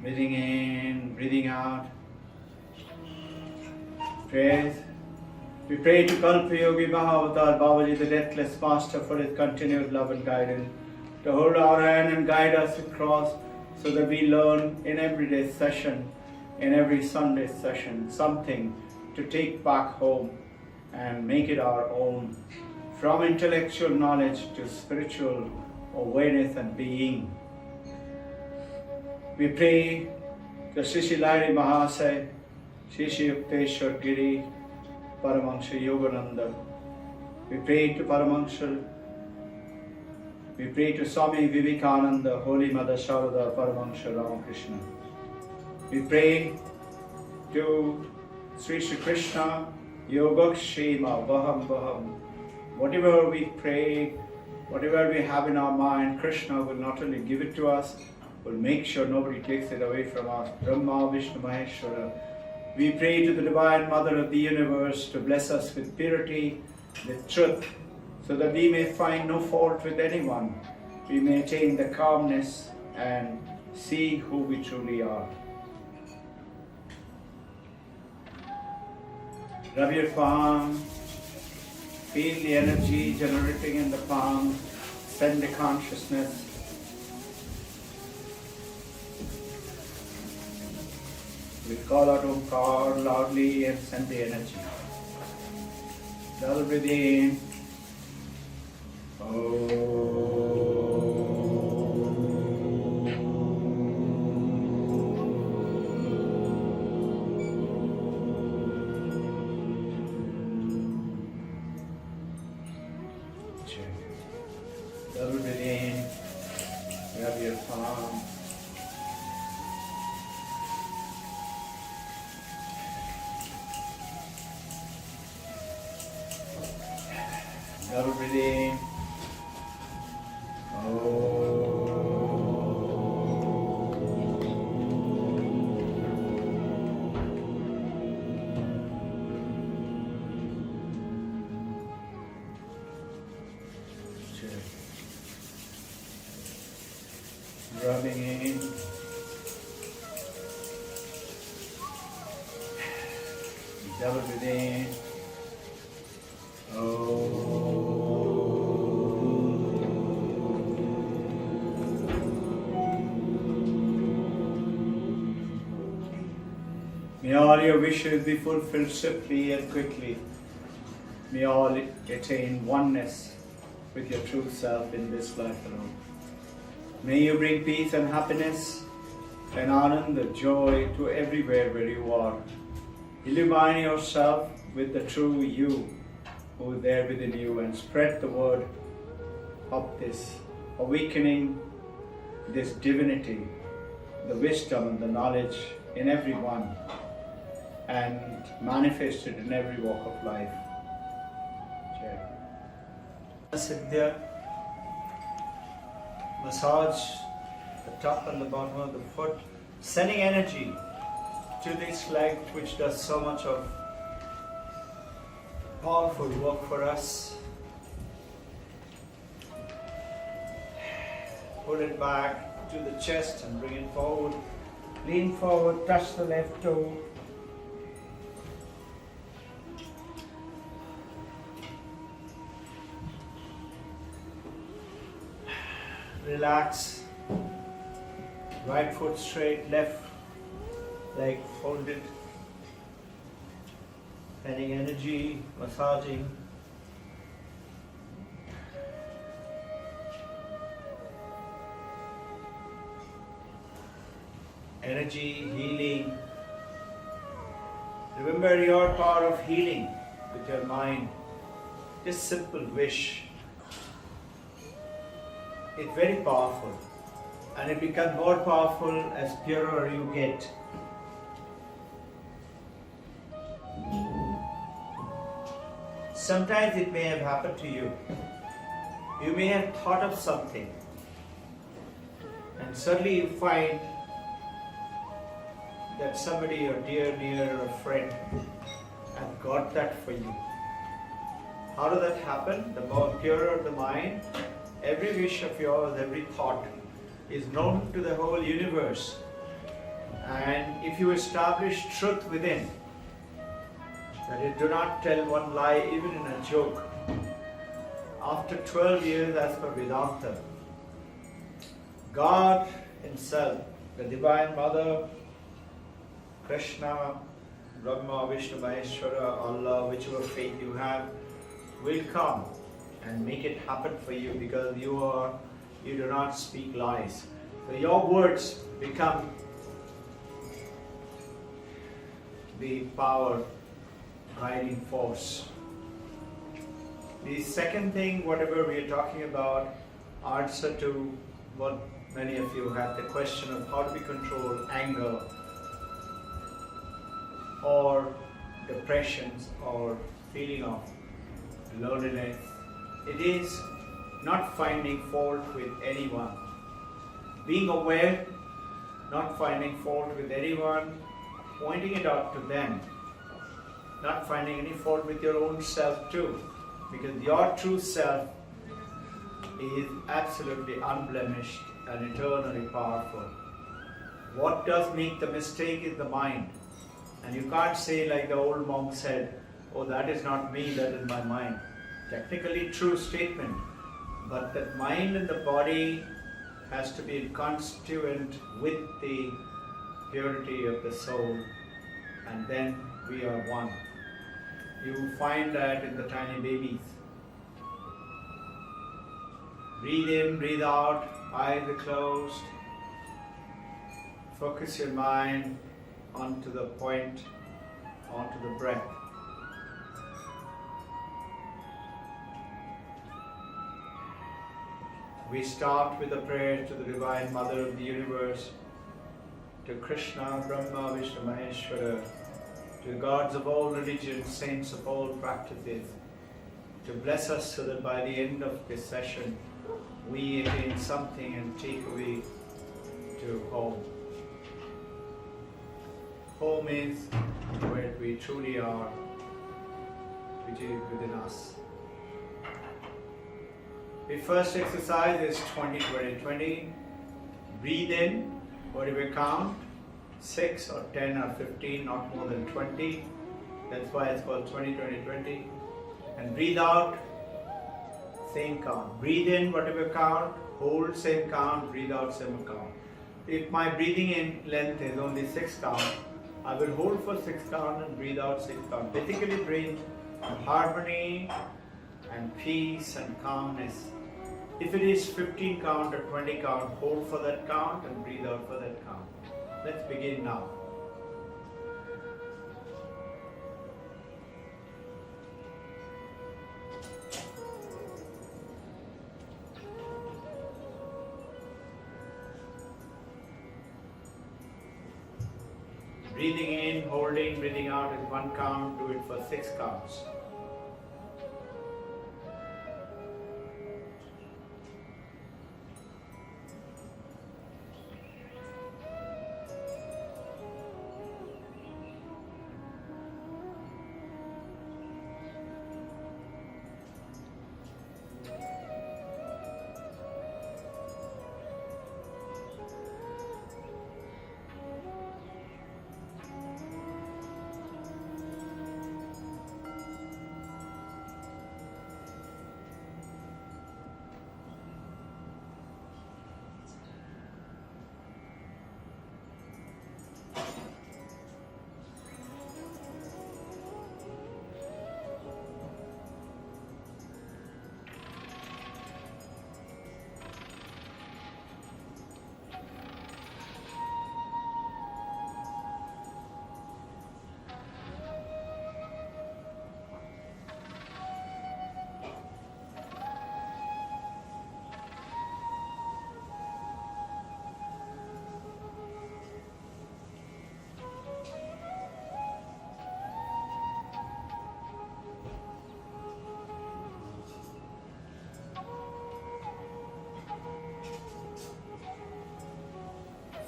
Breathing in, breathing out. Praise. We pray to Kalpa Yogi Mahavatar Babaji, the Deathless Master, for his continued love and guidance, to hold our hand and guide us across, so that we learn in everyday session, in every Sunday session, something to take back home and make it our own, from intellectual knowledge to spiritual awareness and being. We pray to Sri Lahiri Mahasaya, Sri Yukteswar Giri, Paramahansa Yogananda. We pray to Paramahansa. We pray to Swami Vivekananda, Holy Mother Sharada, Paramahansa Ramakrishna. We pray to Sri Krishna, Yogakshema, Vaham Vaham. Whatever we pray, whatever we have in our mind, Krishna will not only give it to us, will make sure nobody takes it away from us. Brahma, Vishnu, Maheshwara. We pray to the Divine Mother of the Universe to bless us with purity, with truth, so that we may find no fault with anyone. We may attain the calmness and see who we truly are. Rub your palm, feel the energy generating in the palm, send the consciousness. We call out Omkar loudly and send the energy. Double breathe in. Double breathe in. Grab your palm. Double breathe in. Rubbing in. Double breathe in. May all your wishes be fulfilled swiftly and quickly. May all attain oneness with your true self in this life alone. May you bring peace and happiness and anand, the joy to everywhere where you are. Illumine yourself with the true you who is there within you, and spread the word of this awakening, this divinity, the wisdom and the knowledge in everyone, and manifest it in every walk of life. Sit there, massage the top and the bottom of the foot, sending energy to this leg which does so much of powerful work for us. Pull it back to the chest and bring it forward. Lean forward, touch the left toe. Relax. Right foot straight, left leg folded. Adding energy, massaging. Energy, healing. Remember your power of healing with your mind. Just simple wish. It's very powerful, and it becomes more powerful as purer you get. Sometimes it may have happened to you. You may have thought of something, and suddenly you find that somebody, your dear, near, or friend, has got that for you. How does that happen? The more purer the mind, every wish of yours, every thought is known to the whole universe. And if you establish truth within, that you do not tell one lie even in a joke, after 12 years as per Vedanta, God Himself, the Divine Mother, Krishna, Brahma, Vishnu, Maheshwara, Allah, whichever faith you have, will come and make it happen for you, because you do not speak lies. So your words become the power, guiding force. The second thing, whatever we are talking about, answer to what many of you had, the question of how do we control anger or depressions or feeling of loneliness. It is not finding fault with anyone. Being aware, not finding fault with anyone, pointing it out to them. Not finding any fault with your own self too, because your true self is absolutely unblemished and eternally powerful. What does make the mistake is the mind. And you can't say like the old monk said, oh, that is not me, that is my mind. Technically true statement, but that mind and the body has to be constituent with the purity of the soul, and then we are one. You will find that in the tiny babies. Breathe in, breathe out, eyes are closed. Focus your mind onto the point, onto the breath. We start with a prayer to the Divine Mother of the Universe, to Krishna, Brahma, Vishnu, Maheshwara, to the gods of all religions, saints of all practices, to bless us so that by the end of this session, we attain something and take away to home. Home is where we truly are, which is within us. The first exercise is 20-20-20. Breathe in, whatever count, 6 or 10 or 15, not more than 20. That's why it's called 20-20-20. And breathe out, same count. Breathe in, whatever count, hold same count, breathe out same count. If my breathing in length is only 6 count, I will hold for 6 count and breathe out 6 count. Basically bring harmony and peace and calmness. If it is 15 count or 20 count, hold for that count and breathe out for that count. Let's begin now. Breathing in, holding, breathing out is 1 count, do it for 6 counts.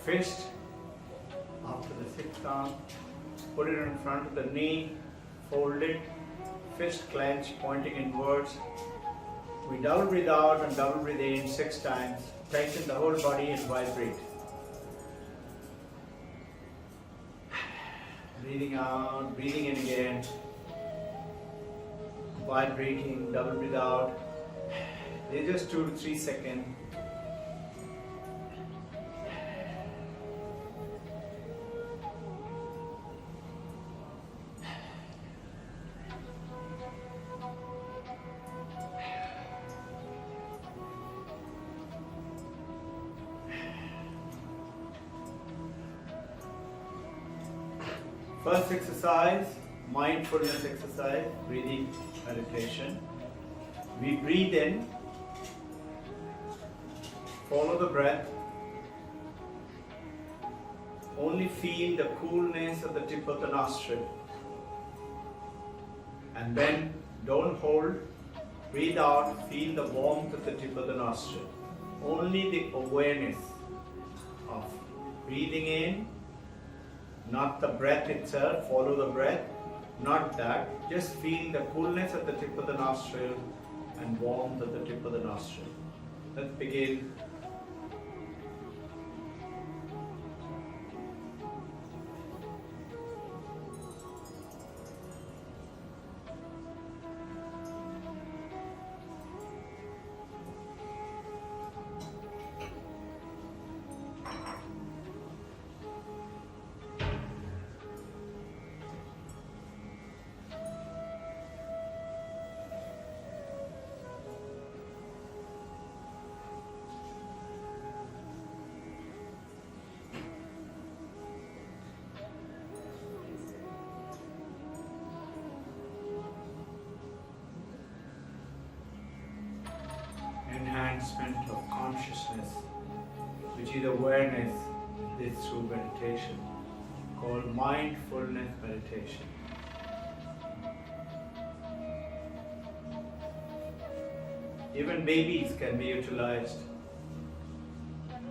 Fist after the 6th count, put it in front of the knee, fold it, fist clenched, pointing inwards. We double breathe out and double breathe in 6 times. Tighten the whole body and vibrate. Breathing out, breathing in again. Vibrating, double breathe out. They're just 2 to 3 seconds. First exercise, mindfulness exercise, breathing meditation. We breathe in, follow the breath, only feel the coolness of the tip of the nostril. And then don't hold, breathe out, feel the warmth of the tip of the nostril. Only the awareness of breathing in, not the breath itself, follow the breath, not that, just feel the coolness at the tip of the nostril and warmth at the tip of the nostril. Let's begin. Enhancement of consciousness, which is awareness, is through meditation, called mindfulness meditation. Even babies can be utilized.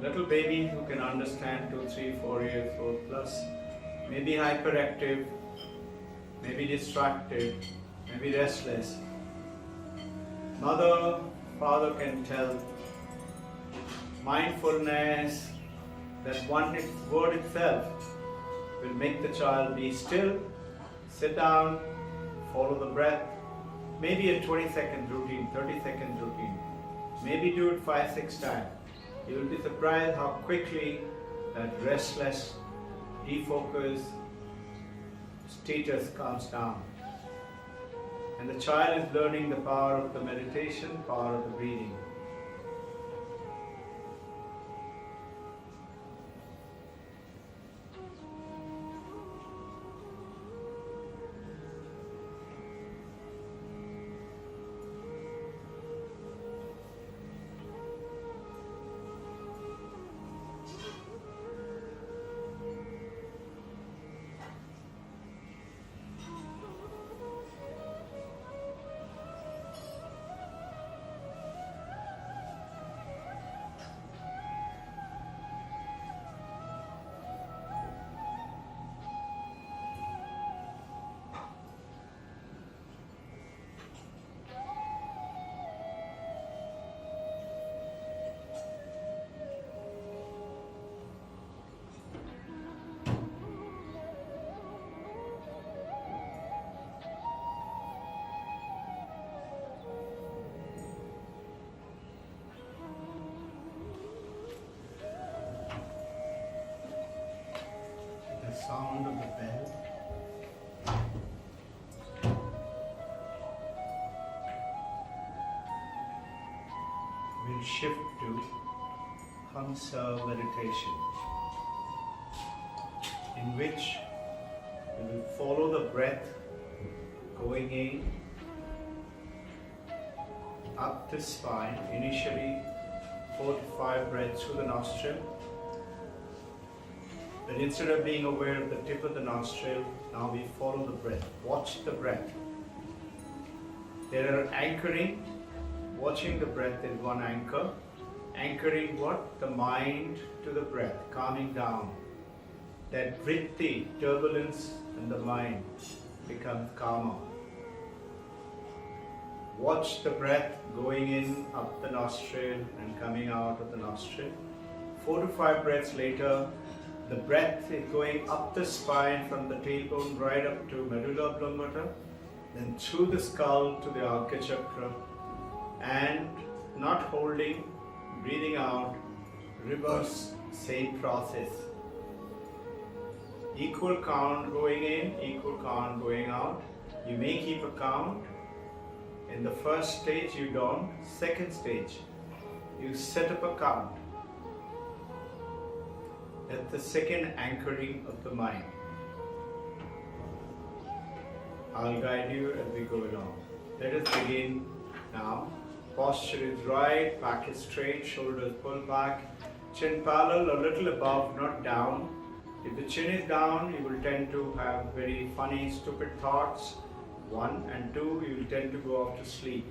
Little babies who can understand 2, 3, 4 years old plus, may be hyperactive, may be distracted, may be restless. Mother, father can tell mindfulness, that one word itself will make the child be still, sit down, follow the breath. Maybe a 20-second routine, 30-second routine. Maybe do it 5-6 times. You will be surprised how quickly that restless, defocused status calms down. And the child is learning the power of the meditation, power of the breathing. Sound of the bell will shift to Hamsa meditation, in which we will follow the breath going in up the spine, initially 4 to 5 breaths through the nostril. But instead of being aware of the tip of the nostril, now we follow the breath. Watch the breath. There are anchoring. Watching the breath is one anchor. Anchoring what? The mind to the breath, calming down. That vritti, turbulence in the mind, becomes calmer. Watch the breath going in up the nostril and coming out of the nostril. 4 to 5 breaths later, the breath is going up the spine from the tailbone right up to medulla oblongata, then through the skull to the Arca chakra, and not holding, breathing out, reverse, same process. Equal count going in, equal count going out. You may keep a count. In the first stage you don't. Second stage, you set up a count. That's the second anchoring of the mind. I'll guide you as we go along. Let us begin now. Posture is right, back is straight, shoulders pull back, chin parallel, a little above, not down. If the chin is down, you will tend to have very funny, stupid thoughts. 1 and 2, you will tend to go off to sleep.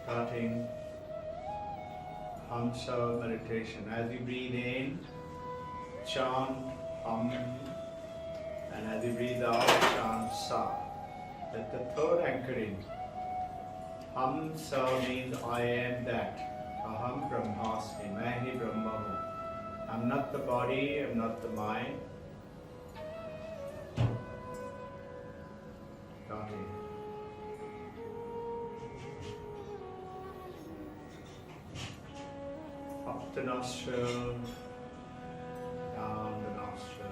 Starting Hamsa meditation. As you breathe in, chant Ham, and as you breathe out, chant Sa. That's the third anchoring. Hamsa means I am that. Aham Brahmasmi, Mahi Brahmahu. I'm not the body, I'm not the mind. Starting. Up the nostril, down the nostril.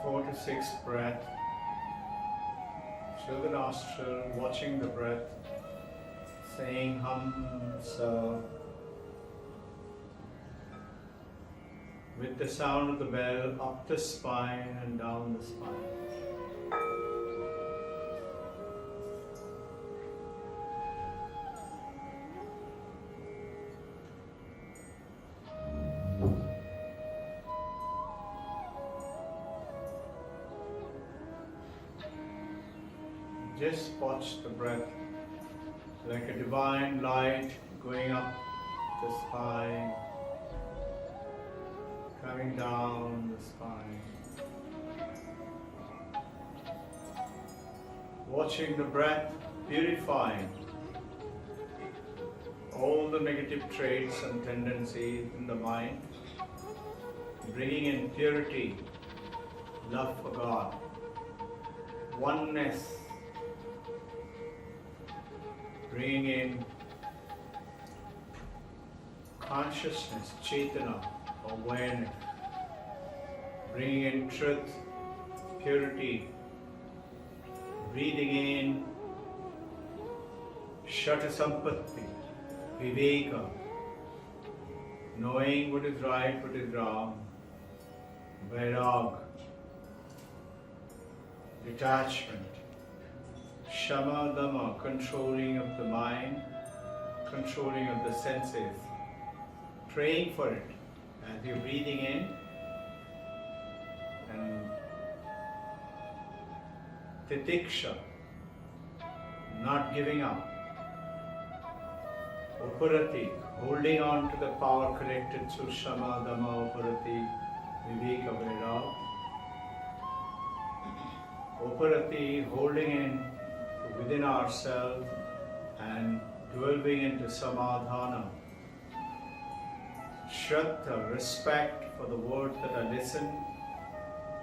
Four to 6 breath through the nostril, watching the breath, saying hum, sa. With the sound of the bell, up the spine and down the spine. Just watch the breath like a divine light going up the spine, coming down the spine. Watching the breath purifying all the negative traits and tendencies in the mind, bringing in purity, love for God, oneness, bringing in consciousness, Chaitana, awareness, bringing in truth, purity, breathing in Shata Sampatti, Viveka, knowing what is right, what is wrong, Vairag, detachment, Shama Dama, controlling of the mind, controlling of the senses, praying for it as you're breathing in and Titiksha, not giving up, Uparati, holding on to the power collected through Shama Dama Uparati, Viveka Vairag, Uparati, holding in within ourselves and delving into Samadhana. Shraddha, respect for the word that I listen,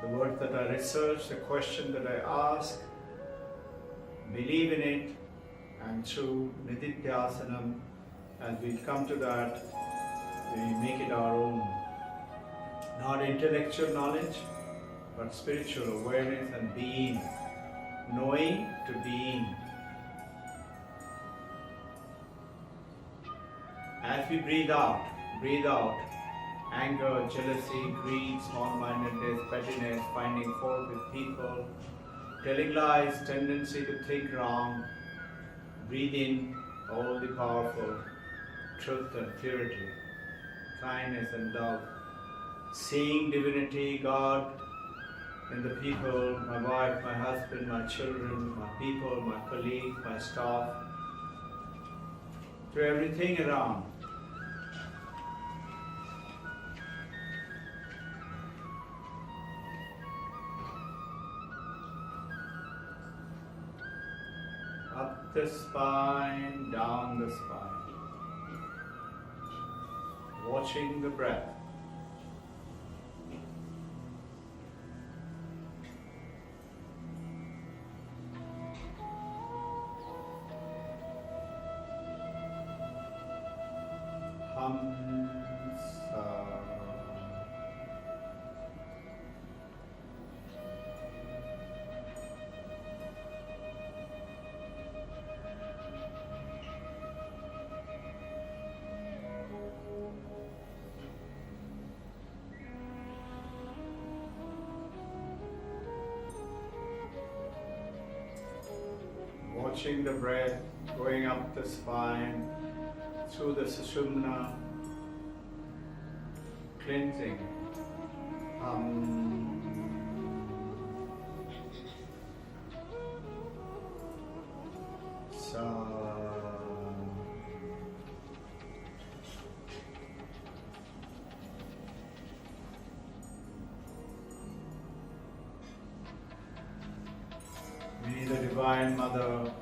the word that I research, the question that I ask, believe in it, and through Nididhyasanam, as we come to that, we make it our own. Not intellectual knowledge, but spiritual awareness and being, knowing to being. As we breathe out, anger, jealousy, greed, small-mindedness, pettiness, finding fault with people, telling lies, tendency to think wrong, breathe in all the powerful truth and purity, kindness and love, seeing divinity, God, in the people, my wife, my husband, my children, my people, my colleagues, my staff, to everything around. Up the spine, down the spine, watching the breath. Watching the breath going up the spine, through the sushumna, cleansing. May the Divine Mother,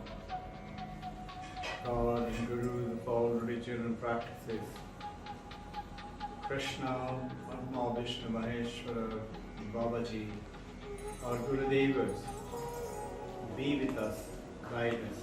God and Gurus of all religion and practices, Krishna, Brahma, Vishnu, Maheshwara, Babaji, our Gurudevas, be with us, guide us.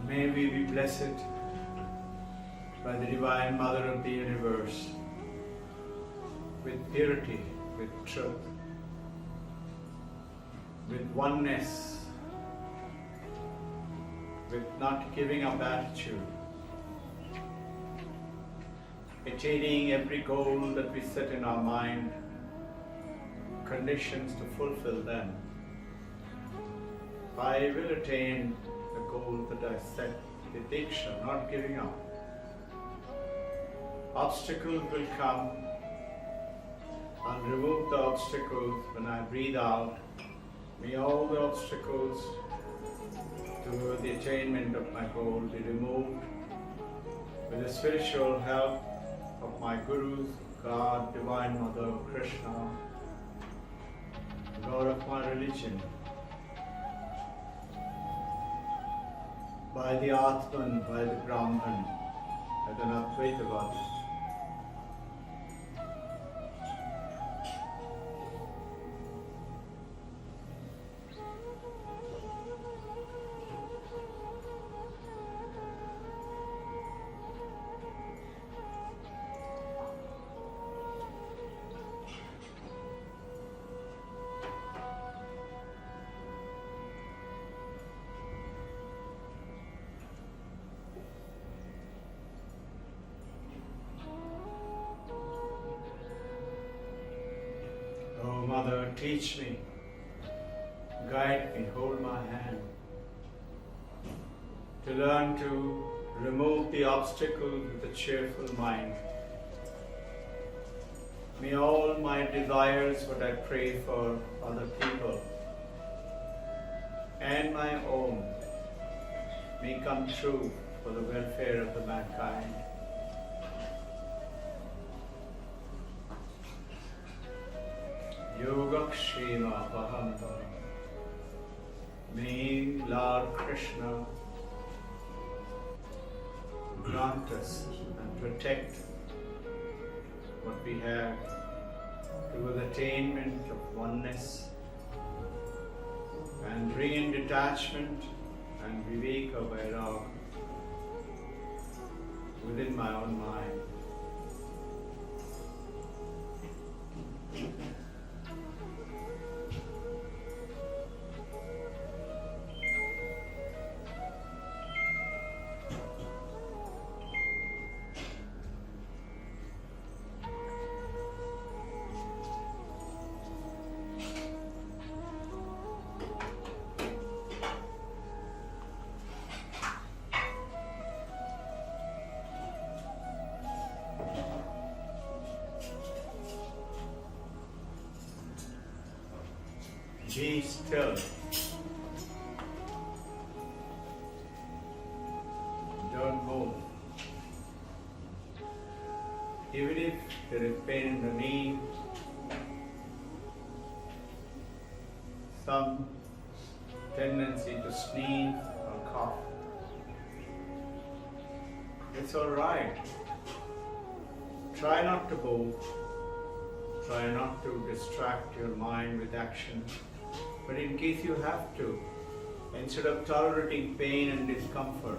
May we be blessed by the Divine Mother of the Universe with purity, with truth, with oneness, with not giving up attitude, attaining every goal that we set in our mind, conditions to fulfill them. I will attain the goal that I set, the diksha, not giving up. Obstacles will come. I'll remove the obstacles when I breathe out. May all the obstacles to the attainment of my goal be removed with the spiritual help of my Gurus, God, Divine Mother, Krishna, God of my religion. By the Atman, by the Brahman, by the Advaitavadi. Oh Mother, teach me, guide me, hold my hand, to learn to remove the obstacles with a cheerful mind. May all my desires, what I pray for other people, and my own, may come true for the welfare of the mankind. Yogakshema Vahanta. May Lord Krishna grant us and protect what we have towards attainment of oneness and bring in detachment and viveka vairag within my own mind. Be still. Don't move. Even if there is pain in the knee, some tendency to sneeze or cough, it's alright. Try not to move. Try not to distract your mind with action. But in case you have to, instead of tolerating pain and discomfort,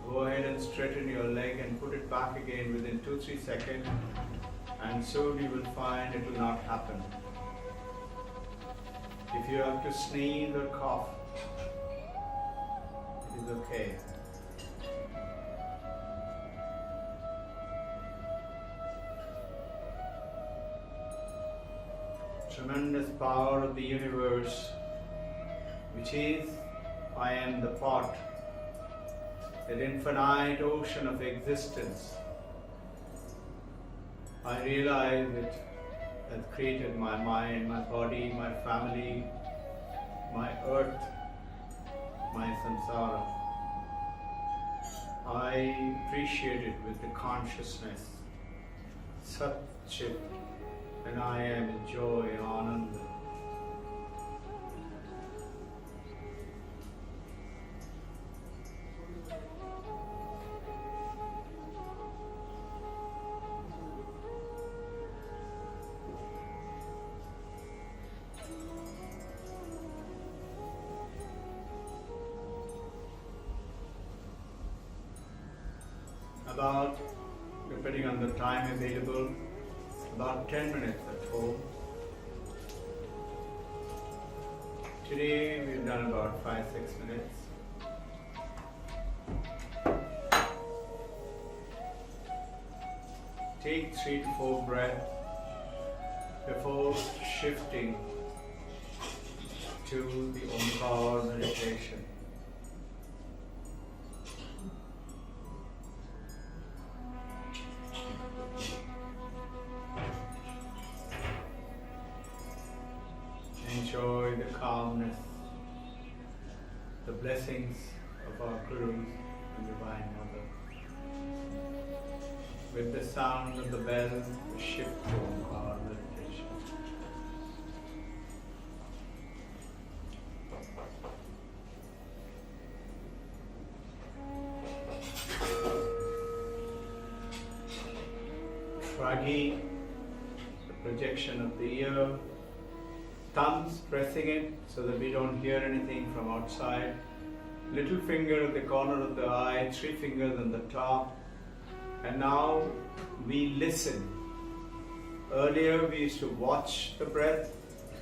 go ahead and straighten your leg and put it back again within 2-3 seconds, and soon you will find it will not happen. If you have to sneeze or cough, it is okay. Tremendous power of the universe, which is I am the pot, that infinite ocean of existence. I realize it has created my mind, my body, my family, my earth, my samsara. I appreciate it with the consciousness, Sat Chit, and I am in joy, Ananda. About, depending on the time available, about 10 minutes at home. Today we've done about 5-6 minutes. Take 3 to 4 breaths before shifting to the Omkar meditation. Enjoy the calmness, the blessings of our Gurus and Divine Mother. With the sound of the bell, we shift to Omkar meditation. Tragi, the projection of the ear. Thumbs pressing it so that we don't hear anything from outside. Little finger at the corner of the eye, 3 fingers on the top. And now we listen. Earlier we used to watch the breath.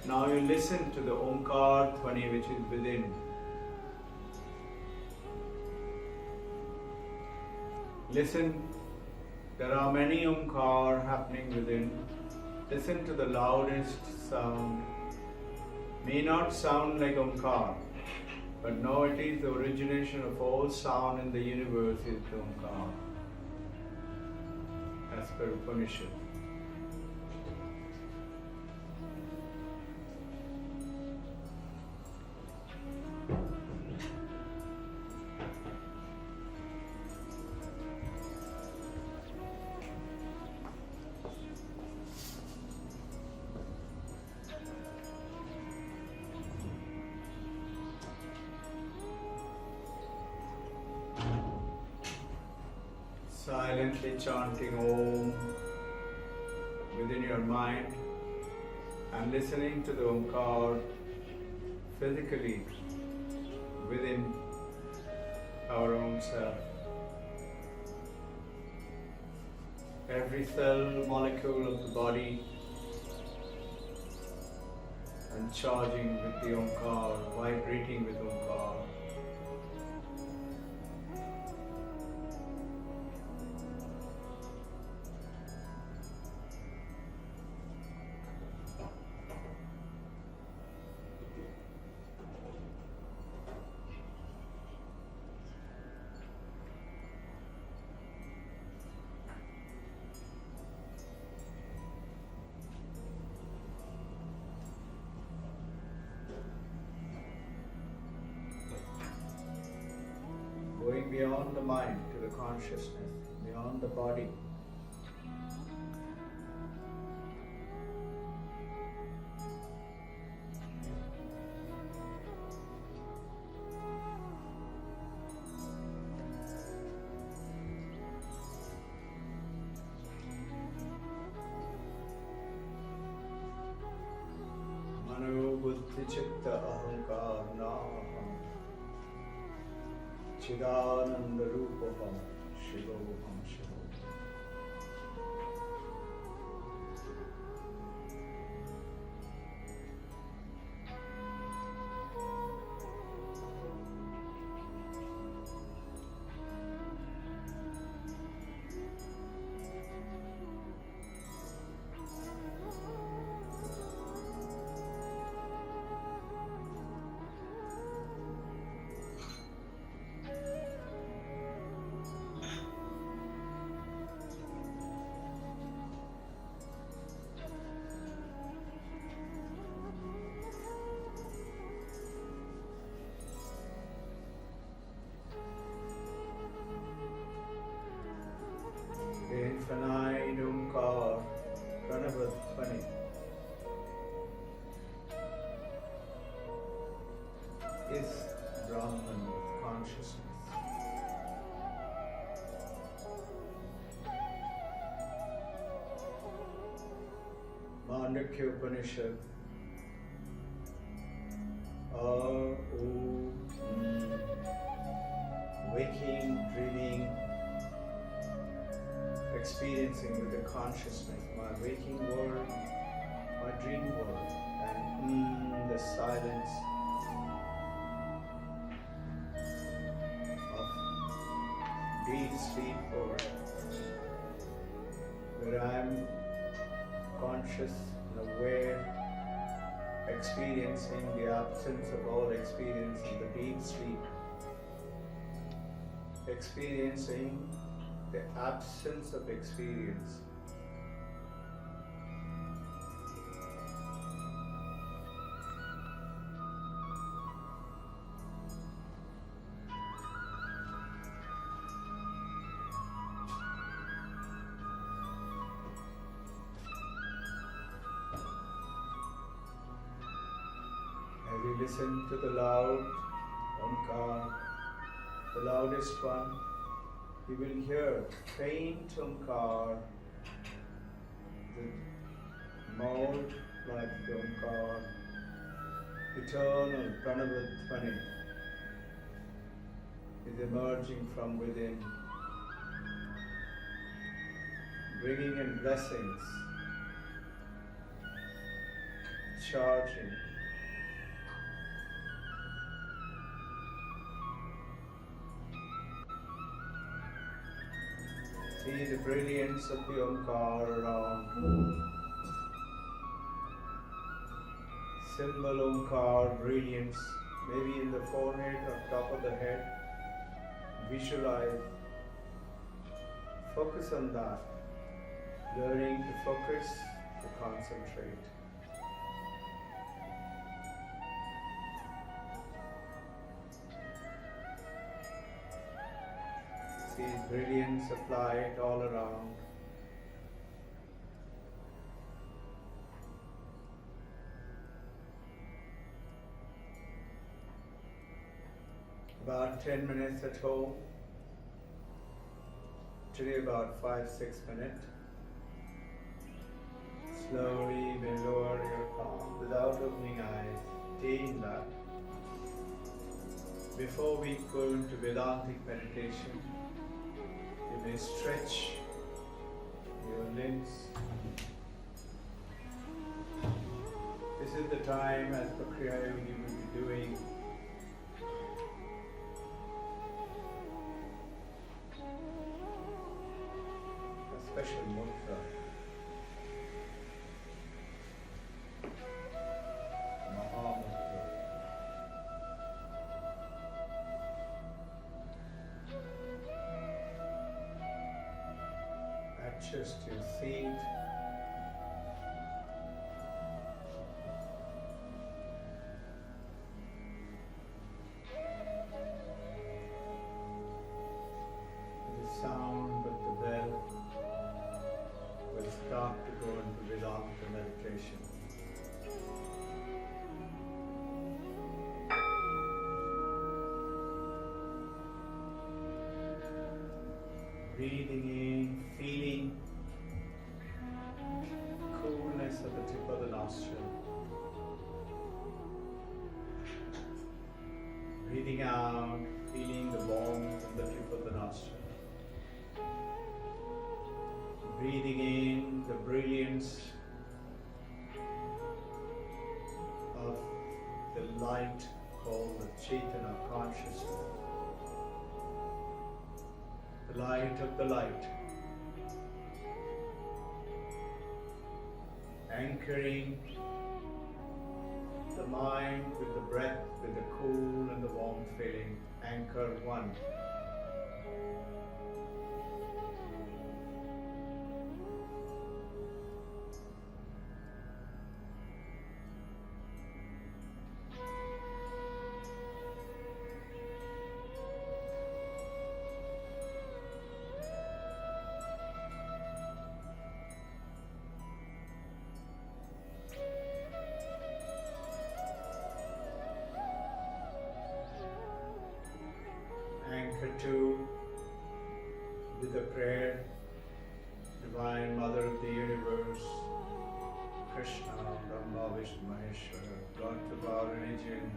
Now you listen to the Omkar Dhvani which is within. Listen. There are many Omkar happening within. Listen to the loudest sound. May not sound like Omkar, but no, it is the origination of all sound in the universe is the Omkar, as per Upanishad. silently chanting Om within your mind and listening to the Omkar physically within our own self. Every cell, molecule of the body and charging with the Omkar, vibrating with Omkar. Going beyond the mind to the consciousness, beyond the body. Mano buddhi chitta ahankar naham Chidananda Rupaham Shivoham Shivoham. Infinite Omkar, Pranavadhvani is Brahman with consciousness. Mandakya Upanishad waking, dreaming, experiencing with the consciousness, my waking world, my dream world, and the silence of deep sleep world, where I am conscious and aware, experiencing the absence of all experience in the deep sleep, experiencing the absence of experience. As you listen to the loud Omkar, the loudest one, you will hear faint Omkar, the mold like the Omkar, eternal Pranavadhvani is emerging from within, bringing in blessings, charging. See the brilliance of the Omkar around. Symbol Omkar brilliance, maybe in the forehead or top of the head. Visualize. Focus on that. Learning to focus, to concentrate. See brilliance applied all around. About 10 minutes at home. Today about 5-6 minutes. Slowly may lower your palm without opening eyes. Stay in that. Before we go into Vedantic meditation, you may stretch your limbs. This is the time, as per Kriya Yoga, you will be doing a special mantra. Mahamudra. Adjust your seat. The sound of the bell will start to go into Vedanta meditation. Breathing in, feeling coolness at the tip of the nostril. Breathing out, feeling the warmth at the tip of the nostril. Breathing in the brilliance of the light called the Chaitanya consciousness. The light of the light. Anchoring the mind with the breath, with the cool and the warm feeling. Anchor one. Anchor two with the prayer, Divine Mother of the Universe, Krishna, Brahma, Vishnu, Maheshwara, God of our religion,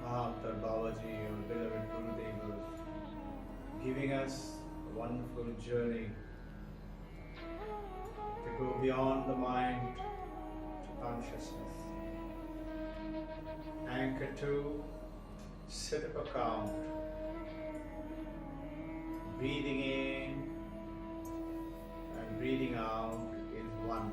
Mahaavatar Babaji, our beloved Gurudevas, giving us a wonderful journey to go beyond the mind to consciousness. Anchor two, set up a count. Breathing in and breathing out is one.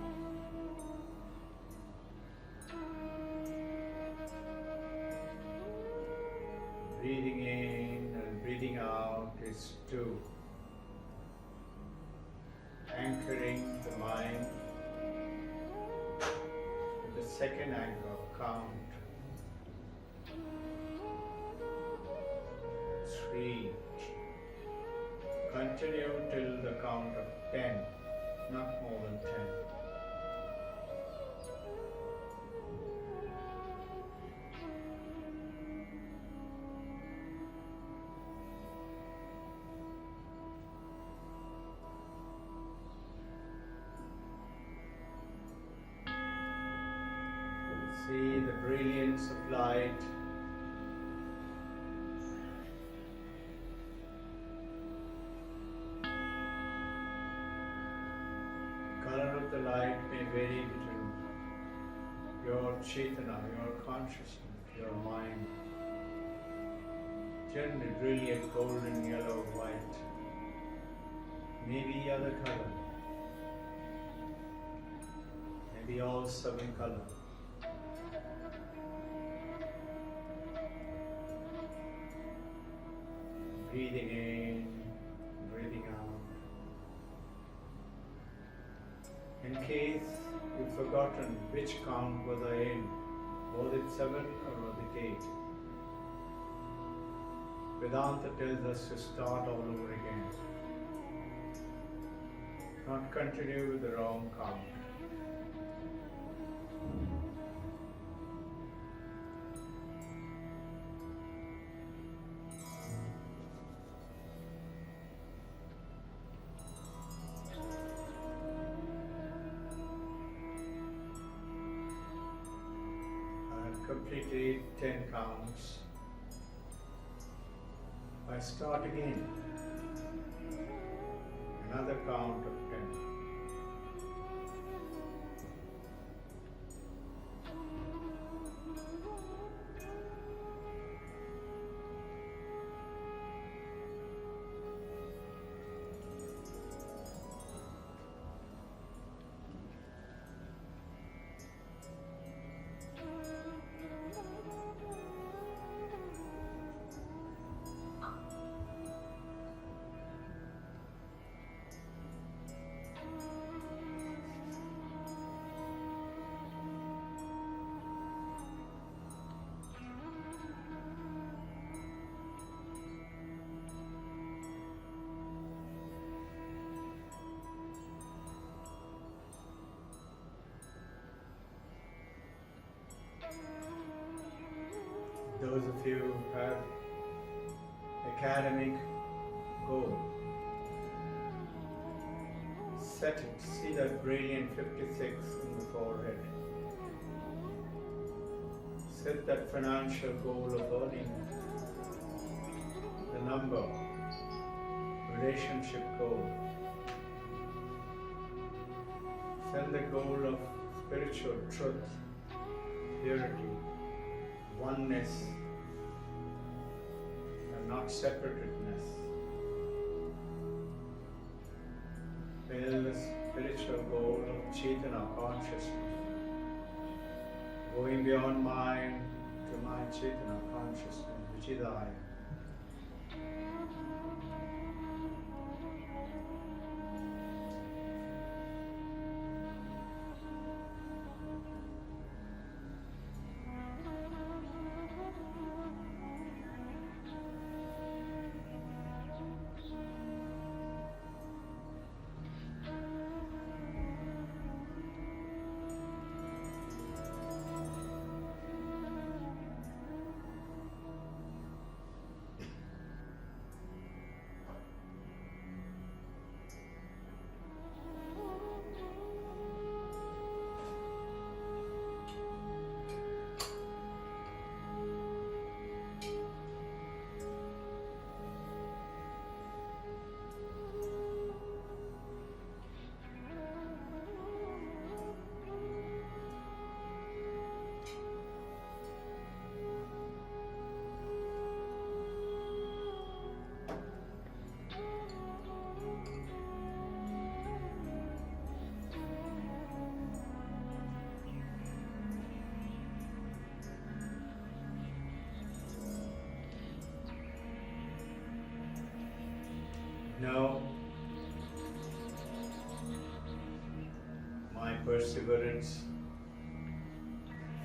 Breathing in and breathing out is two. Anchoring the mind with the second anchor, count. 3. Continue till the count of 10, not more than 10. See the brilliance of light. Color of the light may vary between your Chaitanya, your consciousness, your mind. Generally brilliant golden, yellow, white. Maybe other color. Maybe all 7 colors. Breathing in, breathing out. In case you've forgotten which count was I in, was it 7 or was it 8? Vedanta tells us to start all over again. Not continue with the wrong count. completed 10 counts, I start again. Another count of 10. Those of you who have academic goal, set it. See that brilliant 56 in the forehead. Set that financial goal of earning the number, relationship goal. Set the goal of spiritual truth, purity, oneness, and not separatedness. Build the spiritual goal of Chaitanya consciousness, going beyond mind to my Chaitanya consciousness, which is I. Now, my perseverance,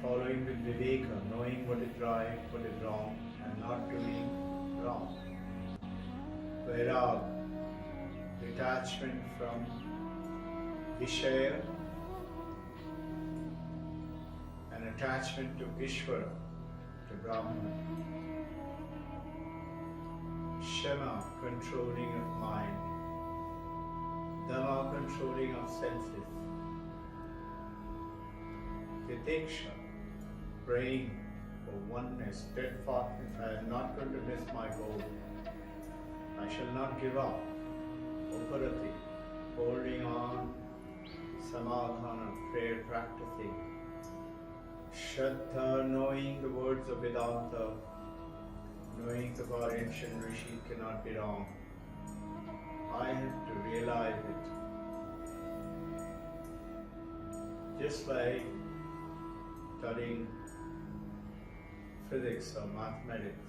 following with Viveka, knowing what is right, what is wrong, and not doing wrong. Vairag, detachment from Vishaya, and attachment to Ishvara, to Brahman. Shama, controlling of mind. Dhamma, controlling of senses. Titiksha, praying for oneness, steadfastness. I am not going to miss my goal. I shall not give up. Uparati, holding on. Samadhana, prayer practicing. Shraddha, knowing the words of Vedanta. Knowing about ancient Rishi cannot be wrong. I have to realize it. Just like studying physics or mathematics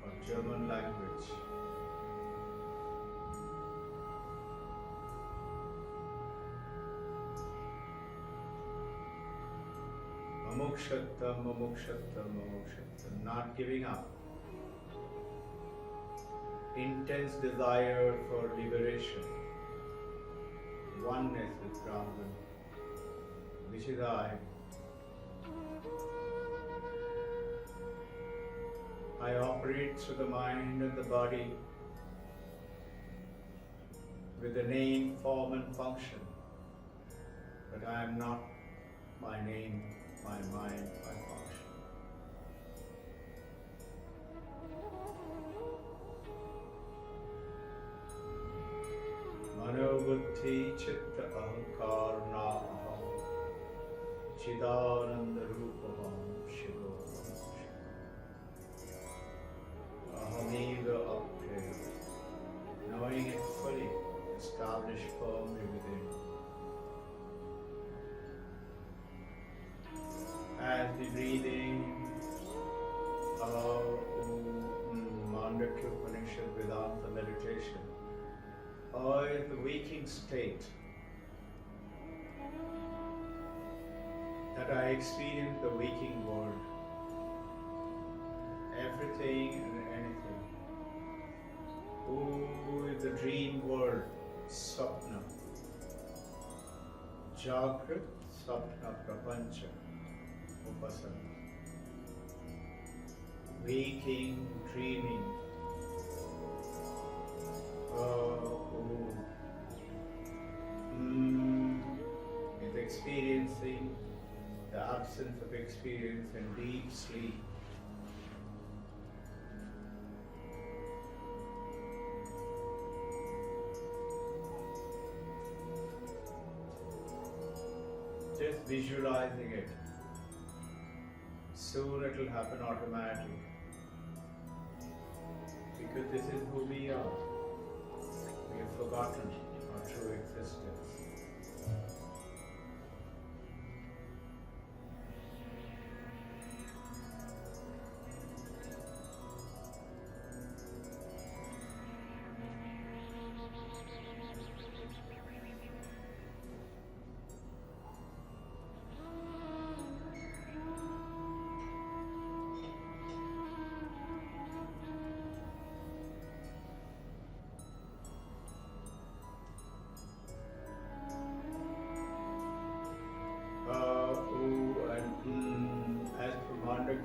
or German language. Mumukshata, mumukshata, mumukshata, not giving up. Intense desire for liberation, oneness with Brahman, which is I. I operate through the mind and the body with the name, form and function, but I am not my name, my mind, my function. Buddhi Chitta Ahankar Na Aham Chidananda Rupaham Shivoham Ahameva Apre, knowing it fully, established firmly within. As we breathe in Mandakya Upanishad Vedanta meditation, or the waking state that I experience the waking world, everything and anything. The dream world, Sapna, Jagrat, Sapna, Prapancha, Upasana. Waking, dreaming, is experiencing the absence of experience and deep sleep. Just visualizing it. Soon it will happen automatically. Because this is who we are. We have forgotten our true existence.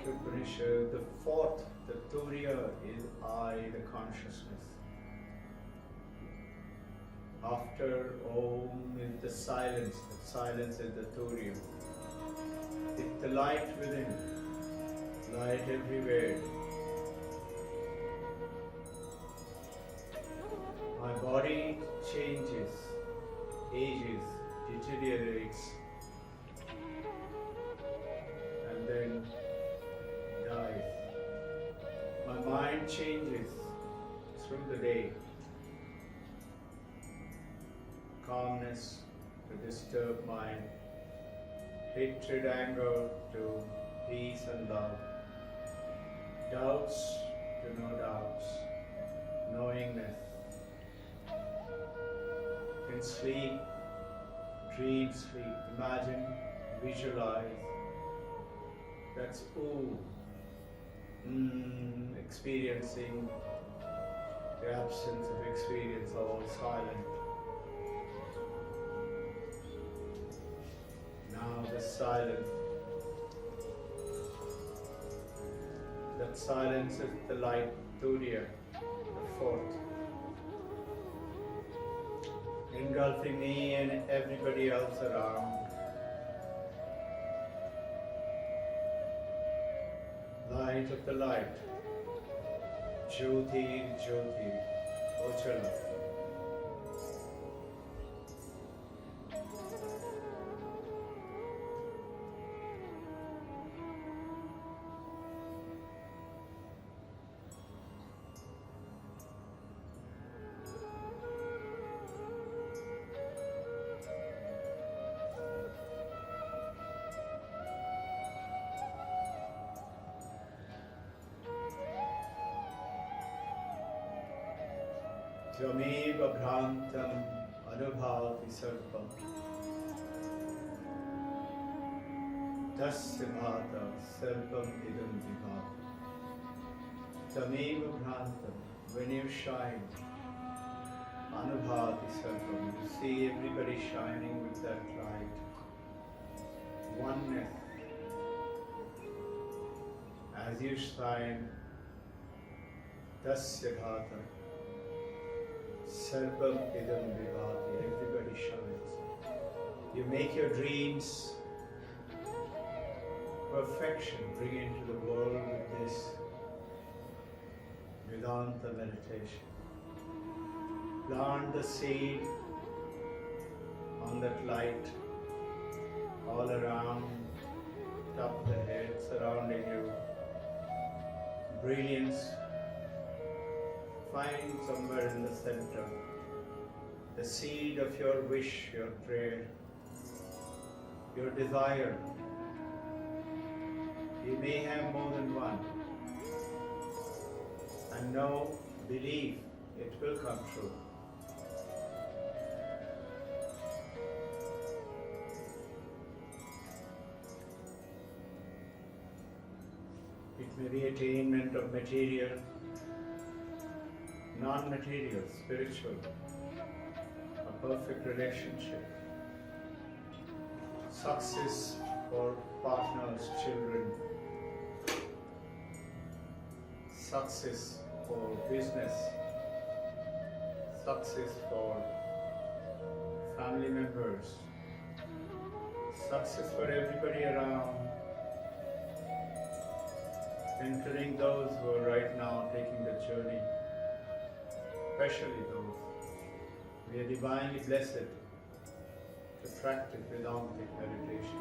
Upanishad, the fourth, the Turiya, is I, the consciousness. After Om is the silence is the Turiya. It's the light within, light everywhere. My body changes, ages, deteriorates, and then dies. My mind changes through the day. Calmness to disturbed mind, hatred, anger to peace and love, doubts to no doubts, knowingness. In sleep, dream sleep, imagine, visualize. That's experiencing the absence of experience, all silent. Now the silence. That silence is the light, Turiya, the fourth. Engulfing me and everybody else around. Light of the light. Jyoti, Jyoti, Ochala. Tvameva bhrantam anubhavati sarpam tasya bhata sarpam idam vibhati. Tvameva bhrantam, when you shine, anubhavati sarpam, you see everybody shining with that light. Oneness. As you shine, tasya bhata Sarvam idam vibhati, everybody shines. You make your dreams perfection, bring into the world with this Vedanta meditation. Plant the seed on that light all around, top of the head, surrounding you. Brilliance. Find somewhere in the center the seed of your wish, your prayer, your desire. You may have more than one. And know, believe, it will come true. It may be attainment of material, non-material, spiritual, a perfect relationship, success for partners, children, success for business, success for family members, success for everybody around, including those who are right now taking the journey, especially those. We are divinely blessed to practice Vedantic meditation.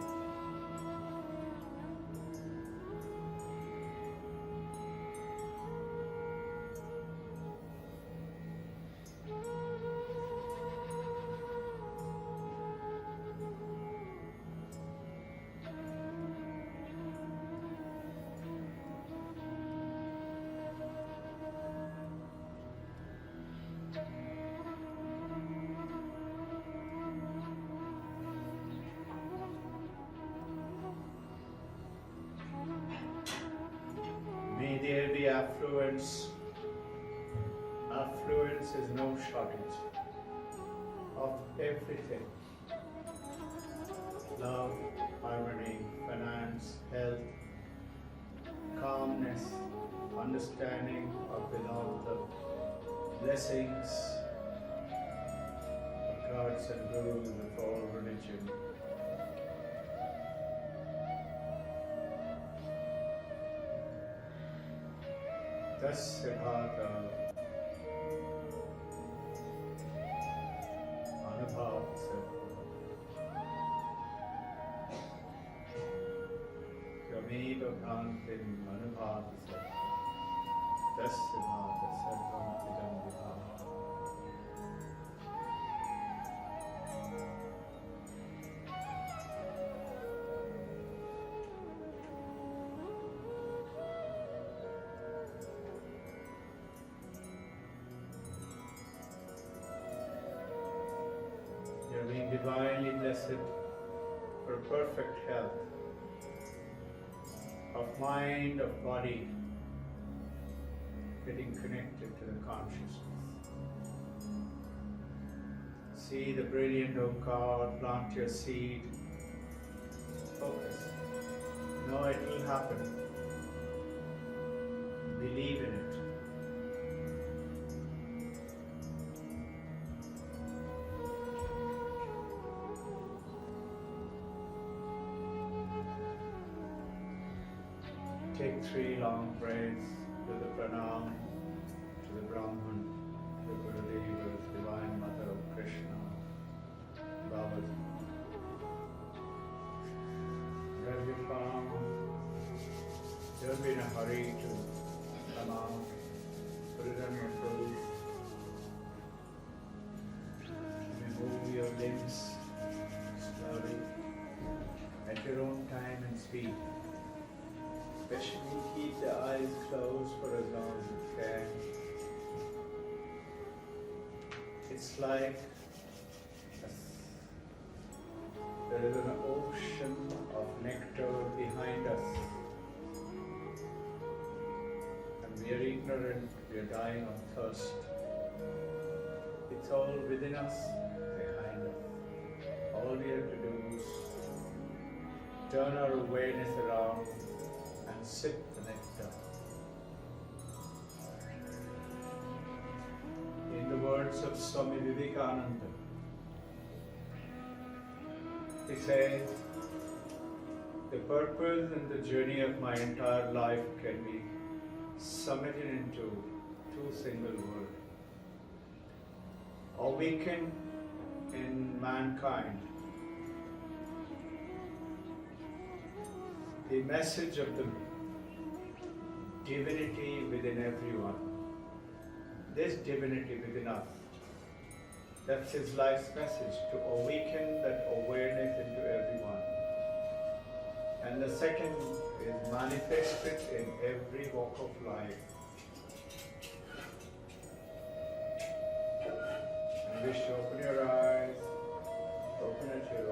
May there be affluence. Affluence is no shortage of everything. Love, harmony, finance, health, calmness, understanding of Vedanta, blessings of gods and gurus of all religion. Tasya bhata anubhavat yameva bhantim anubhavat tasya bhata sarvam idam vibhava. You're being divinely blessed for perfect health of mind, of body, getting connected to the consciousness. See the brilliant Omkar, plant your seed, focus. Know it will happen. Believe in it. Take 3 long breaths to the pranam, to the Brahman, to the Gurudevas, Divine Mother of Krishna, Babaji. Grab your palm. Don't be in a hurry to come out. Put it on your toes. You may move your limbs slowly at your own time and speed. Especially keep the eyes closed for as long as you can. It's like there is an ocean of nectar behind us. And we are ignorant, we are dying of thirst. It's all within us, behind us. All we have to do is turn our awareness around and sip the nectar. In the words of Swami Vivekananda, he says, the purpose and the journey of my entire life can be summated into 2 single words. Awaken in mankind. The message of the divinity within everyone. This divinity within us. That's his life's message, to awaken that awareness into everyone. And the second is manifested in every walk of life. And wish to open your eyes, open at your